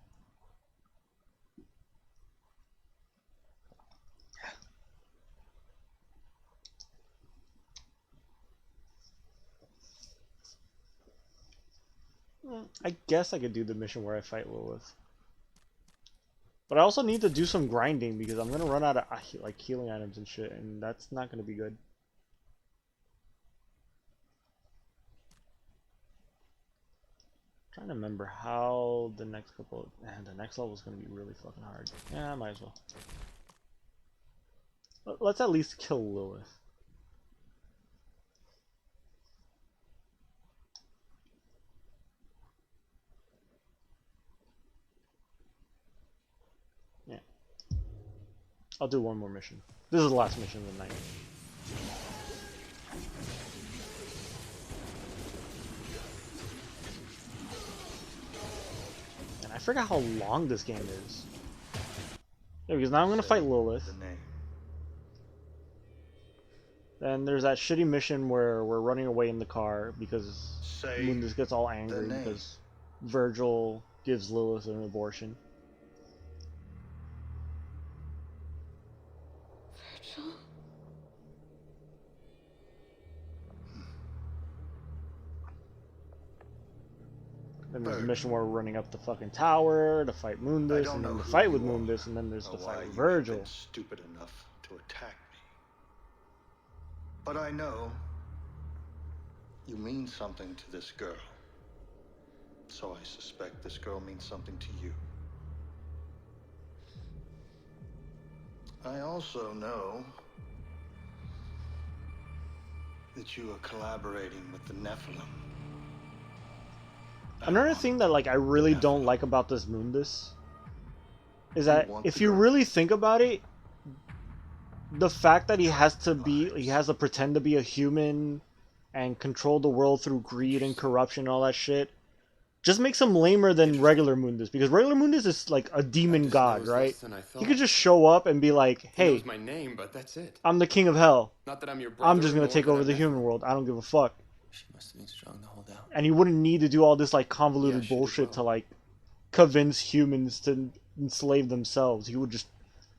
I guess I could do the mission where I fight Lilith. But I also need to do some grinding because I'm gonna run out of like healing items and shit, and that's not gonna be good. Trying to remember how the next couple. Man, the next level is gonna be really fucking hard. Yeah, I might as well. Let's at least kill Lilith. Yeah. I'll do one more mission. This is the last mission of the night. And I forgot how long this game is. Yeah, because now I'm gonna fight Lilith. Then there's that shitty mission where we're running away in the car because Mundus gets all angry because Virgil gives Lilith an abortion. Virgil? Then there's a mission where we're running up the fucking tower to fight Mundus, and then the fight with Mundus, and then there's the fight with Virgil. Stupid enough to attack me. But I know you mean something to this girl. So I suspect this girl means something to you. I also know that you are collaborating with the Nephilim. Another thing that like I really don't like about this Mundus is that if you really think about it, the fact that he has to pretend to be a human and control the world through greed and corruption and all that shit just makes him lamer than regular Mundus, because regular Mundus is like a demon god, right? He could just show up and be like, hey, He knows my name, but that's it. I'm the king of hell. Not that I'm your brother. I'm just gonna nor take that over I'm the Nephilim. human world. I don't give a fuck. She must have been strong to hold out. And he wouldn't need to do all this like convoluted bullshit to like convince humans to enslave themselves. He would just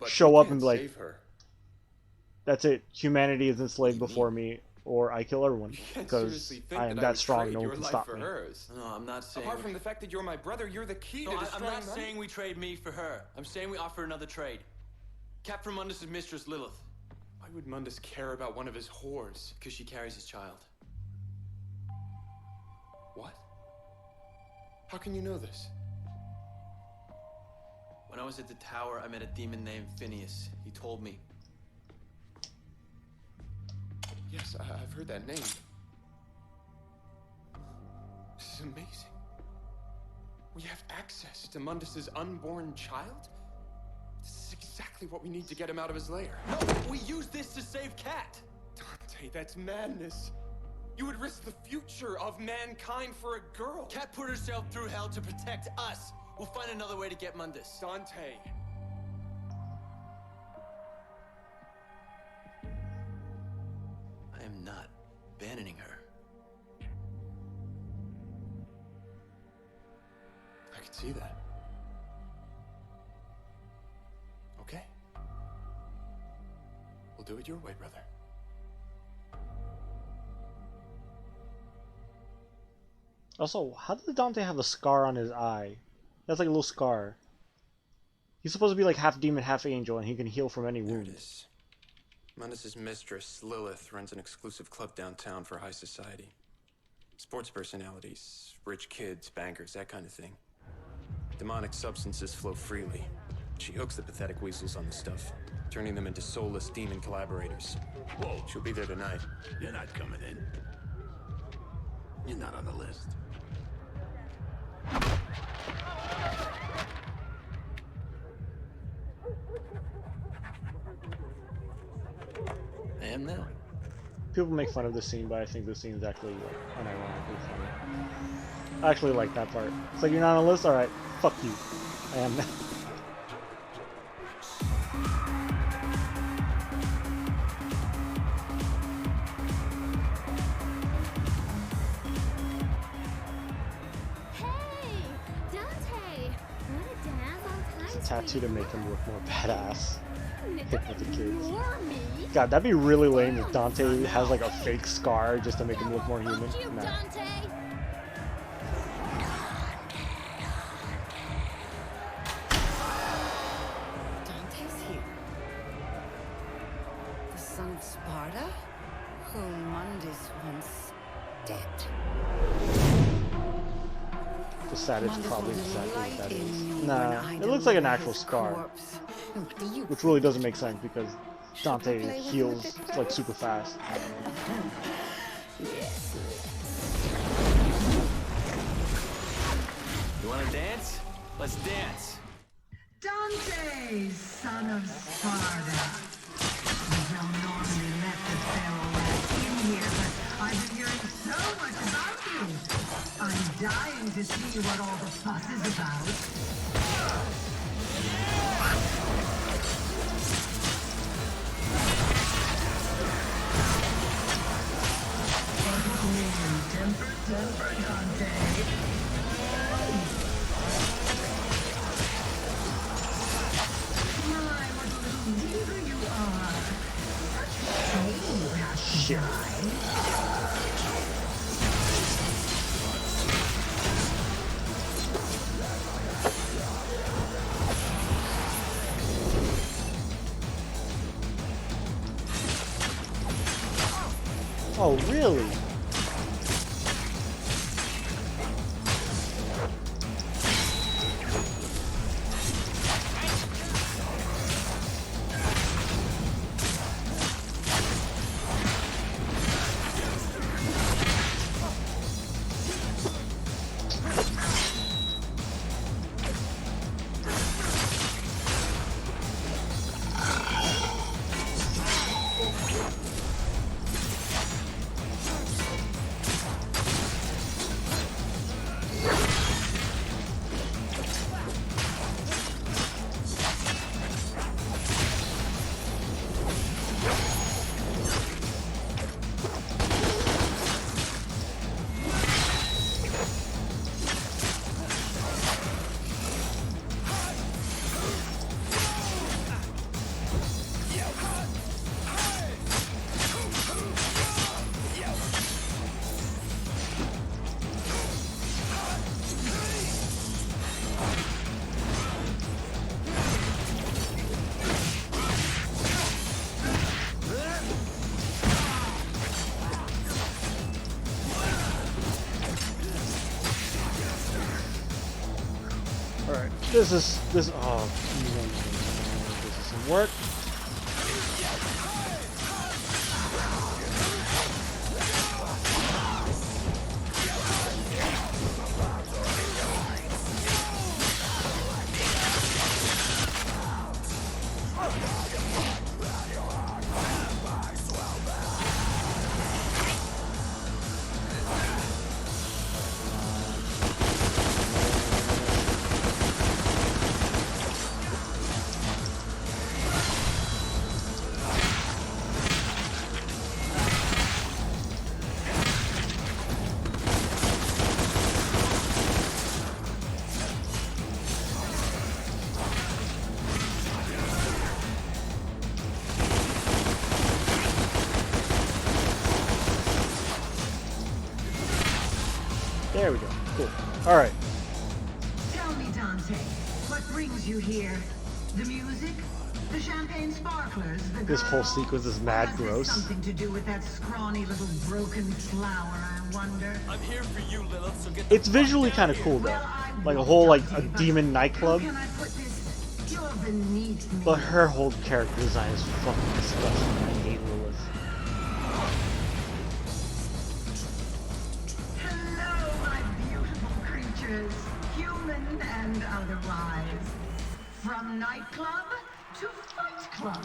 show up and be like, that's it. Humanity is enslaved before me, or I kill everyone because I am that strong. No one can stop me. No, I'm not saying. Apart from the fact that you're my brother, you're the key to I'm destroying not them. saying we trade me for her. I'm saying we offer another trade. Captain Mundus' mistress, Lilith. Why would Mundus care about one of his whores? Because she carries his child. What? How can you know this? When I was at the tower, I met a demon named Phineas. He told me. Yes, I've heard that name. This is amazing. We have access to Mundus's unborn child? This is exactly what we need to get him out of his lair. No, we use this to save Cat. Dante, that's madness. You would risk the future of mankind for a girl. Cat put herself through hell to protect us. We'll find another way to get Mundus. Dante. I am not abandoning her. I can see that. Okay. We'll do it your way, brother. Also, how did Dante have a scar on his eye? That's like a little scar. He's supposed to be like half demon, half angel, and he can heal from any wound. Mundus's mistress, Lilith, runs an exclusive club downtown for high society. Sports personalities, rich kids, bankers, that kind of thing. Demonic substances flow freely. She hooks the pathetic weasels on the stuff, turning them into soulless demon collaborators. Whoa. She'll be there tonight. You're not coming in. You're not on the list. I am now. People make fun of this scene, but I think this scene is actually like unironically funny. I actually like that part. It's like, you're not on the list? Alright, fuck you. I am now. Hey, Dante! Want to dance on time? Tattoo to make him look more badass. Hip with the kids. Ignore me. God, that'd be really lame if Dante has like a fake scar just to make him look more human. Fuck you, Nah. Dante! Dante's here. The son of Sparta, whom Mundus once dead. The saddest Mundus probably will exactly what delight that is. in you Nah, when I it looks like an deliver actual his scar. corpse. Do you Which really doesn't make sense because Dante heals like super fast. You wanna dance? Let's dance. Dante, son of Sparta. We don't normally let the feral rat in here, but I've been hearing so much about you. I'm dying to see what all the fuss is about. Temper, temper, Dante. My, what a little leader you are. Such shame you have to die. Oh, really? Alright, this is some work. There we go. Cool. Alright. Tell me, Dante. Dante. What brings you here? The music? The champagne sparklers? The This whole girls? sequence is Or mad has gross. this something to do with that scrawny little broken flower, I wonder? I'm here for you, Lilith, so get It's visually kind of cool though, like a whole like a demon nightclub. How can I put this? You're beneath me. But her whole character design is fucking disgusting. I hate Lilith. Hello, my beautiful creatures, human and otherwise. From nightclub to fight club,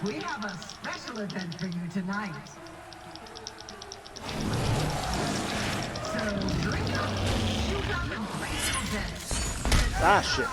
we have a special event for you tonight. So drink up, shoot up, and brace yourselves. Ah, shit.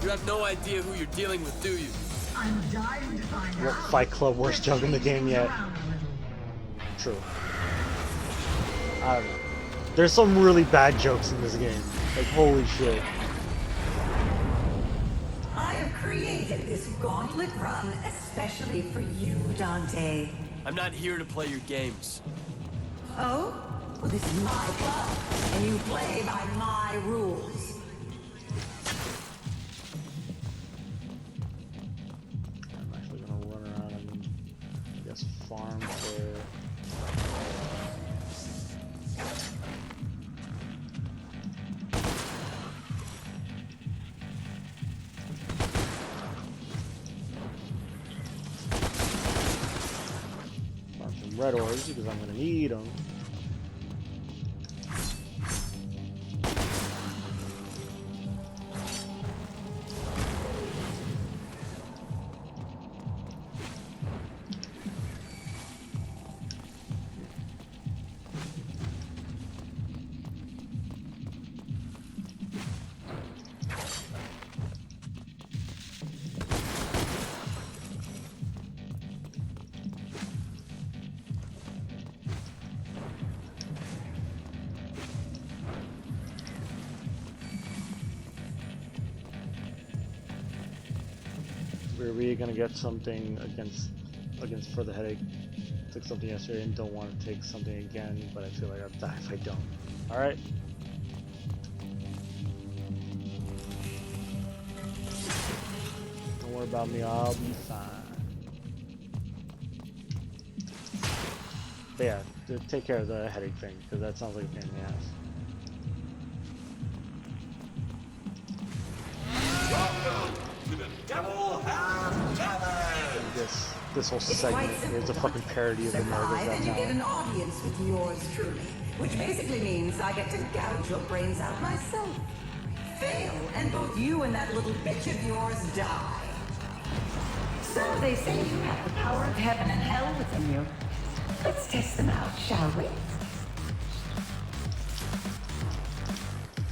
You have no idea who you're dealing with, do you? I'm dying to find What out. Fight Club worst joke in the game yet? True. I don't know. There's some really bad jokes in this game. Like, holy shit. I have created this gauntlet run especially for you, Dante. I'm not here to play your games. Oh? Well, this is my club, and you play by my rules. I'm actually gonna run around and, I guess, farm for... farm some red ores because I'm gonna need them. We're really gonna get something against for the headache. took something yesterday and don't want to take something again, but I feel like I'll die if I don't. Alright. Don't worry about me, I'll be fine. But yeah, take care of the headache thing, because that sounds like a pain in the ass. Welcome to the Devil Ham Tavern! This whole segment is a fucking parody of America's Got And you get an Talent. audience with yours truly, which basically means I get to gouge your brains out myself. Fail, and both you and that little bitch of yours die. So they say you have the power of heaven and hell within you. Let's test them out, shall we?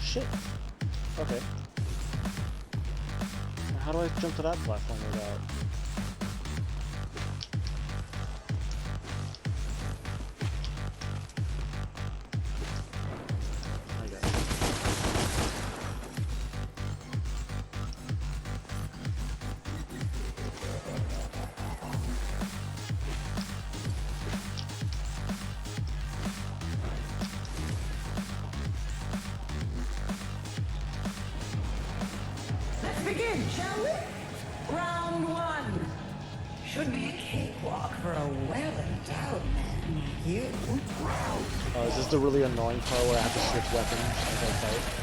Shit. Okay. How do I jump to that platform without... I got it. Let's begin, shall we? Round one. Should be a cakewalk for a well-endowed man like you. Is this the really annoying part where I have to switch weapons as I fight?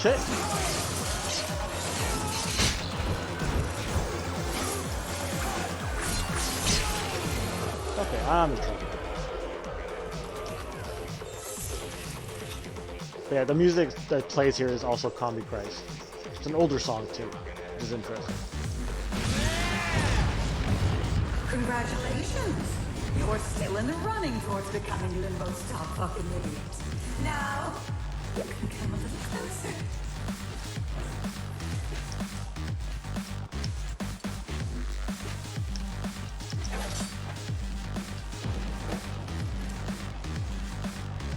Shit! Okay, I'm in trouble. But yeah, the music that plays here is also Combi Christ. It's an older song too, which is interesting. Congratulations. You're still in the running towards becoming Limbo's top fucking idiot. Now, you can come a little closer.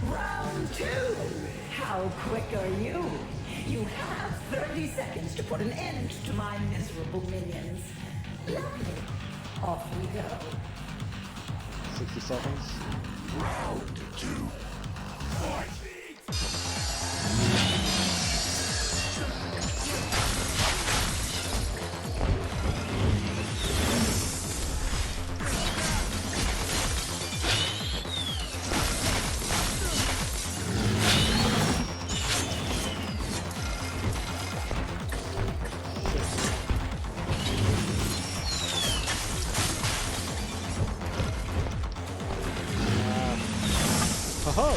Round two. How quick are you? You have 30 seconds to put an end to my miserable minions. Lovely. Off we go. 60 seconds. Round two. Fight! Ho-ho!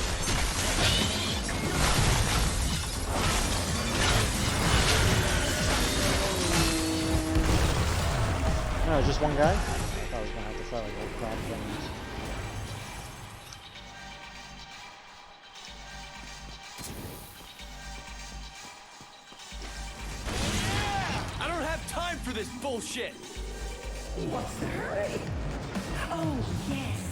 No, just one guy? I thought I was gonna have to fight like old crop things. I don't have time for this bullshit! What's the hurry? Oh, yes.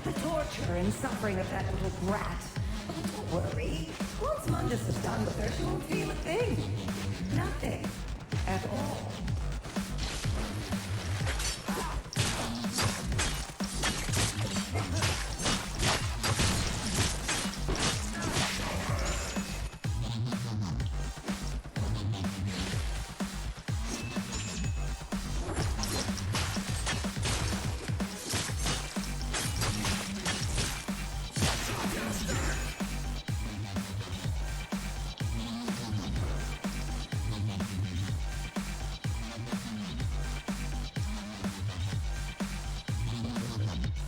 The torture and suffering of that little brat. Oh, don't worry. Once Mundus is done with her, she won't feel a thing. Nothing. At all.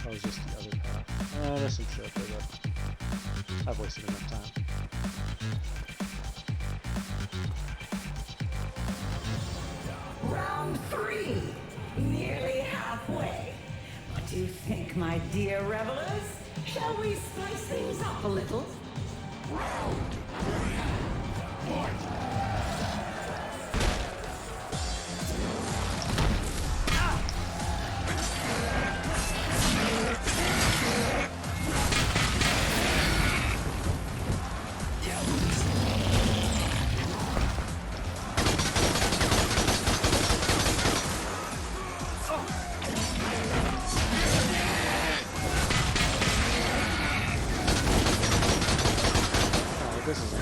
That was just the other path. There's some shit there, but I've wasted enough time. 3. Nearly halfway. What do you think, my dear revelers? Shall we spice things up a little? This is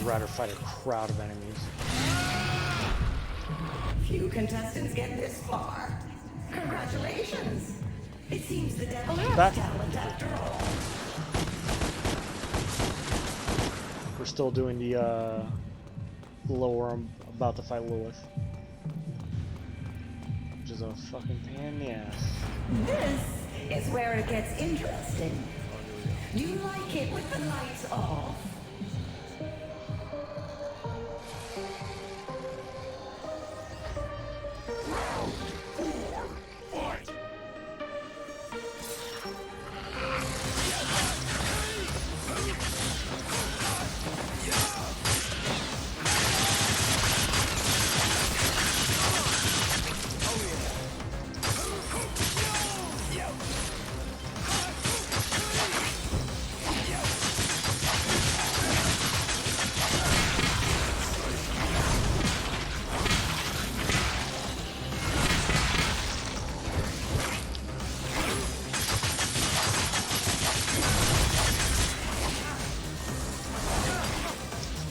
rather fight a crowd of enemies. Few contestants get this far. Congratulations. It seems the devil has talent after all. We're still doing the lower. I'm about to fight Lilith, which is a fucking pain in the ass. This is where it gets interesting. Do you like it with the lights off?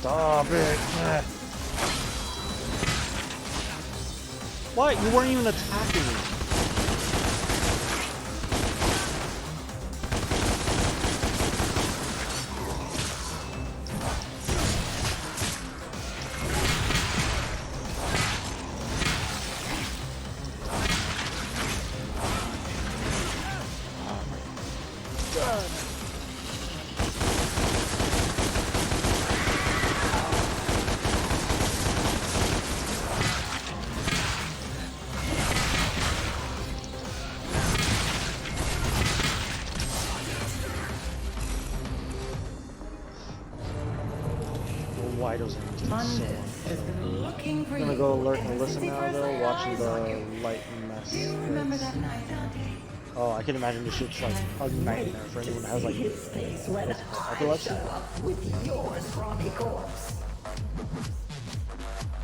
Stop it. What? You weren't even attacking me. Why does it take so long? I'm gonna go lurk and listen now though, watching the light mess. Oh, I can imagine this shit's like a nightmare for anyone that has like epilepsy.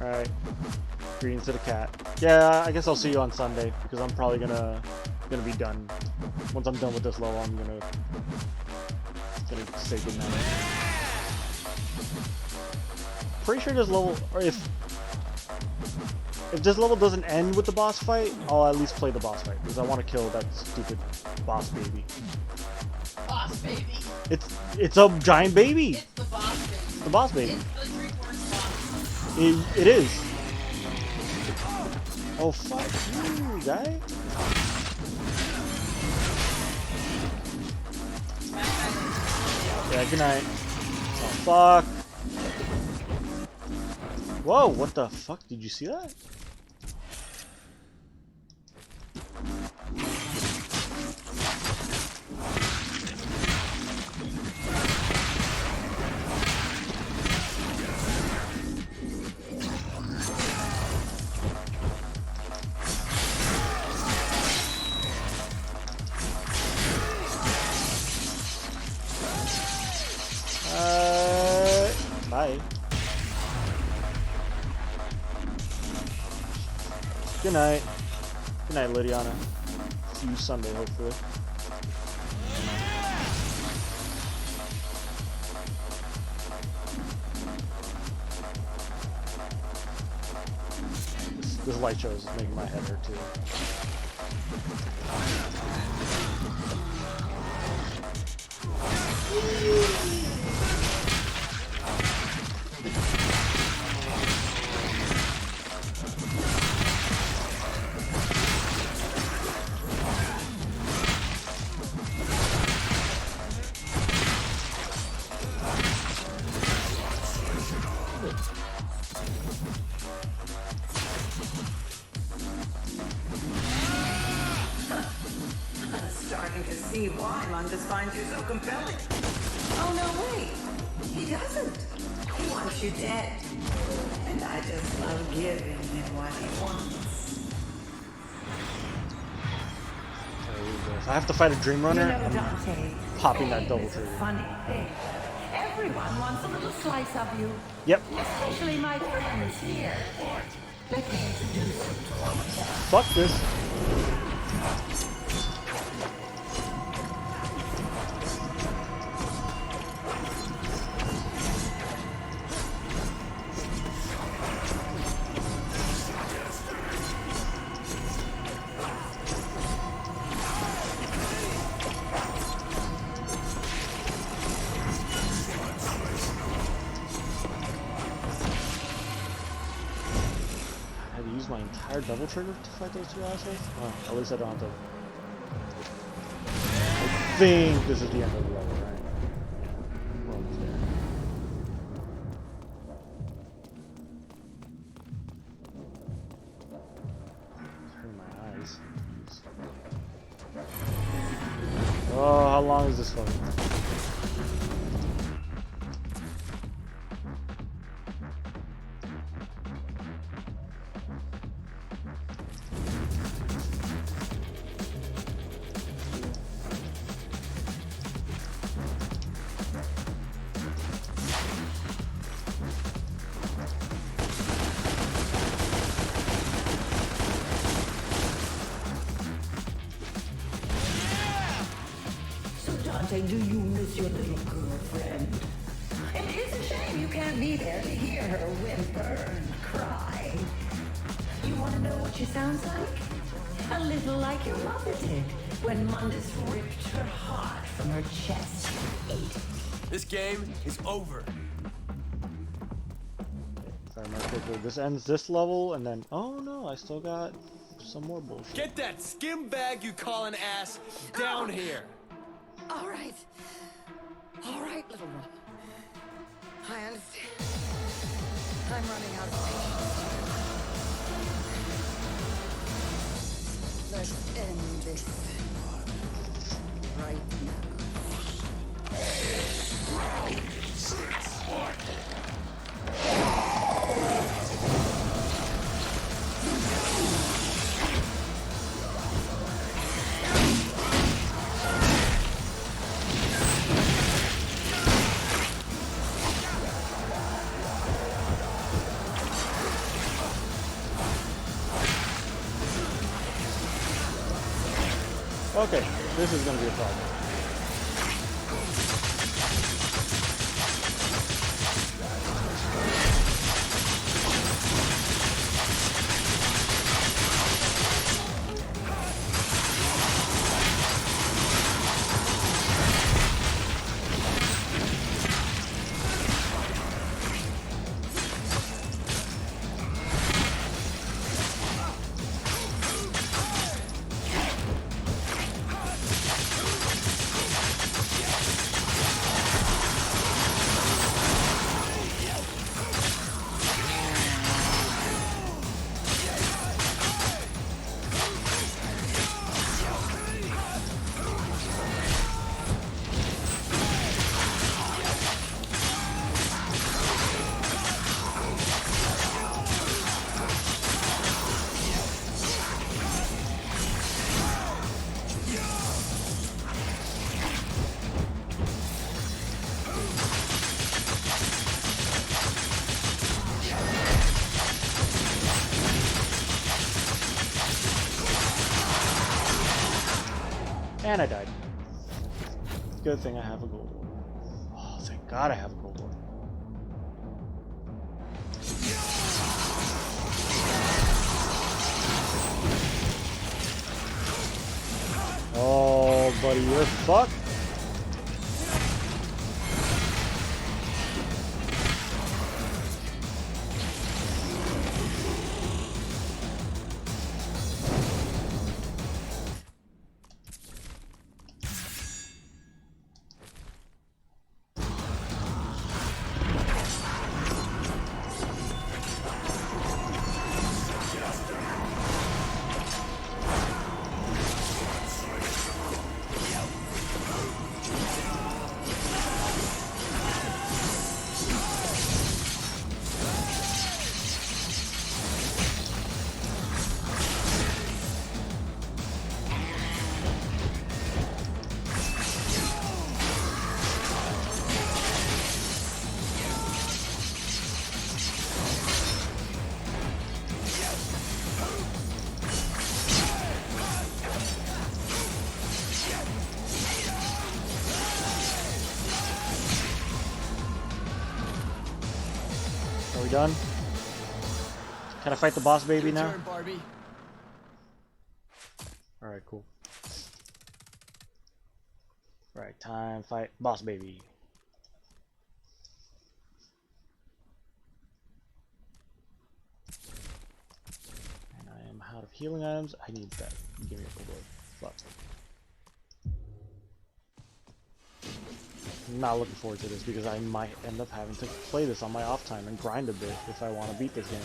Alright. Greetings to the cat. Yeah, I guess I'll see you on Sunday because I'm probably gonna be done. Once I'm done with this level, I'm gonna say goodnight. Pretty sure this level, or if this level doesn't end with the boss fight, I'll at least play the boss fight because I want to kill that stupid boss baby. Boss baby. It's a giant baby. It's the boss baby. It's the boss baby. It's the 3/4 boss. It is. Oh fuck you, guy. Yeah, good night. Oh fuck. Whoa, what the fuck? Did you see that? Good night. Good night, Lydiana. See you Sunday, hopefully. This light show is making my head hurt too. I'm starting to see why Mundus finds you so compelling. Oh, no, wait. He doesn't. He wants you dead. And I just love giving him what he wants. If I have to fight a Dream Runner, You know, I'm Dante, popping that double it's a trigger. funny thing. Everyone wants a little slice of you. Yep. Especially my friends here. Let me introduce you to one of them. Fuck this. My entire double trigger to fight those two assholes? Oh, at least I don't have to. I think this is the end of the level, right? Yeah, we're almost there. It's hurting my eyes. Oh, how long is this one? Dante, do you miss your little girlfriend? It is a shame you can't be there to hear her whimper and cry. You want to know what she sounds like? A little like your mother did when Mundus ripped her heart from her chest and ate it. This game is over. If I remember correctly, this ends this level, and then oh no, I still got some more bullshit. Get that skim bag you call an ass down here. All right. All right, little one. I understand. I'm running out of patience. Let's end this right now. Round 6. Okay, this is gonna be a problem. And I died. Good thing I have a gold ore. Oh, thank God I have a gold ore. Oh, buddy, you're fucked. Are we done? Can I fight the boss baby now? Turn, Barbie. Alright, cool. Right, time fight boss baby. And I am out of healing items. I need that. Give me a full blood. Fuck. I'm not looking forward to this because I might end up having to play this on my off time and grind a bit if I want to beat this game.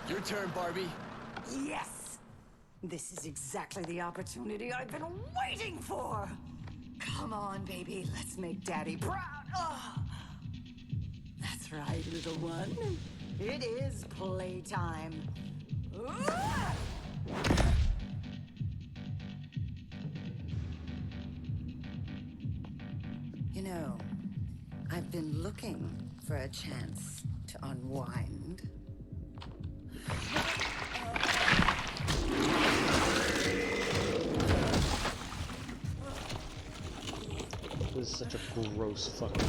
Your turn, Barbie. Yes! This is exactly the opportunity I've been waiting for! Come on, baby, let's make Daddy proud! Oh. That's right, little one. It is playtime. Ah! You know, I've been looking for a chance to unwind. This is such a gross fucking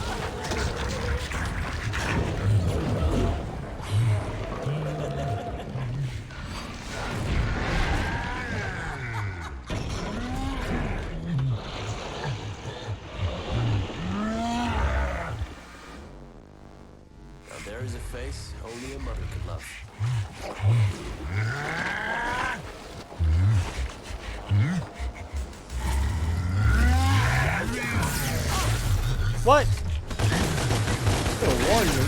Now there is a face only a mother could love. What? Could have warned me.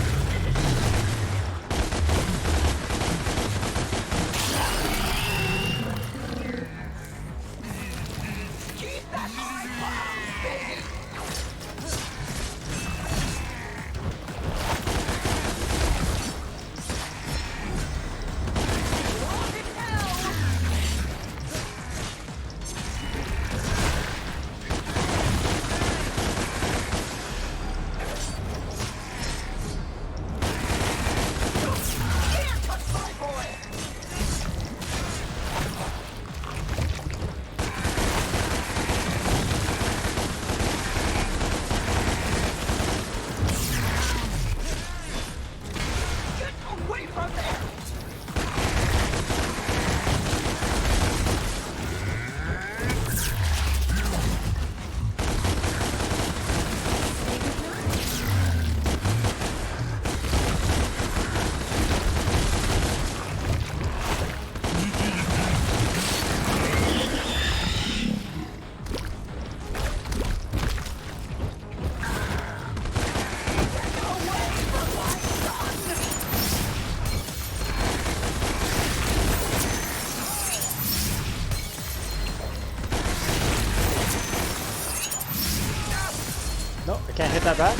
No, I can't hit that back.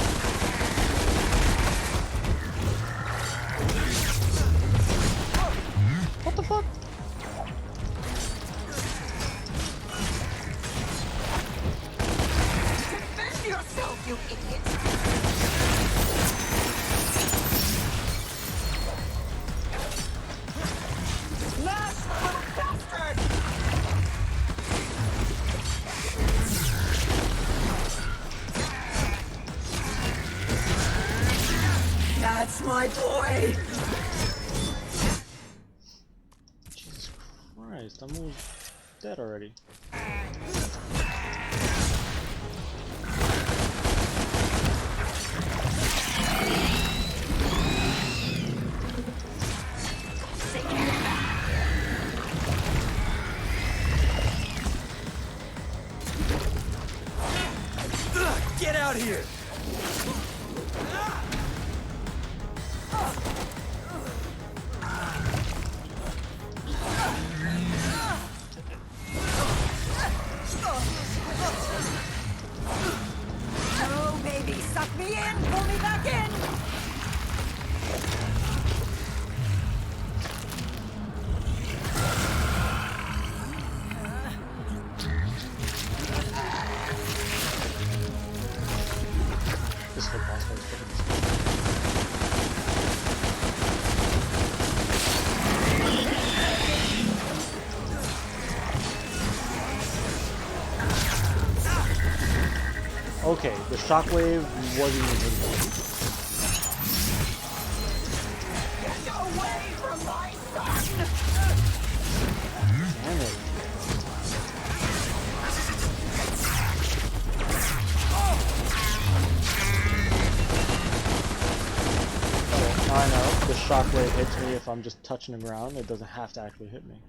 What the fuck? Defend yourself, you idiot! my boy! Jesus Christ, I'm almost dead already. Get out here! No, baby, suck me in! Pull me back in! This whole boss fight is fucking okay, the shockwave wasn't even good. Get away from my son! Damn it. Oh, I know. The shockwave hits me if I'm just touching the ground. It doesn't have to actually hit me.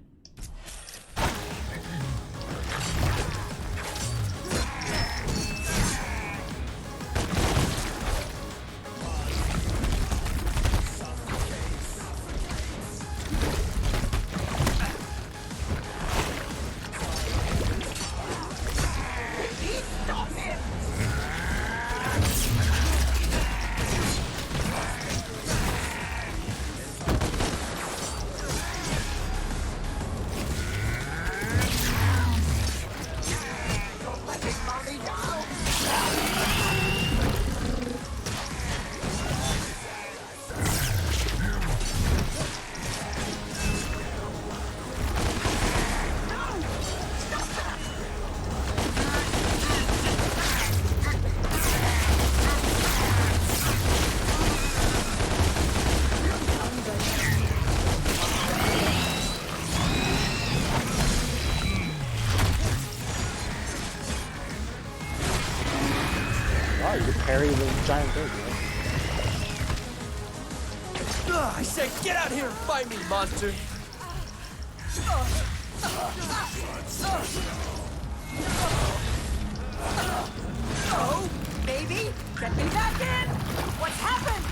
Wow, you could parry the giant bird, right? I said, get out here and fight me, monster! Oh, baby, get me back in! What's happened?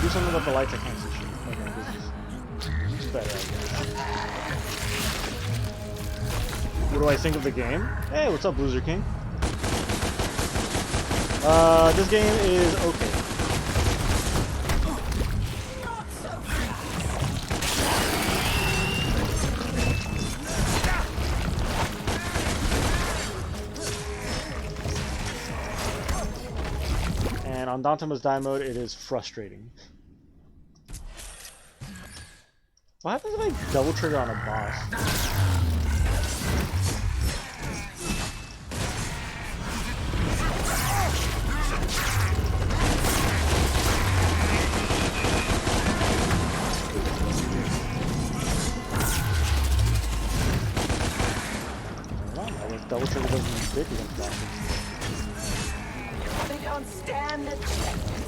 Do something about the lights, I can't see shit. Okay, this is better, I guess. What do I think of the game? Hey, what's up, Loser King? This game is okay. And on Dante Must Die mode, it is frustrating. What happens if I double trigger on a boss? Double trigger doesn't dick against bosses. They don't stand a chance.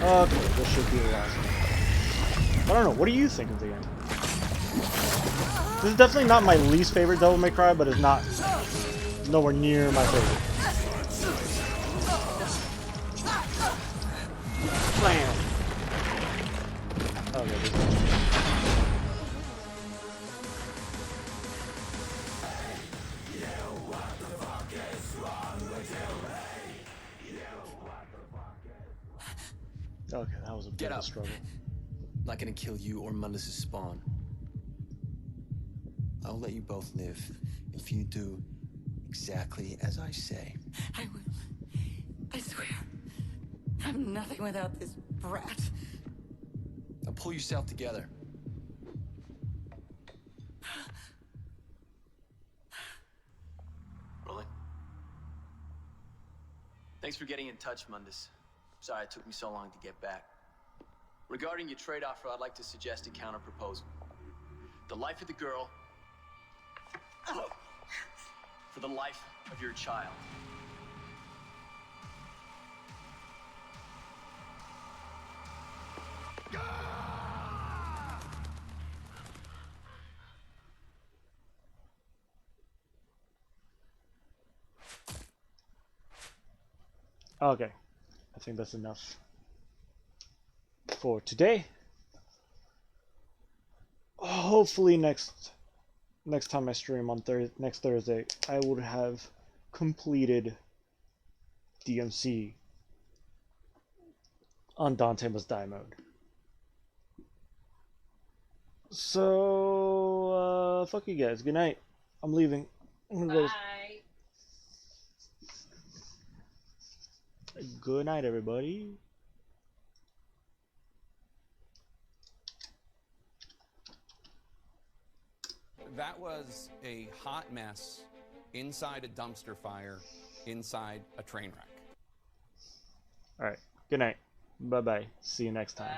Okay, this should be the last one. I don't know, what do you think of the game? This is definitely not my least favorite Devil May Cry, but it's not nowhere near my favorite. Blam! Okay, this is Okay, that was a bit Get of a up. struggle. Not gonna kill you or Mundus' spawn. I'll let you both live if you do exactly as I say. I will. I swear. I'm nothing without this brat. Now pull yourself together. Rolling. Thanks for getting in touch, Mundus. Sorry it took me so long to get back. Regarding your trade offer, I'd like to suggest a counter proposal. The life of the girl for the life of your child. Okay, I think that's enough for today. Hopefully next time I stream on next Thursday, I would have completed DMC on Dante Must Die mode. So, fuck you guys. Good night. I'm leaving. I'm gonna go to... Good night, everybody. That was a hot mess inside a dumpster fire, inside a train wreck. Alright, good night. Bye-bye. See you next time.